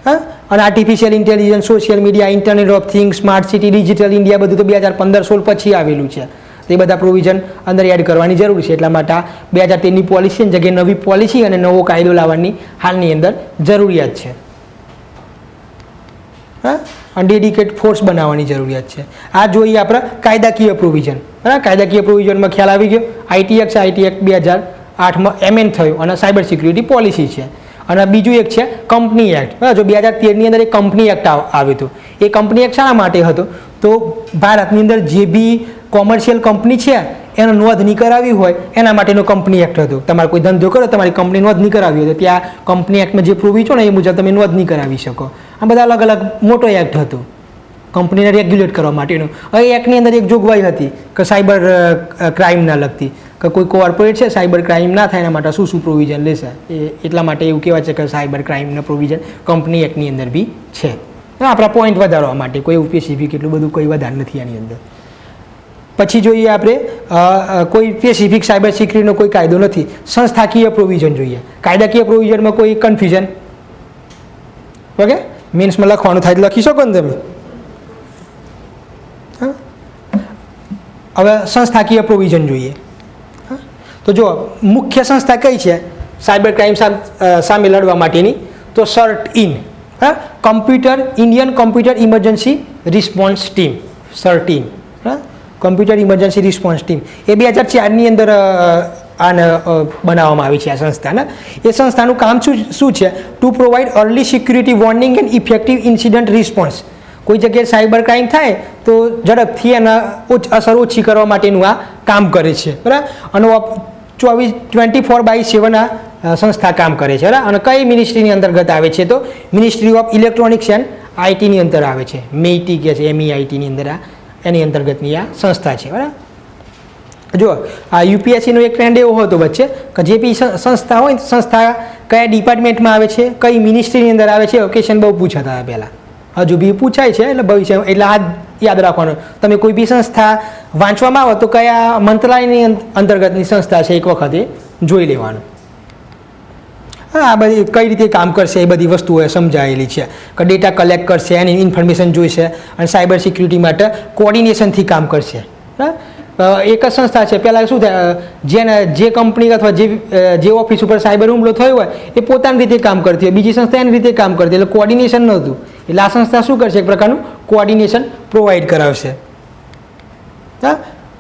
હા, અને artificial intelligence, social media, internet of things, smart city, digital India, બધું તો 2015-16 પછી આવેલું છે. એ બધા પ્રોવિઝન અંદર એડ કરવાની જરૂર છે. એટલા માટે આ 2013ની પોલિસીની જગ્યાએ નવી પોલિસી અને નવો કાયદો લાવવાની હાલની અંદર જરૂરિયાત છે. હા, અને ડેડિકેટ ફોર્સ બનાવવાની જરૂરિયાત છે. આ જોઈએ આપણા કાયદાકીય પ્રોવિઝન. બરાબર, કાયદાકીય પ્રોવિઝનમાં ખ્યાલ આવી ગયો. આઈટી એક્ટ 2008માં એમેન્ડ થયું અને સાયબર સિક્યુરિટી પોલિસી છે. અને બીજું એક છે કંપની એક્ટ. જો 2013ની અંદર એક કંપની એક્ટ આવ્યું હતું. એ કંપની એક્ટ શાના માટે હતો? તો ભારતની અંદર જે બી કોમર્શિયલ કંપની છે એનો નોંધણી કરાવી હોય એના માટેનો કંપની એક્ટ હતો. તમારે કોઈ ધંધો કરો, તમારી કંપની નોંધણી કરાવી હોય તો ત્યાં કંપની એક્ટમાં જે પ્રોવિઝન હોય એ મુજબ તમે નોંધણી કરાવી શકો. આ બધા અલગ અલગ મોટો એક્ટ હતો કંપનીને રેગ્યુલેટ કરવા માટેનો. હવે એક્ટની અંદર એક જોગવાઈ હતી કે સાયબર ક્રાઇમના લગતી, કે કોઈ કોર્પોરેટ છે સાયબર ક્રાઇમ ના થાય એના માટે શું શું પ્રોવિઝન લેશે. એટલા માટે એવું કહેવાય છે કે સાયબર ક્રાઇમના પ્રોવિઝન કંપની એક્ટની અંદર બી છે. આપણા પોઈન્ટ વધારવા માટે કોઈ સ્પેસિફિક એટલું બધું કોઈ વધારે નથી આની અંદર. પછી જોઈએ આપણે કોઈ સ્પેસિફિક સાયબર સિક્યુરિટીનો કોઈ કાયદો નથી. સંસ્થાકીય પ્રોવિઝન જોઈએ. કાયદાકીય પ્રોવિઝનમાં કોઈ કન્ફ્યુઝન? ઓકે, મીન્સમાં લખવાનું થાય લખી શકો ને તમે. હા, હવે સંસ્થાકીય પ્રોવિઝન જોઈએ. તો જો મુખ્ય સંસ્થા કઈ છે સાયબર ક્રાઇમ સામે લડવા માટેની, તો CERT-IN, Indian computer emergency response team, CERT-IN, computer emergency response team. એ 2004ની અંદર આને બનાવવામાં આવી છે આ સંસ્થાને. એ સંસ્થાનું કામ શું છે? Two provide early security warning and effective incident response. કોઈ જગ્યાએ સાયબર ક્રાઇમ થાય તો ઝડપથી એના અસર ઓછી કરવા માટેનું આ કામ કરે છે, બરાબર. અને 24/7 આ સંસ્થા કામ કરે છે, બરાબર. અને કઈ મિનિસ્ટ્રીની અંતર્ગત આવે છે? તો મિનિસ્ટ્રી ઓફ ઇલેક્ટ્રોનિક્સ એન્ડ આઈટીની અંદર આવે છે. MEIT કે છે, MEITની અંદર એની અંતર્ગતની આ સંસ્થા છે, બરાબર. જો આ UPSCનો એક ટ્રેન્ડ એવો હતો વચ્ચે કે જે બી સંસ્થા હોય સંસ્થા કયા ડિપાર્ટમેન્ટમાં આવે છે, કઈ મિનિસ્ટ્રીની અંદર આવે છે, ક્વેશ્ચન બહુ પૂછાતા હતા પહેલાં. હજુ બી પૂછાય છે, એટલે ભવિષ્ય એટલે આ યાદ રાખવાનું. તમે કોઈ બી સંસ્થા વાંચવામાં આવો તો કયા મંત્રાલયની અંતર્ગતની સંસ્થા છે એક વખતે જોઈ લેવાનું. આ બધી કઈ રીતે કામ કરશે એ બધી વસ્તુઓ સમજાયેલી છે કે ડેટા કલેક્ટ કરશે, એની ઇન્ફોર્મેશન જોઈશે અને સાયબર સિક્યુરિટી માટે કોર્ડિનેશનથી કામ કરશે. એક જ સંસ્થા છે, પહેલાં શું થાય, જે કંપની અથવા જે ઓફિસ ઉપર સાયબર હુમલો થયો હોય એ પોતાની રીતે કામ કરતી હોય, બીજી સંસ્થા એની રીતે કામ કરતી, એટલે કોર્ડિનેશન નહોતું. એટલે આ સંસ્થા શું કરશે? એક પ્રકારનું કોર્ડિનેશન પ્રોવાઈડ કરાવશે.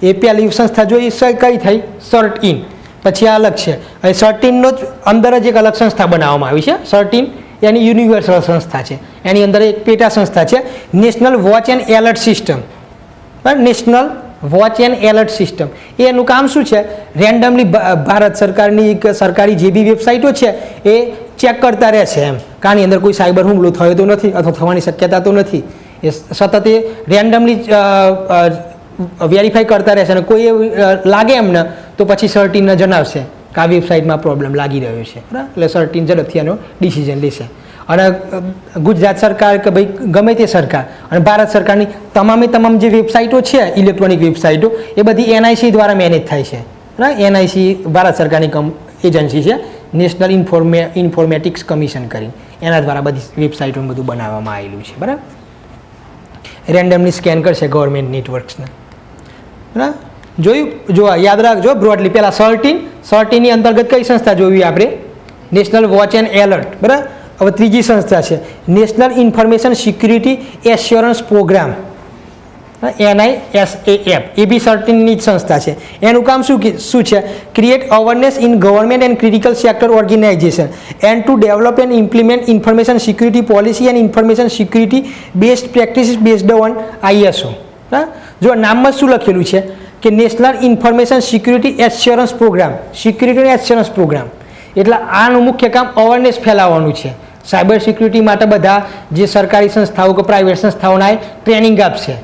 એ પહેલી સંસ્થા જોઈ કઈ થઈ? CERT-IN. પછી આ અલગ છે, અને CERT-INનો જ અંદર જ એક અલગ સંસ્થા બનાવવામાં આવી છે. CERT-IN એની યુનિવર્સલ સંસ્થા છે. એની અંદર એક પેટા સંસ્થા છે national watch and alert system. National watch and alert system એનું કામ શું છે? રેન્ડમલી ભારત સરકારની સરકારી જે બી વેબસાઇટો છે એ ચેક કરતા રહેશે એમ, કાની અંદર કોઈ સાયબર હુમલો થયો તો નથી અથવા થવાની શક્યતા તો નથી. એ સતત એ રેન્ડમલી વેરીફાઈ કરતા રહેશે, અને કોઈ લાગે એમને તો પછી CERT-INને જણાવશે કે આ વેબસાઇટમાં પ્રોબ્લેમ લાગી રહ્યો છે, બરાબર. એટલે CERT-IN ઝડપથી એનો ડિસિઝન લેશે. અને ગુજરાત સરકાર કે ભાઈ ગમે તે સરકાર અને ભારત સરકારની તમામ જે વેબસાઇટો છે ઇલેક્ટ્રોનિક વેબસાઇટો એ બધી NIC દ્વારા મેનેજ થાય છે, બરાબર. NIC ભારત સરકારની એજન્સી છે, નેશનલ ઇન્ફોર્મેટિક્સ કમિશન કરીને, એના દ્વારા બધી વેબસાઇટો બધું બનાવવામાં આવેલું છે, બરાબર. રેન્ડમલી સ્કેન કરશે ગવર્મેન્ટ નેટવર્ક્સને, બરાબર. જોયું? જો યાદ રાખજો બ્રોડલી. પહેલાં CERT-INની અંતર્ગત કઈ સંસ્થા જોવી આપણે? નેશનલ વોચ એન્ડ એલર્ટ, બરાબર. હવે ત્રીજી સંસ્થા છે national information security assurance programme, NISAF. એ બી CERT-INની જ સંસ્થા છે. એનું કામ શું છે? Create awareness in government and critical sector organisation and to develop and implement information security policy and information security based practices based on ISO. જો નામમાં શું લખેલું છે કે national information security assurance programme, security assurance programme. એટલે આનું મુખ્ય કામ અવેરનેસ ફેલાવવાનું છે. સાયબર સિક્યુરિટી માટે બધા જે સરકારી સંસ્થાઓ કે પ્રાઇવેટ સંસ્થાઓના ટ્રેનિંગ આપશે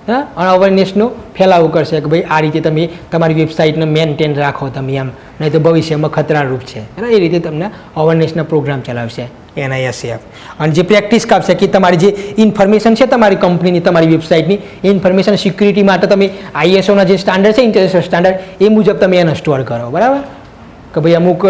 અને અવેરનેસનો ફેલાવો કરશે કે ભાઈ આ રીતે તમે તમારી વેબસાઇટને મેન્ટેન રાખો તમે એમ, નહીં તો ભવિષ્યમાં ખતરારૂપ છે. એ રીતે તમને અવેરનેસના પ્રોગ્રામ ચલાવશે NISAF. અને જે પ્રેક્ટિસ આપશે કે તમારી જે ઇન્ફોર્મેશન છે તમારી કંપનીની, તમારી વેબસાઇટની ઇન્ફોર્મેશન સિક્યુરિટી માટે તમે ISOના જે સ્ટાન્ડર્ડ છે, ઇન્ટરનેશનલ સ્ટાન્ડર્ડ, એ મુજબ તમે એને સ્ટોર કરો, બરાબર. કે ભાઈ અમુક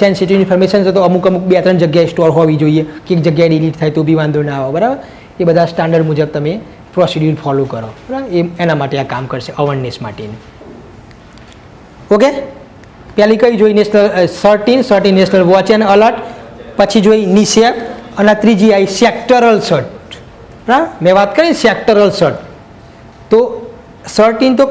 સેન્સિટિવ ઇન્ફોર્મેશન છે તો અમુક 2-3 જગ્યાએ સ્ટોર હોવી જોઈએ, કે એક જગ્યાએ ડિલીટ થાય તો બી વાંધો ના આવે, બરાબર. એ બધા સ્ટાન્ડર્ડ મુજબ તમે પ્રોસિડ્યુર ફોલો કરો, બરાબર. એના માટે આ કામ કરશે, અવેરનેસ માટેનું. ઓકે. પહેલી કઈ જોઈ? National CERT-IN national watch and alert. પછી જોઈ NISAF, અને ત્રીજી આવી સેક્ટરલ CERT. બરાબર. મેં વાત કરી સેક્ટરલ CERT. તો CERT-IN તો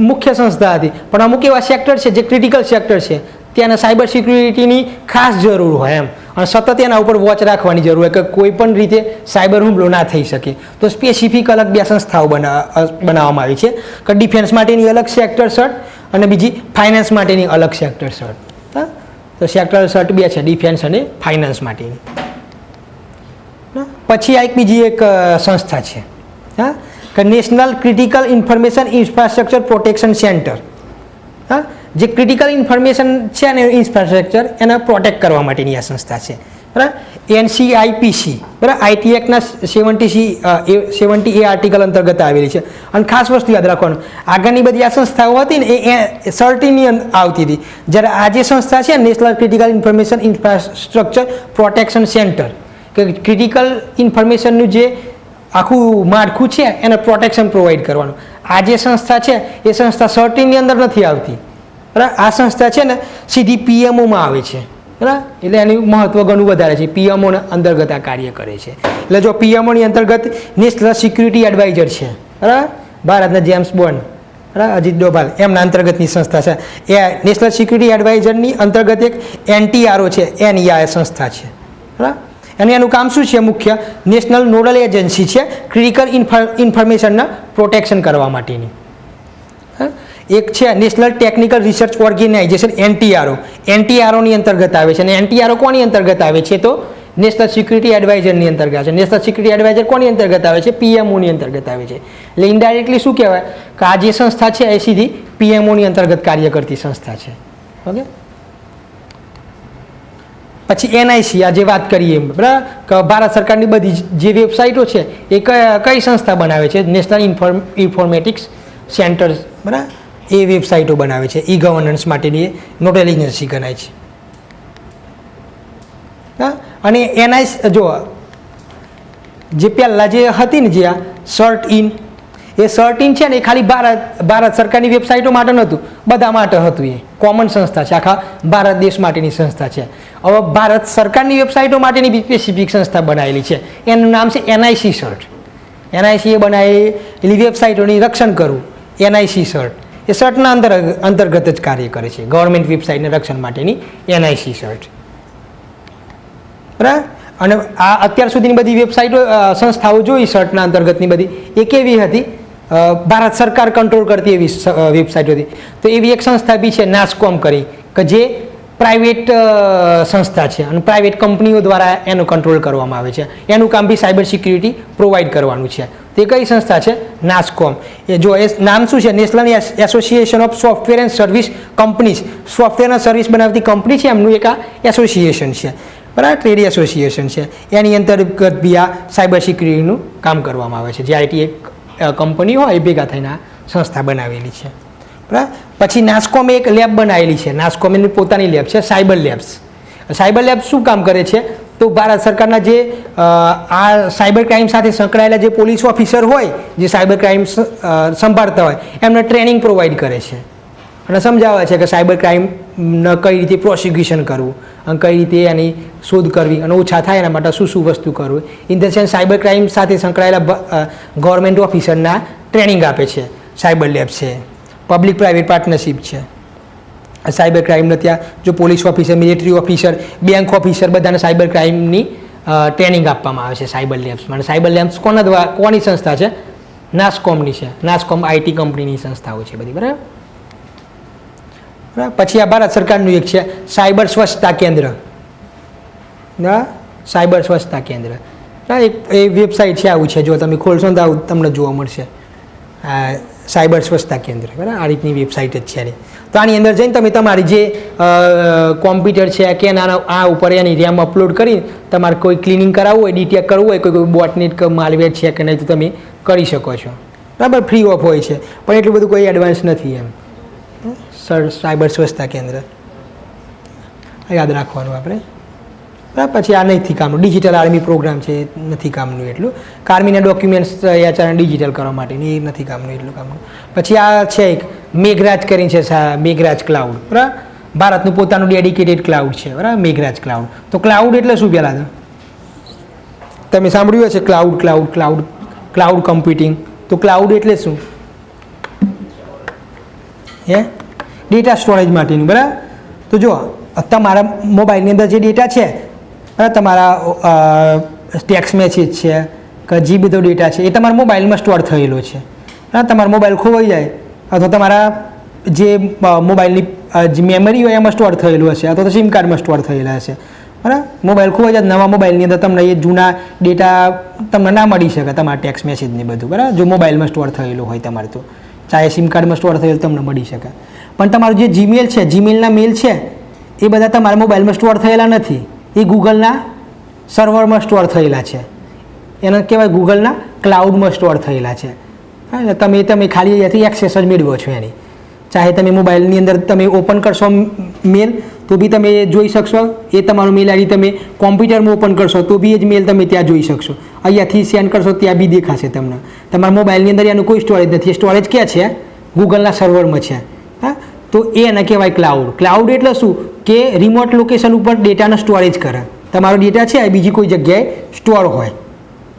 મુખ્ય સંસ્થા હતી, પણ અમુક એવા સેક્ટર છે જે ક્રિટિકલ સેક્ટર છે, ત્યાં સાયબર સિક્યુરિટીની ખાસ જરૂર હોય એમ, અને સતત એના ઉપર વોચ રાખવાની જરૂર હોય કે કોઈ પણ રીતે સાયબર હુમલો ના થઈ શકે. તો સ્પેસિફિક અલગ 2 સંસ્થાઓ બનાવવામાં આવી છે કે ડિફેન્સ માટેની અલગ સેક્ટર CERT અને બીજી ફાઇનાન્સ માટેની અલગ સેક્ટર CERT. તો સેક્ટર CERT 2 છે, ડિફેન્સ અને ફાઇનાન્સ માટેની. પછી આ બીજી એક સંસ્થા છે કે national critical information infrastructure protection centre. જે ક્રિટિકલ ઇન્ફોર્મેશન છે ને ઇન્ફ્રાસ્ટ્રક્ચર એને પ્રોટેક્ટ કરવા માટેની આ સંસ્થા છે, બરાબર. NCIPC, બરાબર. IT એક્ટના 70A આર્ટિકલ અંતર્ગત આવેલી છે. અને ખાસ વસ્તુ યાદ રાખવાનું, આગળની બધી આ સંસ્થાઓ હતી ને એ CERT-INની આવતી હતી, જ્યારે આ જે સંસ્થા છે national critical information infrastructure protection centre, કે ક્રિટિકલ ઇન્ફોર્મેશનનું જે આખું માળખું છે એને પ્રોટેક્શન પ્રોવાઈડ કરવાનું. આ જે સંસ્થા છે એ સંસ્થા સર્ટિનની અંદર નથી આવતી, બરાબર. આ સંસ્થા છે ને સીધી પીએમઓમાં આવે છે, બરાબર. એટલે એનું મહત્વ ઘણું વધારે છે. પીએમઓ અંતર્ગત આ કાર્ય કરે છે. એટલે જો પીએમઓની અંતર્ગત નેશનલ સિક્યુરિટી એડવાઇઝર છે, બરાબર. ભારતના જેમ્સ બોન્ડ, બરાબર, અજીત ડોભાલ એમના અંતર્ગતની સંસ્થા છે. એ નેશનલ સિક્યુરિટી એડવાઇઝરની અંતર્ગત એક NTRO છે, એનઈઆઈ સંસ્થા છે, બરાબર. અને એનું કામ શું છે? મુખ્ય નેશનલ નોડલ એજન્સી છે ક્રિટિકલ ઇન્ફોર્મેશનના પ્રોટેક્શન કરવા માટેની. એક છે નેશનલ ટેકનિકલ રિસર્ચ ઓર્ગેનાઇઝેશન NTROની અંતર્ગત આવે છે. અને NTRO કોની અંતર્ગત આવે છે? તો નેશનલ સિક્યુરિટી એડવાઇઝરની અંતર્ગત આવે છે. નેશનલ સિક્યુરિટી એડવાઇઝર કોની અંતર્ગત આવે છે? PMOની અંતર્ગત આવે છે. એટલે ઇનડાયરેક્ટલી શું કહેવાય કે આ જે સંસ્થા છે એ સીધી PMOની અંતર્ગત કાર્ય કરતી સંસ્થા છે. ઓકે. પછી NIC, આ જે વાત કરીએ બરાબર, કે ભારત સરકારની બધી જે વેબસાઇટો છે એ કઈ સંસ્થા બનાવે છે? નેશનલ ઇન્ફોર્મેટિક્સ સેન્ટર, બરાબર, એ વેબસાઇટો બનાવે છે. ગવર્નન્સ માટેની નોડલ એજન્સી ગણાય છે. હા. અને NIC જો જે પહેલાં જે હતી ને જે આ CERT-IN, એ CERT-IN છે ને એ ખાલી ભારત સરકારની વેબસાઇટો માટે નહોતું, બધા માટે હતું. એ કોમન સંસ્થા છે, આખા ભારત દેશ માટેની સંસ્થા છે. હવે ભારત સરકારની વેબસાઇટો માટેની સ્પેસિફિક સંસ્થા બનાવેલી છે, એનું નામ છે NIC CERT. NIC એ બનાવેલી વેબસાઇટોની રક્ષણ કરવું, NIC CERT. એ CERTના અંતર્ગત જ કાર્ય કરે છે. ગવર્મેન્ટ વેબસાઇટના રક્ષણ માટેની NIC CERT, બરાબર. અને આ અત્યાર સુધીની બધી વેબસાઇટો સંસ્થાઓ જોઈ CERTના અંતર્ગતની બધી, એ કેવી હતી? ભારત સરકાર કંટ્રોલ કરતી એવી વેબસાઇટો હતી. તો એવી એક સંસ્થા બી છે NASSCOM કરી, કે જે પ્રાઇવેટ સંસ્થા છે અને પ્રાઇવેટ કંપનીઓ દ્વારા એનો કંટ્રોલ કરવામાં આવે છે. એનું કામ બી સાયબર સિક્યુરિટી પ્રોવાઈડ કરવાનું છે. તે કઈ સંસ્થા છે? NASSCOM. એ જો એ નામ શું છે? National association of software and service companies. Software અને સર્વિસ બનાવતી કંપની છે, એમનું એક આ એસોસિએશન છે, બરાબર, ટ્રેડ એસોસિએશન છે. એની અંતર્ગત બી આ સાયબર સિક્યુરિટીનું કામ કરવામાં આવે છે. જે IT એક કંપની હોય એ ભેગા થઈને આ સંસ્થા બનાવેલી છે, બરાબર. પછી NASSCOM એક લેબ બનાવેલી છે. NASSCOM એની પોતાની લેબ છે, સાયબર લેબ્સ. સાયબર લેબ શું કામ કરે છે? તો ભારત સરકારના જે આ સાયબર ક્રાઇમ સાથે સંકળાયેલા જે પોલીસ ઓફિસર હોય, જે સાયબર ક્રાઇમ સંભાળતા હોય, એમને ટ્રેનિંગ પ્રોવાઈડ કરે છે અને સમજાવે છે કે સાયબર ક્રાઇમને કઈ રીતે પ્રોસિક્યુશન કરવું અને કઈ રીતે એની શોધ કરવી અને ઓછા થાય એના માટે શું શું વસ્તુ કરવું. In the sense cyber crime સાથે સંકળાયેલા ગવર્મેન્ટ ઓફિસરના ટ્રેનિંગ આપે છે. સાયબર લેબ છે, પબ્લિક પ્રાઇવેટ પાર્ટનરશિપ છે. સાયબર ક્રાઇમને ત્યાં જો police officer, military officer, bank officer બધાને સાયબર ક્રાઇમની ટ્રેનિંગ આપવામાં આવે છે સાયબર લેબ્સમાં. સાયબર લેબ્સ કોની સંસ્થા છે? NASSCOMની છે. NASSCOM IT કંપનીની સંસ્થાઓ છે બધી, બરાબર. પછી આ ભારત સરકારનું એક છે સાયબર સ્વચ્છતા કેન્દ્ર. સાયબર સ્વચ્છતા કેન્દ્ર એ વેબસાઇટ છે, આવું છે. જો તમે ખોલશો ને તો આવું તમને જોવા મળશે. સાયબર સ્વચ્છતા કેન્દ્ર, બરાબર, આ રીતની વેબસાઇટ જ છે. તો આની અંદર જઈને તમે તમારી જે કોમ્પ્યુટર છે કે આ ઉપર એની રેમ અપલોડ કરી તમારે કોઈ ક્લિનિંગ કરાવવું હોય, ડિટેક્ટ કરવું હોય, કોઈ બોટનેટ માલવેર છે કે નહીં, તો તમે કરી શકો છો, બરાબર. ફ્રી ઓફ હોય છે, પણ એટલું બધું કોઈ એડવાન્સ નથી એમ. સાયબર સ્વચ્છતા કેન્દ્ર યાદ રાખવાનું આપણે, બરાબર. પછી આ નથી કામનું ડિજિટલ આર્મી પ્રોગ્રામ છે, નથી કામનું એટલું. આર્મીના ડોક્યુમેન્ટ્સ એચઆરને ડિજિટલ કરવા માટેની એ નથી કામનું એટલું કામનું. પછી આ છે એક મેઘરાજ કરીને છે, મેઘરાજ ક્લાઉડ, બરાબર. ભારતનું પોતાનું ડેડિકેટેડ ક્લાઉડ છે, બરાબર, મેઘરાજ ક્લાઉડ. તો ક્લાઉડ એટલે શું? પહેલાં તો તમે સાંભળ્યું હશે ક્લાઉડ કમ્પ્યુટિંગ. તો ક્લાઉડ એટલે શું? ડેટા સ્ટોરેજ માટેનું, બરાબર. તો જો તમારા મોબાઈલની અંદર જે ડેટા છે, બરાબર, તમારા ટેક્સ્ટ મેસેજ છે કે જે બધો ડેટા છે એ તમારા મોબાઈલમાં સ્ટોર થયેલો છે, બરાબર. તમારો મોબાઈલ ખોવાઈ જાય અથવા તમારા જે મોબાઈલની જે મેમરી હોય એમાં સ્ટોર થયેલું હશે અથવા તો સિમ કાર્ડમાં સ્ટોર થયેલા હશે, બરાબર. મોબાઈલ ખોવાઈ જાય, નવા મોબાઈલની અંદર તમને એ જૂના ડેટા તમને ના મળી શકે, તમારા ટેક્સ્ટ મેસેજને બધું, બરાબર, જો મોબાઈલમાં સ્ટોર થયેલું હોય તમારે. તો ચાહે સિમ કાર્ડમાં સ્ટોર થયેલું તમને મળી શકે. પણ તમારું જે જીમેલ છે, જીમેલના મેલ છે, એ બધા તમારા મોબાઈલમાં સ્ટોર થયેલા નથી, એ ગૂગલના સર્વરમાં સ્ટોર થયેલા છે. એને કહેવાય ગૂગલના ક્લાઉડમાં સ્ટોર થયેલા છે. એટલે તમે ખાલી અહીંયાથી એક્સેસ જ મેળવો છો એની. ચાહે તમે મોબાઈલની અંદર તમે ઓપન કરશો મેલ તો બી તમે જોઈ શકશો, એ તમારો મેલ આઈડી તમે કોમ્પ્યુટરમાં ઓપન કરશો તો બી એ જ મેલ તમે ત્યાં જોઈ શકશો. અહીંયાથી સેન્ડ કરશો ત્યાં બી દેખાશે તમને. તમારા મોબાઈલની અંદર એનું કોઈ સ્ટોરેજ નથી. સ્ટોરેજ ક્યાં છે? ગૂગલના સર્વરમાં છે. હા, તો એને કહેવાય ક્લાઉડ. ક્લાઉડ એટલે શું કે રિમોટ લોકેશન ઉપર ડેટાનો સ્ટોરેજ કરે. તમારો ડેટા છે બીજી કોઈ જગ્યાએ સ્ટોર હોય,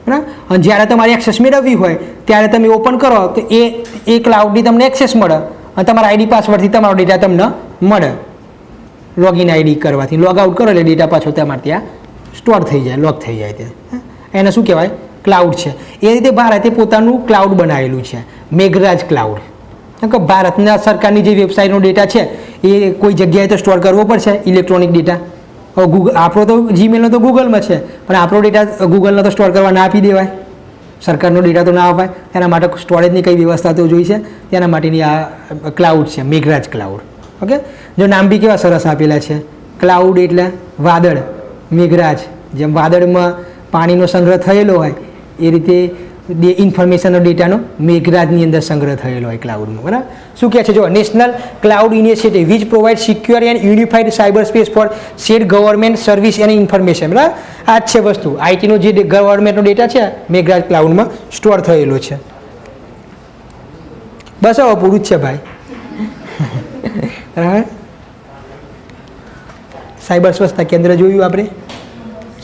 બરાબર. અને જ્યારે તમારે એક્સેસ મેળવવી હોય ત્યારે તમે ઓપન કરો તો એ ક્લાઉડની તમને એક્સેસ મળે અને તમારા આઈડી પાસવર્ડથી તમારો ડેટા તમને મળે. લોગિન આઈડી કરવાથી લોગ આઉટ કરો એટલે ડેટા પાછો તમારે ત્યાં સ્ટોર થઈ જાય, લોક થઈ જાય ત્યાં. એને શું કહેવાય? ક્લાઉડ છે. એ રીતે ભારતે પોતાનું ક્લાઉડ બનાવેલું છે, મેઘરાજ ક્લાઉડ. કેમ કે ભારતના સરકારની જે વેબસાઇટનો ડેટા છે એ કોઈ જગ્યાએ તો સ્ટોર કરવો પડશે, ઇલેક્ટ્રોનિક ડેટા. હવે ગૂગલ આપણો તો જીમેલનો તો ગૂગલમાં છે, પણ આપણો ડેટા ગૂગલનો તો સ્ટોર કરવા ના આપી દેવાય, સરકારનો ડેટા તો ના અપાય. એના માટે સ્ટોરેજની કઈ વ્યવસ્થા તો જોઈ છે, તેના માટેની આ ક્લાઉડ છે, મેઘરાજ ક્લાઉડ. ઓકે, જો નામ બી કેવા સરસ આપેલા છે. ક્લાઉડ એટલે વાદળ, મેઘરાજ જેમ વાદળમાં પાણીનો સંગ્રહ થયેલો હોય એ રીતે ઇન્ફોર્મેશનનો ડેટાનો મેઘરાજની અંદર સંગ્રહ થયેલો હોય ક્લાઉડમાં, બરાબર. શું કહે છે? જો national cloud initiative which provide secure and unified cyber space for state government service and information, બરાબર. આ જ છે વસ્તુ. આઈટીનો જે ગવર્મેન્ટનો ડેટા છે મેઘરાજ ક્લાઉડમાં સ્ટોર થયેલો છે. બસ હવે પૂરું જ છે ભાઈ. બરાબર. સાયબર સ્વચ્છતા કેન્દ્ર જોયું આપણે,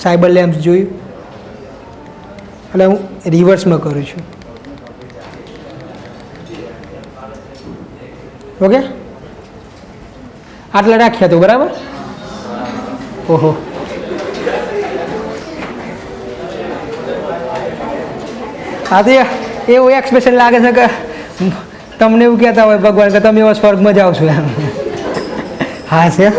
સાયબર લેબ્સ જોયું. એટલે હું રિવર્સમાં કરું છું. ઓકે, આટલા રાખ્યા તો બરાબર. ઓહો, હા તો એવું એક્સપ્રેશન લાગે છે કે તમને એવું કહેતા હોય ભગવાન કે તમે એવા સ્વર્ગમાં જાઓ છો એમ. હા છે.